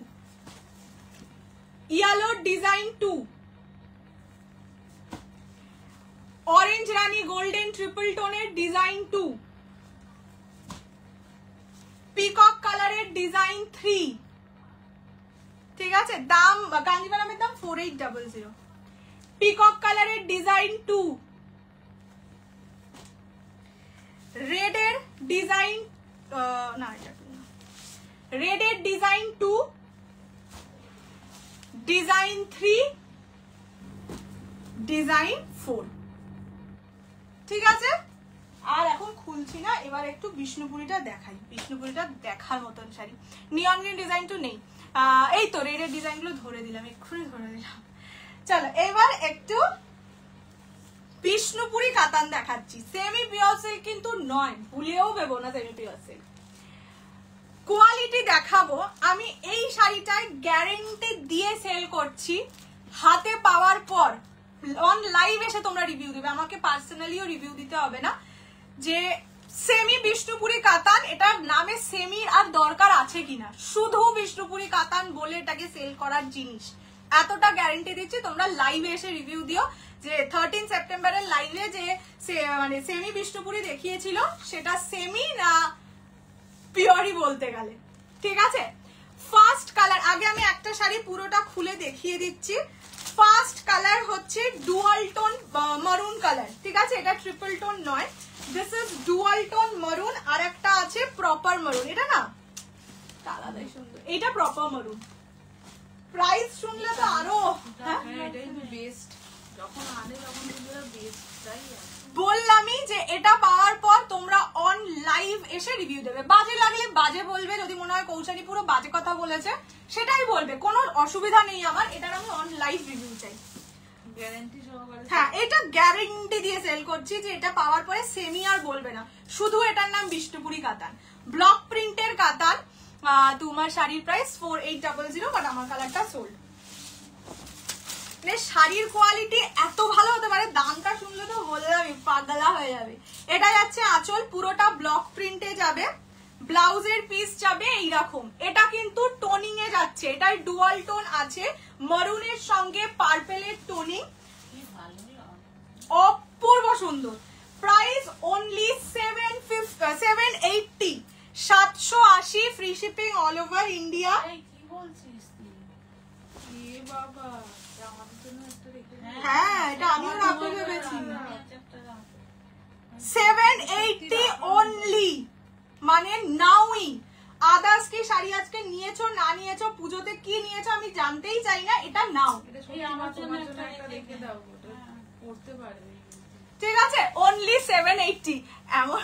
[SPEAKER 1] ইয়েলো ডিজাইন 2, অরেঞ্জ রানী গোল্ডেন ট্রিপল টোনের ডিজাইন 2, পিকক কালারের ডিজাইন 3, ঠিক আছে। দাম কাঞ্জিভারামের দাম 4800। পিকক কালারের ডিজাইন 2, রেডের ডিজাইন না এটা রেডের ডিজাইন 2, ডিজাইন 3, ডিজাইন 4, ঠিক আছে। আর এখন খুলছি না, এবার একটু বিষ্ণুপুরিটা দেখাই। বিষ্ণুপুরিটা দেখার মতন শাড়ি। নিয়ন গ্রিন ডিজাইন তো নেই, এই তো রেডের ডিজাইনগুলো ধরে দিলাম, এক্ষুনি ধরে দিলাম। চলো এবার একটু বিষ্ণুপুরি কাতান দেখাচ্ছি। সেমি পিওর সিল্ক কিন্তু নয়, ভুলেও ভেবো না সেমি পিওর সিল্ক। কোয়ালিটি দেখাবো। আমি এই শাড়িটায় গ্যারেন্টি দিয়ে সেল করছি, হাতে পাওয়ার পর অন লাইভ এসে তোমরা রিভিউ দিবে, আমাকে পার্সোনালিও রিভিউ দিতে হবে না, যে সেমি বিষ্ণুপুরি কাতান, এটার নামে সেমির আর দরকার আছে কিনা, শুধু বিষ্ণুপুরি কাতান বলে এটাকে সেল করার জিনিস, এতটা গ্যারেন্টি দিচ্ছি। তোমরা লাইভে এসে রিভিউ দিও যে 13 সেপ্টেম্বরের লাইভে যে মানে সেমি বিষ্ণুপুরি দেখিয়েছিল সেটা সেমি না পিওরই বলতে গেলে, ঠিক আছে। ফার্স্ট কালার, আগে আমি একটা শাড়ি পুরোটা খুলে দেখিয়ে দিচ্ছি। ফার্স্ট কালার হচ্ছে ডুয়াল টোন মারুন কালার, ঠিক আছে, এটা ট্রিপল টোন নয়, দিস ইজ ডুয়াল টোন মারুন। আর একটা আছে প্রপার মারুন, এটা না আলাদাই সুন্দর, এটা প্রপার মারুন। প্রাইস শুনলে তো আরো
[SPEAKER 4] এটাই বেস্ট, যখন আনে তখন কিন্তু বেস্ট, তাই
[SPEAKER 1] বললামই যে এটা পাওয়ার পর তোমরা অন লাইভ এসে রিভিউ দেবে। বাজে লাগলে বাজে বলবে, যদি মনে হয় কৌশানী পুরো বাজে কথা বলেছে সেটাই বলবে, কোনো অসুবিধা নেই আমার, এটার আমি অন লাইভ রিভিউ চাই,
[SPEAKER 4] গ্যারান্টি সহকারে।
[SPEAKER 1] হ্যাঁ, এটা গ্যারান্টি দিয়ে সেল করছি যে এটা পাওয়ার পরে সেমি আর বলবে না, শুধু এটার নাম বিষ্ণুপুরি কাতান, ব্লক প্রিন্টের কাতান। তোমার শাড়ির প্রাইস 4800, বাট আমার কালারটা সোল্ড। শাড়ির কোয়ালিটি এত ভালো হতে পারে, দামটা শুনলে তো বলে যাবে পাগলা হয়ে যাবে। এটা যাচ্ছে আঁচল, পুরোটা ব্লক প্রিন্টে যাবে, ব্লাউজের পিস যাবে এইরকম। এটা কিন্তু টোনিং এ যাচ্ছে, এটার ডুয়াল টোন আছে, মারুনের সঙ্গে পার্পেলের টোনিং, অপূর্ব সুন্দর। Price only 780, 780, free shipping all over India.
[SPEAKER 3] কি বলছিস তুই?
[SPEAKER 4] এ বাবা, আমার জন্য একটা রেখে দে।
[SPEAKER 1] হ্যাঁ, এটা আমিও রাখবো ভেবেছি।
[SPEAKER 3] 780
[SPEAKER 1] 780 অনলি, মানে নাউই। আদার্স কি শাড়ি আজকে নিয়েছো না নিয়েছো, পুজোতে কি নিয়েছো আমি জানতেই চাই না, এটা নাও,
[SPEAKER 4] এটা সত্যি আমার তোমার জন্য একটা রেখে দাও, ওটা পড়তে পারবে।
[SPEAKER 1] ঠিক আছে। অনলি 780। এমন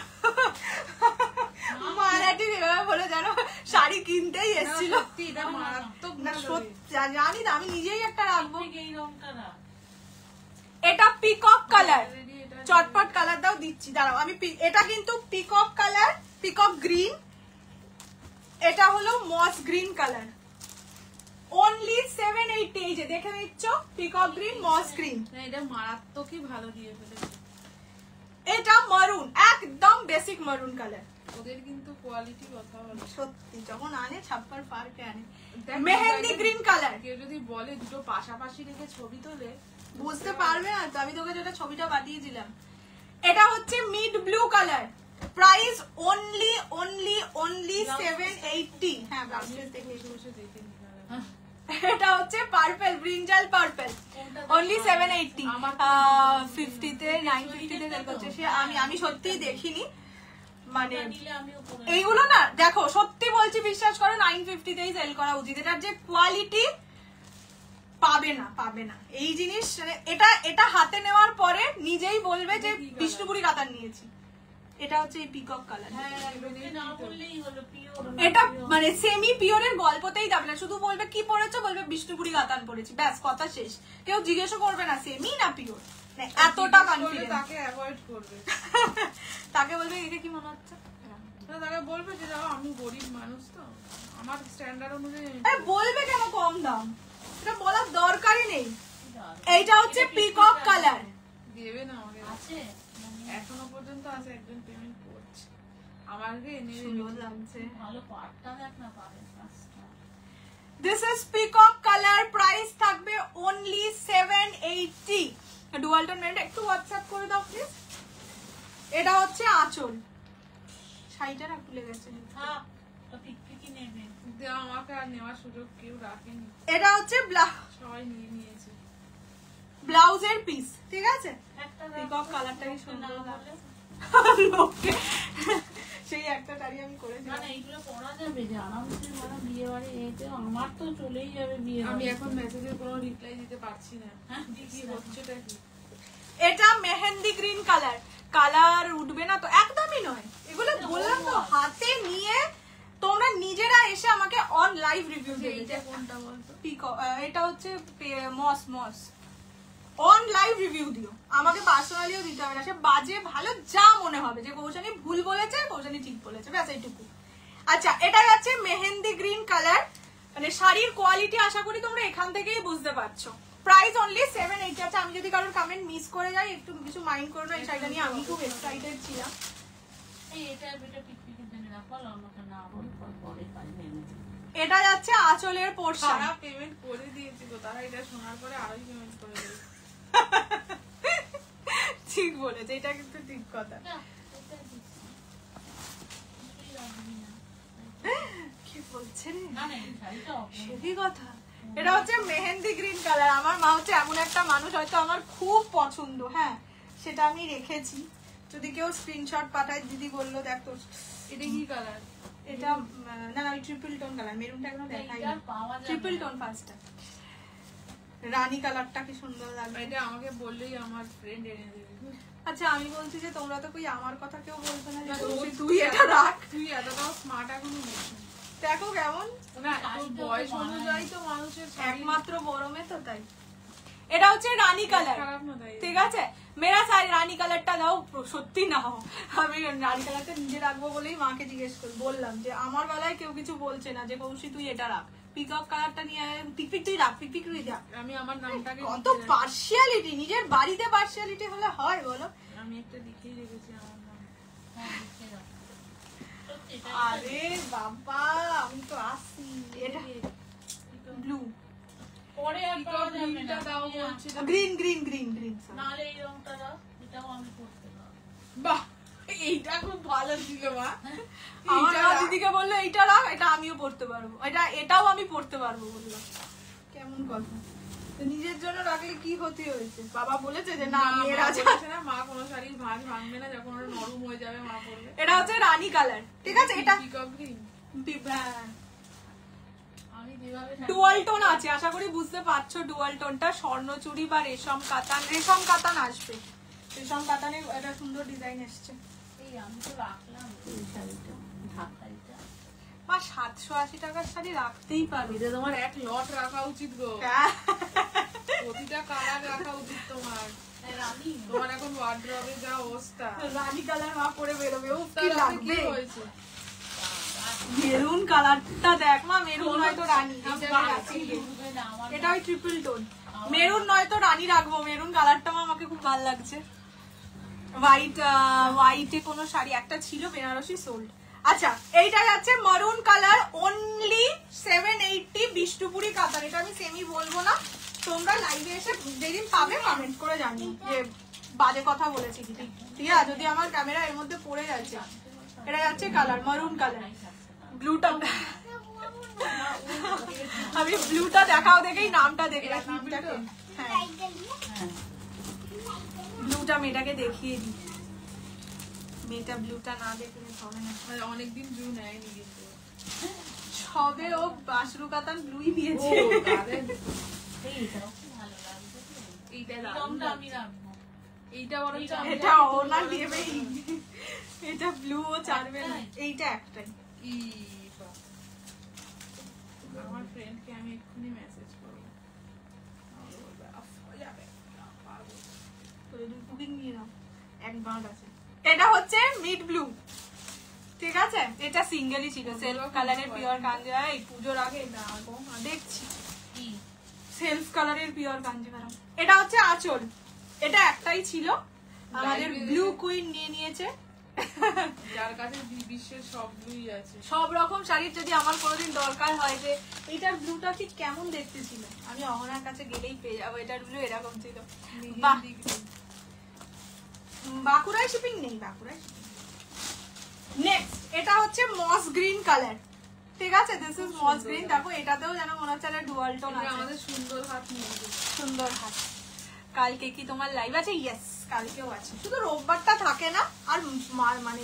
[SPEAKER 1] মারাঠি এভাবে বলে জানো শাড়ি কিনতেই এসেছিল।
[SPEAKER 4] সত্যি এটা মারাত্মক
[SPEAKER 1] না
[SPEAKER 4] ভালো।
[SPEAKER 1] সত্যি জানি না, আমি নিজেই একটা রাখবো।
[SPEAKER 3] এই রংটা না,
[SPEAKER 1] এটা পিকক কালার,
[SPEAKER 4] Already এটা
[SPEAKER 1] চটপট কালার দাও, দিচ্ছি দাঁড়াও আমি। এটা কিন্তু পিকক কালার, পিকক গ্রিন, এটা হলো মস গ্রিন কালার। অনলি 780, এই যে দেখে নিচ্ছ, পিকক গ্রিন, মস গ্রিন।
[SPEAKER 4] না, এটা মারাত্মকই ভালো দিয়ে ফেলেছে।
[SPEAKER 1] এটা মারুন, একদম বেসিক মারুন কালার।
[SPEAKER 4] ওদের কিন্তু কোয়ালিটি কথা বলে।
[SPEAKER 1] সত্যি যখন আনে ছাপ্পার পার্কে আনে।
[SPEAKER 4] দেখ,
[SPEAKER 1] মেহেন্দি
[SPEAKER 4] design-
[SPEAKER 1] গ্রিন কালার,
[SPEAKER 4] কেউ যদি বলে দুটো পাশাপাশি রেখে ছবি তোলে,
[SPEAKER 1] বুঝতে পারবে না তো, আমি তোকে যেটা ছবিটা পাঠিয়েছিলাম। এটা হচ্ছে mid blue colour, price only 780। হ্যাঁ, ব্লাউজ পিস দেখে
[SPEAKER 4] বসে বসে দেখে নিতে হবে।
[SPEAKER 1] এটা হচ্ছে পার্পল, ব্রিঞ্জাল পার্পল, অনলি 780। 50 তে 950 তে সেল করছে সে। আমি সত্যিই দেখিনি, মানে
[SPEAKER 3] নিলে আমিও পরে
[SPEAKER 1] এইগুলো না দেখো, সত্যি বলছি বিশ্বাস করো, 950 তেই সেল করা উচিত। এটার যে কোয়ালিটি পাবে না এই জিনিস, মানে এটা হাতে নেওয়ার পরে নিজেই বলবে যে বিষ্ণুপুরি কাতান নিয়েছি। এটা হচ্ছে এই পিকক কালার।
[SPEAKER 3] লোকে না বললেই হলো পিওর।
[SPEAKER 1] এটা মানে সেমি পিওরের গল্পতেই যাবে না, শুধু বলবে কি পড়েছো, বলবে বিষ্ণুপুরি কাতান পড়েছি, ব্যাস কথা শেষ। কেউ জিজ্ঞেসও করবে না সেমি না পিওর, এতটা
[SPEAKER 4] জিজ্ঞেস করলে
[SPEAKER 1] কনফিডেন্স।
[SPEAKER 4] তাকে অ্যাভয়েড করবে।
[SPEAKER 1] তাকে বলবে একে কি মনে হচ্ছে,
[SPEAKER 4] না, তাকে বলবে যে দেখো আমি গরিব মানুষ, তো আমার স্ট্যান্ডার্ড অনুযায়ী
[SPEAKER 1] আরে বলবে কেন কম দাম, এটা বলার দরকারই নেই। এইটা হচ্ছে পিকক কালার,
[SPEAKER 4] দেবে না আমাকে।
[SPEAKER 3] আছে
[SPEAKER 4] এখনো পর্যন্ত আছে, একজন পেমেন্ট করছে। আমাকে এনে
[SPEAKER 1] সুন্দর লাগছে।
[SPEAKER 3] ভালো পাটটা দেখ না, পাড়ের কাজটা।
[SPEAKER 1] This is peacock colour, price থাকবে অনলি 780। ডুয়াল টোন মেরুন একটু হোয়াটসঅ্যাপ করে দাও প্লিজ। এটা হচ্ছে আঁচল, শাড়িটা না খুলে গেছে।
[SPEAKER 3] থাক, তো পিকপিকি নেবে।
[SPEAKER 4] আমাকে আর নেওয়ার সুযোগ কেউ রাখেনি,
[SPEAKER 1] এটা হচ্ছে
[SPEAKER 4] সবাই নিয়ে নিয়েছে।
[SPEAKER 1] ব্লাউজের পিস, ঠিক আছে?
[SPEAKER 3] একটা
[SPEAKER 1] পিকক কালারটাই সুন্দর
[SPEAKER 3] না
[SPEAKER 1] লাগছে।
[SPEAKER 3] বলে।
[SPEAKER 1] ওকে, সেই একটা শাড়ি আমি করেছি।
[SPEAKER 3] না না, এইগুলো পরা যাবে যে আরামসে, মানে বিয়ে বাড়ি এতে আমার তো চলেই যাবে বিয়ে
[SPEAKER 4] আমি
[SPEAKER 3] বাড়ি।
[SPEAKER 4] এখন মেসেজের কোনো রিপ্লাই দিতে পারছি না।
[SPEAKER 3] হ্যাঁ,
[SPEAKER 4] কি হচ্ছেটা কি?
[SPEAKER 1] এটা মেহেন্দি গ্রিন কালার, কালার উঠবে না তো? একদমই নয়, এগুলো বললাম তো হাতে নিয়ে তোমরা নিজেরা এসে আমাকে অন লাইভ রিভিউ দেবে।
[SPEAKER 4] এইটা কোনটা বলতো?
[SPEAKER 1] এটা হচ্ছে মস মস। অন লাইভ রিভিউ দিও, আমাকে পার্সোনালিও দিতে হবে না। সে বাজে ভালো যা মনে হবে, যে কৌশানি ভুল বলেছে, কৌশানি ঠিক বলেছে, ব্যাস এইটুকু। আচ্ছা, এটা যাচ্ছে মেহেন্দি গ্রিন কালার, মানে শাড়ির কোয়ালিটি আশা করি তোমরা এখান থেকেই বুঝতে পারছো। Price only 780। আচ্ছা, আমি যদি কারোর কমেন্ট মিস করে যাই একটু কিছু মাইন্ড করো না, এই শাড়িটা নিয়ে আমি খুব এক্সাইটেড ছিলাম।
[SPEAKER 3] এটা পিকপিকি জেনে রাখো, আমাকে না বল, পরে কাজ নেবে।
[SPEAKER 1] এটা যাচ্ছে আঁচলের পোর্শন।
[SPEAKER 4] তারা পেমেন্ট করে দিয়েছিল, তারা এটা শোনার পরে আরোই পেমেন্ট করে দিয়েছে।
[SPEAKER 1] ঠিক বলেছে, এটা কিন্তু ঠিক কথা। কি বলছে রে?
[SPEAKER 3] না না, এই শাড়িটা অপূর্ব।
[SPEAKER 1] সেটাই কথা। এটা হচ্ছে মেহেন্দি গ্রিন কালার। আমার মা হচ্ছে এমন একটা মানুষ, হয়তো আমার খুব পছন্দ, হ্যাঁ সেটা আমি রেখেছি। যদি কেউ স্ক্রিনশট পাঠায়, দিদি বললো দেখ তোর
[SPEAKER 4] এটা কি কালার?
[SPEAKER 1] এটা না না ট্রিপল টোন কালার, মেরুনটা এখনো দেখাই
[SPEAKER 3] এইটা পাওয়া যাবে
[SPEAKER 1] ট্রিপল
[SPEAKER 3] না।
[SPEAKER 1] টোন ফার্স্টটা। রানী কালারটা কি সুন্দর লাগবে।
[SPEAKER 4] এটা আমাকে বললেই আমার ফ্রেন্ড এনে দেবে।
[SPEAKER 1] আচ্ছা, আমি বলছি যে তোমরা তো কই আমার কথা কেউ বলবে না, যে
[SPEAKER 4] না,
[SPEAKER 1] বলছি
[SPEAKER 4] তুই
[SPEAKER 1] তুই এটা রাখ।
[SPEAKER 4] তুই এতটাও স্মার্ট এখনো নেই।
[SPEAKER 1] দেখো কেমন,
[SPEAKER 4] না, তোর বয়স অনুযায়ী তো মানুষের শাড়ি
[SPEAKER 1] একমাত্র গরমে তো তাই। এটা হচ্ছে রানী কালার,
[SPEAKER 4] খারাপ না তাই।
[SPEAKER 1] ঠিক আছে? মেরা শাড়ি রানী কালারটা দাও, সত্যি নাও। আমি রানী কালারটা নিজে রাখবো বলেই মাকে জিজ্ঞেস করি, বললাম যে আমার বেলায় কেউ কিছু বলছে না, যে কৌশি তুই এটা রাখ, পিকক কালারটা নিয়ে পিকপিক তুই রাখ, পিকপিক তুই রাখ।
[SPEAKER 4] আমি আমার নামটাকে
[SPEAKER 1] কত
[SPEAKER 4] লিখে রাখি।
[SPEAKER 1] পার্সিয়ালিটি, নিজের বাড়িতে পার্সিয়ালিটি হলে হয় বলো?
[SPEAKER 4] আমি একটা লিখেই রেখেছি আমার নাম।
[SPEAKER 3] হ্যাঁ, লিখে রাখো। সত্যি, এটা
[SPEAKER 1] আরে বাবা, আমি তো আসি। এটা ব্লু,
[SPEAKER 3] পরে আর
[SPEAKER 4] পিকক
[SPEAKER 3] পাওয়া যাবে
[SPEAKER 4] গ্রিনটা
[SPEAKER 3] না।
[SPEAKER 4] দাও বলছি।
[SPEAKER 1] Green green green green.
[SPEAKER 3] নাহলে এই রংটা দাও, এটাও আমি করতে পারবো।
[SPEAKER 4] বাহ, এইটা খুব ভালো ছিল মা।
[SPEAKER 1] আমার
[SPEAKER 4] এইটা
[SPEAKER 1] মা
[SPEAKER 4] রাখ।
[SPEAKER 1] দিদিকে বললো এইটা রাখ, এটা আমিও পড়তে পারবো, এটাও আমি পড়তে পারবো বললাম। কেমন কথা, তো নিজের জন্য রাখলে কি ক্ষতি হয়েছে? বাবা বলেছে যে না
[SPEAKER 4] মা
[SPEAKER 1] মেয়েরা
[SPEAKER 4] বলেছে না, মা কোনো শাড়ির ভাঁজ ভাঙবে না, যখন ওরা নরম হয়ে যাবে মা পরবে।
[SPEAKER 1] এটা হচ্ছে রানী কালার, ঠিক আছে? এটা
[SPEAKER 4] পিকক গ্রিন।
[SPEAKER 3] আমি যেভাবে
[SPEAKER 1] ডুয়াল টোন আছে, আশা করি বুঝতে পারছো। ডুয়াল টোনটা স্বর্ণচুরি বা রেশম কাতান আসবে। রেশম কাতানের একটা সুন্দর ডিজাইন এসছে।
[SPEAKER 3] এই আমি তো রাখলাম এই শাড়িটা, ঢাকাইটা।
[SPEAKER 1] মা 780 টাকার শাড়ি রাখতেই পারবে।
[SPEAKER 4] এটা তোমার এক লট রাখা উচিত গো,
[SPEAKER 1] হ্যাঁ।
[SPEAKER 4] প্রতিটা কালার রাখা উচিত তোমার।
[SPEAKER 3] রানী
[SPEAKER 4] তোমার এখন ওয়ার্ড্রবে যা অবস্থা।
[SPEAKER 1] রানী কালার মা পরে বেরোবে, ও কি
[SPEAKER 4] তার হাতে
[SPEAKER 1] লাগবে।
[SPEAKER 4] কি হয়েছে?
[SPEAKER 1] মেরুন কালারটা দেখ মা, মেরুন নয় তো রানী।
[SPEAKER 3] উঠবে না আমার।
[SPEAKER 1] এটা ওই ট্রিপল টোন, মেরুন নয় তো রানী রাখবো। মেরুন কালারটা মা আমাকে খুব ভালো লাগছে। হোয়াইটে কোনো শাড়ি একটা ছিল বেনারসি, সোল্ড। আচ্ছা, এইটা যাচ্ছে মারুন কালার, অনলি 780, বিষ্ণুপুরি কাতার। এটা আমি সেমি বলবো না, তোমরা লাইভে এসে যেদিন পাবে কমেন্ট করে জানি যে বাজে কথা বলেছি কি, ঠিক আছে? যদি আমার ক্যামেরা এর মধ্যে পড়ে যাচ্ছে। এটা যাচ্ছে কালার মারুন কালার, ব্লুটা আমি ব্লুটা দেখাও দেখেই নামটা দেখলাম। নামটাকে হ্যাঁ, ব্লুটা মেয়েটাকে দেখিয়ে দিই। মেয়েটা ব্লুটা না দেখলে হবে না।
[SPEAKER 4] মানে অনেকদিন জু নেয়নি কিন্তু।
[SPEAKER 1] সবে ও বাসরু কাতান ব্লুই নিয়েছে।
[SPEAKER 3] এইটাও খুব ভালো লাগছে তো।
[SPEAKER 4] এইটা
[SPEAKER 3] এই
[SPEAKER 4] দারুণ
[SPEAKER 3] রংটা আমি
[SPEAKER 4] লাগছে।
[SPEAKER 3] রাখবো।
[SPEAKER 4] এইটা বরঞ্চ আমি
[SPEAKER 1] এটা ও না নেবেই, এটা ব্লু ও ছাড়বে না। এইটা একটাই।
[SPEAKER 4] ই বাবা। আমার ফ্রেন্ডকে আমি এক্ষুনি মেসেজ করব। আমাকে বলবে, আফ, যাবে না, পারবো না।
[SPEAKER 1] বুকিং নিয়ে নাও, এক বাঁধ আছে। এটা হচ্ছে মিড ব্লু, ঠিক আছে? এটা সিঙ্গেলই ছিল, সেলফ কালারের পিওর কাঞ্জিভারাম। এই পুজোর আগে এটা আনবো, দেখছি
[SPEAKER 3] কি?
[SPEAKER 1] সেলফ কালারের পিওর কাঞ্জিভারাম। এটা হচ্ছে আঁচল, এটা একটাই ছিল, আমাদের ব্লু কুইন নিয়ে নিয়েছে।
[SPEAKER 4] যার কাছে বিশ্বের সব ব্লুই আছে।
[SPEAKER 2] সব রকম শাড়ির যদি আমার কোনোদিন দরকার হয় যে এটার ব্লুটা ঠিক কেমন দেখতে ছিল, আমি অহনার কাছে গেলেই পেয়ে যাবো। এটার ব্লু এরকম ছিল। বাহ, বাঁকুড়ায় শিপিং নেই, বাঁকুড়ায়। নেক্সট এটা হচ্ছে মস গ্রিন কালার, ঠিক আছে? This is moss green. দেখো এটাতেও যেন মনে হচ্ছে ডুয়াল টোন আছে।
[SPEAKER 4] আমাদের সুন্দর হাত নিয়ে
[SPEAKER 2] সুন্দর হাত। কালকে কি তোমার লাইভ আছে? ইয়েস, কালকেও আছে, শুধু রোববারটা থাকে না, আর মানে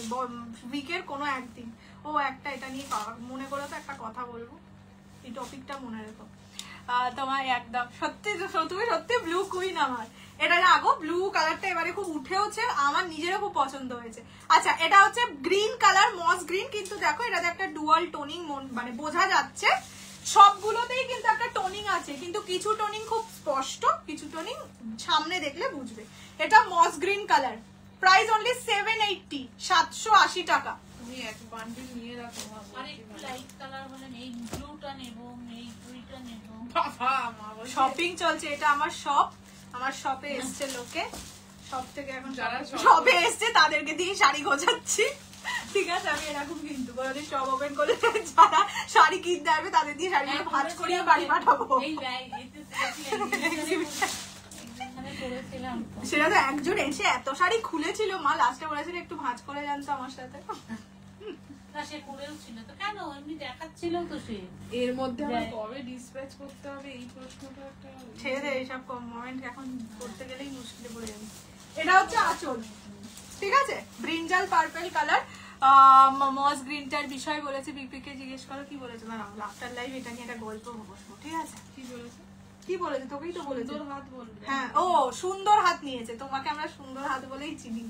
[SPEAKER 2] উইকের কোনো একদিন। ও একটা এটা নিয়ে মনে করে তো একটা কথা বলবো, এই টপিকটা মনে রেখো। তোমার একদম সত্যি, তুমি সত্যি ব্লু কুইন আমার। এটা আগো ব্লু কালারটা এবারে খুব উঠেওছে, আমার নিজেরও খুব পছন্দ হয়েছে। আচ্ছা, এটা হচ্ছে গ্রিন কালার, মস গ্রিন, কিন্তু দেখো এটাতে একটা ডুয়াল টোনিং মানে বোঝা যাচ্ছে। সবগুলোতেই কিন্তু একটা টোনিং আছে, কিন্তু কিছু টোনিং খুব স্পষ্ট, কিছু টোনিং সামনে দেখলে বুঝবে। এটা মস গ্রিন কালার, প্রাইস অনলি 780, 780 টাকা।
[SPEAKER 4] তুমি এক বান্ডিল নিয়ে রাখো।
[SPEAKER 3] আর একটু লাইট কালার হলে এই ব্লুটা নেব, এই দুইটা নেব।
[SPEAKER 4] বাবা মা বলছে
[SPEAKER 2] শপিং চলছে, এটা আমার শপ, আমার শপে এসছে লোকে, সব থেকে এখন
[SPEAKER 4] যারা
[SPEAKER 2] শপে এসছে তাদেরকে দিয়ে শাড়ি গোছাচ্ছি, ঠিক আছে? আমি এরকম কিন্তু কোনোদিন শপ ওপেন করলে যারা শাড়ি কিনতে আসবে তাদের দিয়ে শাড়িগুলো ভাঁজ করিয়ে বাড়ি পাঠাবো।
[SPEAKER 3] এই এখানে করেছিলাম তো।
[SPEAKER 2] সেটা তো একজন এসে এত শাড়ি খুলেছিল, মা লাস্টে বলেছিল একটু ভাঁজ করে জানতো আমার সাথে।
[SPEAKER 3] না, সে করেও ছিল তো, কেন এমনি দেখাচ্ছিল তো সে।
[SPEAKER 4] এর মধ্যে আমার কবে ডিসপ্যাচ করতে হবে এই প্রশ্নটা একটা
[SPEAKER 2] ছেড়ে দে এইসব মোমেন্ট, এখন করতে গেলেই মুশকিলে পড়ে যাবে। এটা হচ্ছে আঁচল, ঠিক আছে? ব্রিঞ্জাল পার্পল কালার, মস গ্রিনটার বিষয় বলেছে। বিপিকে জিজ্ঞেস করো কি বলেছে, না আফটার লাইভ এটা নিয়ে একটা গল্প বসবো, ঠিক আছে?
[SPEAKER 4] কি বলেছে?
[SPEAKER 2] কি বলেছে? তোকেই তো বলেছে।
[SPEAKER 4] সুন্দর হাত বলবে।
[SPEAKER 2] হ্যাঁ, ও সুন্দর হাত নিয়েছে, তোমাকে আমরা সুন্দর হাত বলেই চিনি।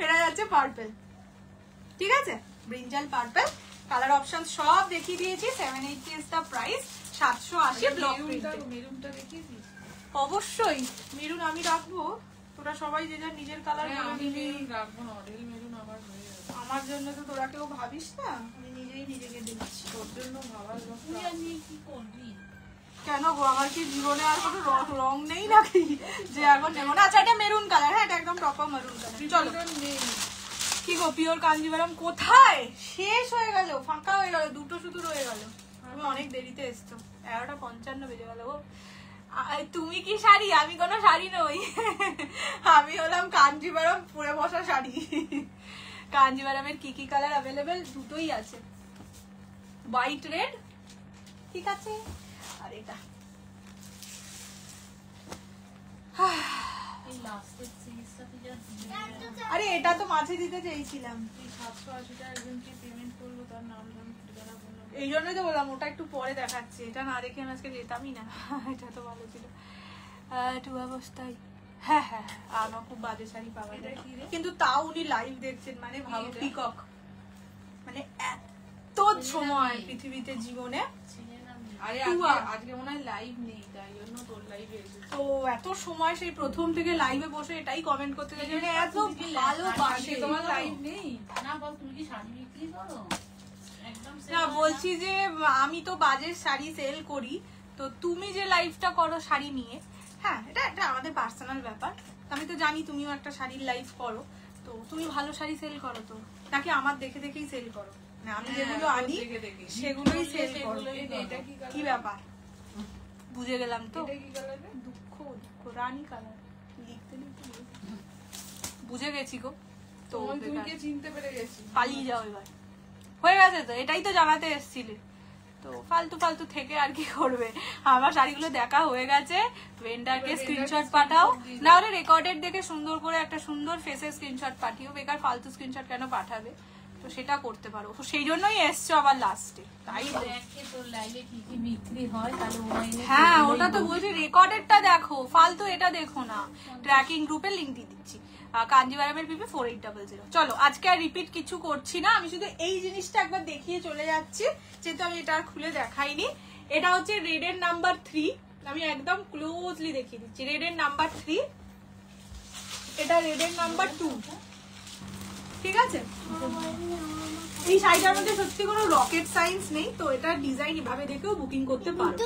[SPEAKER 2] এটা যাচ্ছে পার্পল, ঠিক আছে? ব্রিঞ্জাল পার্পল কালার অপশন সব দেখিয়ে দিয়েছি। 780 is the price, 780 block printed.
[SPEAKER 4] মেরুনটা দেখিয়েছিস?
[SPEAKER 2] অবশ্যই মেরুন আমি রাখবো, তোরা সবাই যে যার নিজের কালার
[SPEAKER 4] হ্যাঁ, আমি মেরুন রাখবো না, অডেল মেরুন আবার হয়ে যাবে।
[SPEAKER 2] আমার জন্য তো তোরা কেউ ভাবিস না, আমি নিজেই নিজেকে দিচ্ছি।
[SPEAKER 4] তোর জন্য ভাবার লোক
[SPEAKER 3] পূজা নিয়ে কি করবি?
[SPEAKER 2] কেন গো, আমার কি জীবনে আর কোনো রং নেই নাকি যে এখন নেবো না? আচ্ছা, এটা মেরুন কালার, হ্যাঁ এটা একদম টপ মেরুন কালার। চলো,
[SPEAKER 4] নেই।
[SPEAKER 2] কি গো পিওর কাঞ্জিভারাম কোথায়? শেষ হয়ে গেল, ফাঁকা হয়ে গেল, দুটো শুধু রয়ে গেল। তুমি অনেক দেরিতে এসছো, 11:55 বেজে গেল গো। তুমি কি শাড়ি? আমি কোনো শাড়ি নই, আমি হলাম কাঞ্জিভারাম পরে বসা শাড়ি। কাঞ্জিভারামের কি কি কালার অ্যাভেলেবেল? দুটোই আছে, হোয়াইট রেড, ঠিক আছে? আর এটা
[SPEAKER 3] এই লাস্টের সিরিজটাতে যা দিয়ে
[SPEAKER 2] আরে এটা তো মাঝে দিতে চেয়েছিলাম,
[SPEAKER 4] এই 780 টাকা একজনকে পেমেন্ট করলো, তার নাম ঠিকানা বললো।
[SPEAKER 2] এই জন্যই তো বললাম ওটা একটু পরে দেখাচ্ছি। এটা না দেখে আমি আজকে যেতামই না, এটা তো ভালো ছিল। টু অবস্থায় হ্যাঁ হ্যাঁ হ্যাঁ, আমার খুব বাজে শাড়ি পাওয়া যায়, কিন্তু তাও উনি লাইভ দেখছেন, মানে ভালো। পিকক, মানে এত সময় পৃথিবীতে জীবনে,
[SPEAKER 3] ছিলেন আমি।
[SPEAKER 4] আরে আজকে মনে হয় লাইভ নেই, তাই জন্য তোর লাইভে এসেছে।
[SPEAKER 2] তো এত সময় সেই প্রথম থেকে লাইভে বসে এটাই কমেন্ট করতে গেছে, মানে এত ভালোবাসে।
[SPEAKER 4] তোমার লাইভ নেই?
[SPEAKER 3] না বল, তুমি কি শাড়ি বিক্রি করো? একদম
[SPEAKER 2] না, বলছি যে আমি তো বাজের শাড়ি সেল করি, তো তুমি যে লাইভটা করো শাড়ি নিয়ে, হ্যাঁ এটা এটা আমাদের পার্সোনাল ব্যাপার। আমি তো জানি তুমিও একটা শাড়ির লাইভ করো, তো তুমি ভালো শাড়ি সেল করো তো, নাকি আমার দেখে দেখেই সেল করো? না, আমি যেগুলো আনি সেগুলোই সেল করো।
[SPEAKER 4] এটা কি
[SPEAKER 2] কি ব্যাপার? বুঝে গেলাম তো।
[SPEAKER 4] এটা কি কালার?
[SPEAKER 2] দুঃখ দুঃখ রানী কালার, লিখতে লিখতে বুঝে গেছি গো। তো
[SPEAKER 4] তুমি কে চিনতে পেরে গেছি।
[SPEAKER 2] পালিয়ে যাও এবার, হয়ে গেছে তো, এটাই তো জানাতে এসেছিলে। তো ফালতু ফালতু থেকে আর কি করবে? আমার শাড়িগুলো দেখা হয়ে গেছে, ভেন্ডারকে স্ক্রিনশট পাঠাও, না হলে রেকর্ডেড দেখে সুন্দর করে একটা সুন্দর ফেসের স্ক্রিনশট পাঠিও, বেকার ফালতু স্ক্রিনশট কেন পাঠাবে? তো সেটা করতে পারো, সেই জন্যই এসছো আবার লাস্টে, তাই
[SPEAKER 3] দেখে তোর লাইভে কি কি বিক্রি হয়, তাহলে ওয়াইনে
[SPEAKER 2] হ্যাঁ ওটা তো বলছি, রেকর্ডেডটা দেখো, ফালতু এটা দেখো না। ট্র্যাকিং গ্রুপের লিঙ্ক দিয়ে দিচ্ছি, কাঞ্জিভারামের পিপি 4800। চলো আজকে আর রিপিট কিছু করছি না, আমি শুধু এই জিনিসটা একবার দেখিয়ে চলে যাচ্ছি, যেহেতু আমি এটা আর খুলে দেখাইনি। এটা হচ্ছে রেডের নাম্বার 3, আমি একদম ক্লোজলি দেখিয়ে দিচ্ছি। রেডের নাম্বার 3, এটা রেডের নাম্বার 2, ঠিক আছে? এই শাড়িটার মধ্যে সত্যি কোনো রকেট সায়েন্স নেই, তো এটা ডিজাইন এভাবে দেখেও বুকিং করতে পারো।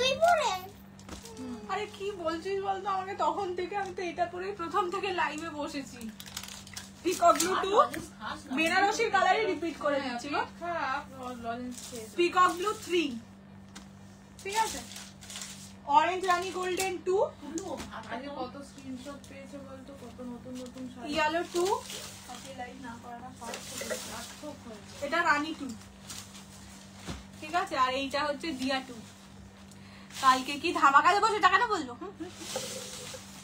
[SPEAKER 2] আরে কি বলছিস বলতো আমাকে তখন থেকে? আমি তো এটা পরেই প্রথম থেকে লাইভে বসেছি। পিকক ব্লু 2 বেনারসির কালারই রিপিট করে
[SPEAKER 4] হ্যাঁ,
[SPEAKER 2] দিচ্ছি
[SPEAKER 4] পেট খারাপ, লজেন্স খেয়ে যাও।
[SPEAKER 2] পিকক ব্লু 3 ঠিক আছে, অরেঞ্জ রানী গোল্ডেন 2,
[SPEAKER 4] আজকে কত স্ক্রিনশট পেয়েছে বলতো, কত নতুন নতুন শাড়ি।
[SPEAKER 2] ইয়েলো 2,
[SPEAKER 4] আজকে লাইভ না করাটা সার্থক হয়েছে।
[SPEAKER 2] এটা রানী 2 ঠিক আছে, আর এইটা হচ্ছে দিয়া 2। কালকে কি ধামাকা দেবো সেটা কেন বললো?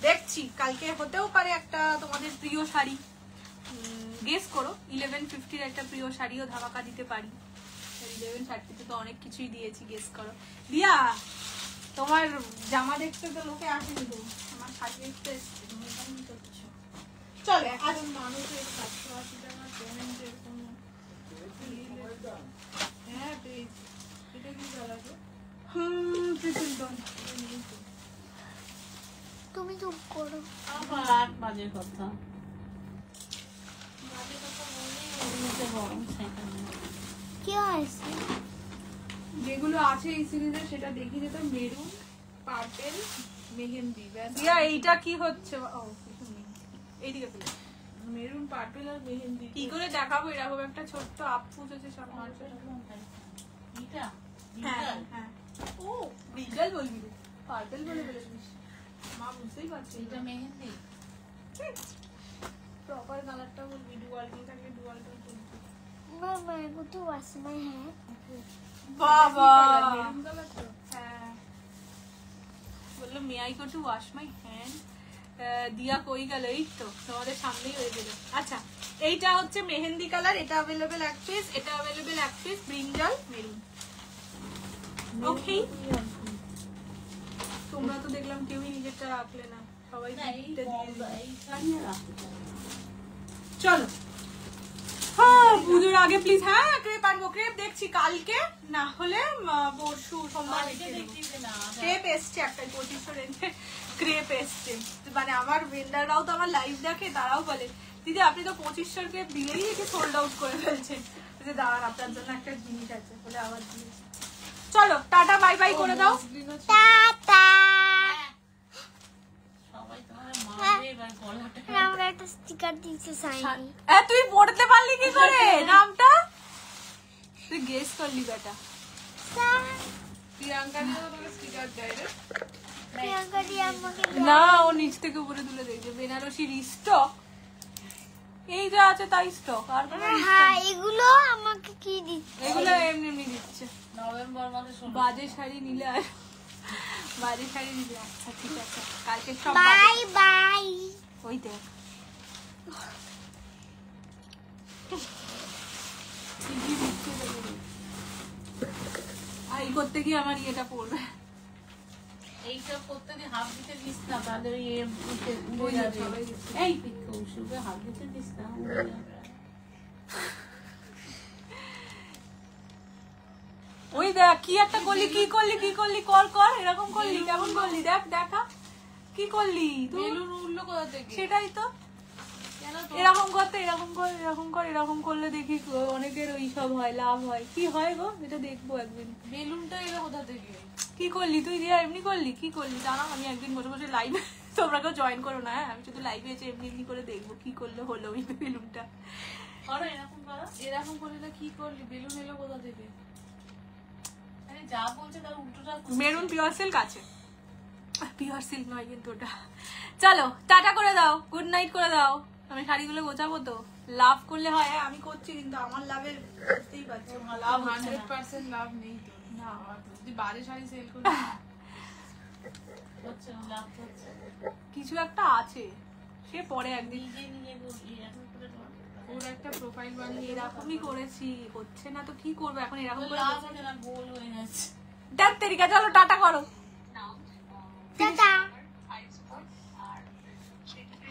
[SPEAKER 2] দেখছি কালকে হতেও পারে একটা তোমাদের প্রিয় শাড়ি, গেস করো 1150-র একটা প্রিয় শাড়িও ধামাকা দিতে পারি। 1130-তে তো অনেক কিছুই দিয়েছি, গেস করো। দিয়া তোমার জামা দেখতে তো লোকে আসেনি, তো আমার শাড়ি দেখতে এসছে, তুমি এখানে কি করছো? চলো
[SPEAKER 4] এখন মানুষের 780 টাকা পেমেন্টের কোনো হ্যাঁ পেয়েছি। এটা কি চালাবে?
[SPEAKER 2] ট্রিপল ডন।
[SPEAKER 5] তুমি চুপ করো।
[SPEAKER 3] আবার বাজে কথা। এমনিতে গরম সেটা না।
[SPEAKER 5] কি হয়েছে?
[SPEAKER 4] যেগুলো আছে এই সিরিজে সেটা দেখি যেত, মেরুন, পার্পেল, মেহেন্দি, ব্যাস।
[SPEAKER 2] দিয়া এইটা কি হচ্ছে? ও কিছু নেই, এইদিকে ফেলে।
[SPEAKER 4] মেরুন, পার্পেল আর মেহেন্দি।
[SPEAKER 2] কি করে দেখাবো এরকম একটা ছোট্ট আপু আছে সামনে?
[SPEAKER 3] এটা
[SPEAKER 2] হ্যাঁ হ্যাঁ, ও ব্রিগাল বলবি রে, পার্পেল বলে ফেলেছিস, মা বুঝতেই পারছি।
[SPEAKER 3] এটা মেহেন্দি।
[SPEAKER 2] প্রপার কালারটা বলবি, ডুয়াল টোন থাকলে ডুয়াল টোন বলবি।
[SPEAKER 5] Mama, go to wash my hair.
[SPEAKER 2] বাবা
[SPEAKER 4] মেরুন কালার তো।
[SPEAKER 2] হ্যাঁ বললো may I go to wash my hand. দিয়া কই গেল? এই তো তোমাদের সামনেই হয়ে গেল। আচ্ছা এইটা হচ্ছে মেহেন্দি কালার, এটা অ্যাভেলেবেল এক পিস, এটা অ্যাভেলেবেল এক পিস, ব্রিঞ্জাল মেরুন। ওকে, তোমরা তো দেখলাম কেউই নিজেরটা রাখলে না, সবাই
[SPEAKER 3] না, এই
[SPEAKER 2] নিজেরটা দিয়ে দিলে।
[SPEAKER 3] এই শাড়িও রাখতে চাই।
[SPEAKER 2] চলো হ্যাঁ পুজোর আগে প্লিজ। হ্যাঁ ক্রেপ আনবো, ক্রেপ দেখছি কালকে না হলে পরশু সোমবার
[SPEAKER 3] আজকে
[SPEAKER 2] দেখে নেবো।
[SPEAKER 3] দেখছি না।
[SPEAKER 2] ক্রেপ এসছে একটা 2500 রেঞ্জে ক্রেপ এসছে, মানে আমার ভেন্ডাররাও তো আমার লাইভ দেখে, তারাও বলে দিদি আপনি তো 2500 ক্রেপ দিলেই একে সোল্ড আউট করে ফেলছেন, যে দাঁড়ান আপনার জন্য একটা জিনিস আছে বলে আবার দিয়েছে। চলো টাটা বাই বাই করে দাও।
[SPEAKER 5] Tata.
[SPEAKER 3] সবাই তোমার মারবে এবার গলাটা।
[SPEAKER 5] আমরা একটা স্টিকার দিতে চাইনি।
[SPEAKER 2] তুই পড়তে পারলি কি করে নামটা? তুই গেস করলি বেটা।
[SPEAKER 4] প্রিয়াঙ্কা দিও তোমাকে স্টিকার দেয় রে।
[SPEAKER 5] প্রিয়াঙ্কা দি আমাকে
[SPEAKER 2] না ও নিচ থেকে উপরে তুলে দেখবে বেনারসির স্টক এই যা আছে তাই স্টক, আর কোনো stock
[SPEAKER 5] হ্যাঁ
[SPEAKER 2] নেই।
[SPEAKER 5] এগুলো আমাকে কি দিচ্ছে?
[SPEAKER 2] এগুলো এমনি এমনি দিচ্ছে।
[SPEAKER 3] নভেম্বর মাসে 16
[SPEAKER 2] বাজে শাড়ি নিলে আর বাজে শাড়ি নিলে আচ্ছা ঠিক আছে, কালকে সব
[SPEAKER 5] বাই বাই।
[SPEAKER 2] ওই দেখ ঠিকই দিচ্ছে দেখো। আর এই করতে গিয়ে আমার ইয়েটা পড়বে।
[SPEAKER 3] এইসব করতে দিয়ে হাত দিতে দিস না, তাহলে ওই
[SPEAKER 2] ওই
[SPEAKER 3] উড়ে যাবে।
[SPEAKER 2] সবাই দিচ্ছে।
[SPEAKER 3] এই কৌশুকে হাত দিতে দিস না, উড়ে যাবে।
[SPEAKER 2] ওই দেখ কি একটা করলি, কি করলি কি করলি, কর কর এরকম করলি, কেমন করলি দেখ দেখা কি করলি তুই?
[SPEAKER 4] বেলুন উঠলো কোথা থেকে?
[SPEAKER 2] সেটাই তো,
[SPEAKER 4] কেন তো?
[SPEAKER 2] এরকম করতে এরকম কর এরকম কর, এরকম করলে দেখি অনেকের ওই সব হয়, লাভ হয়। কি হয় গো এটা দেখবো একদিন।
[SPEAKER 4] বেলুনটা এলো কোথা থেকে?
[SPEAKER 2] কি করলি তুই দিয়া এমনি করলি, কি করলি জানা? আমি একদিন বসে বসে লাইভে, তোমরা কেউ জয়েন করো না হ্যাঁ, আমি শুধু লাইভে এসে এমনি এমনি করে দেখবো কি করলে হলো ওই বেলুনটা।
[SPEAKER 3] করো এরকম করো।
[SPEAKER 4] এরকম করলে কি করলি? বেলুন এলো কোথা থেকে?
[SPEAKER 3] আরে যা বলছে তার উল্টোটা
[SPEAKER 2] মেরুন পিওর সিল্ক আছে, পিওর সিল্ক নয় কিন্তু ওটা। চলো টাটা করে দাও, গুড নাইট করে দাও, আমি শাড়িগুলো গোছাবো তো। লাভ করলে হয়, হ্যাঁ আমি করছি কিন্তু আমার লাভের বুঝতেই পারছো লাভ হচ্ছে না।
[SPEAKER 4] 100% লাভ নেই তো।
[SPEAKER 2] না।
[SPEAKER 4] যদি বাজে শাড়ি সেল করবি
[SPEAKER 3] হচ্ছে না, লাভ হচ্ছে না।
[SPEAKER 2] কিছু একটা আছে, সে পরে একদিন।
[SPEAKER 3] নিজে নিজে করবি, এরকম করে করো।
[SPEAKER 4] ওর একটা প্রোফাইল বানিয়ে
[SPEAKER 2] এরকমই করেছি, হচ্ছে না তো কি করবো এখন, এরকম
[SPEAKER 3] তো
[SPEAKER 2] করে
[SPEAKER 3] লাভ হচ্ছে না, গোল হয়ে যাচ্ছে।
[SPEAKER 2] দেখ তেরিকা। চলো টাটা করো।
[SPEAKER 5] টাটা।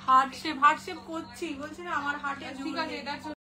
[SPEAKER 2] হার্ট শেপ করছি, বলছি না আমার হার্টে
[SPEAKER 4] ঠিক আছে, এটা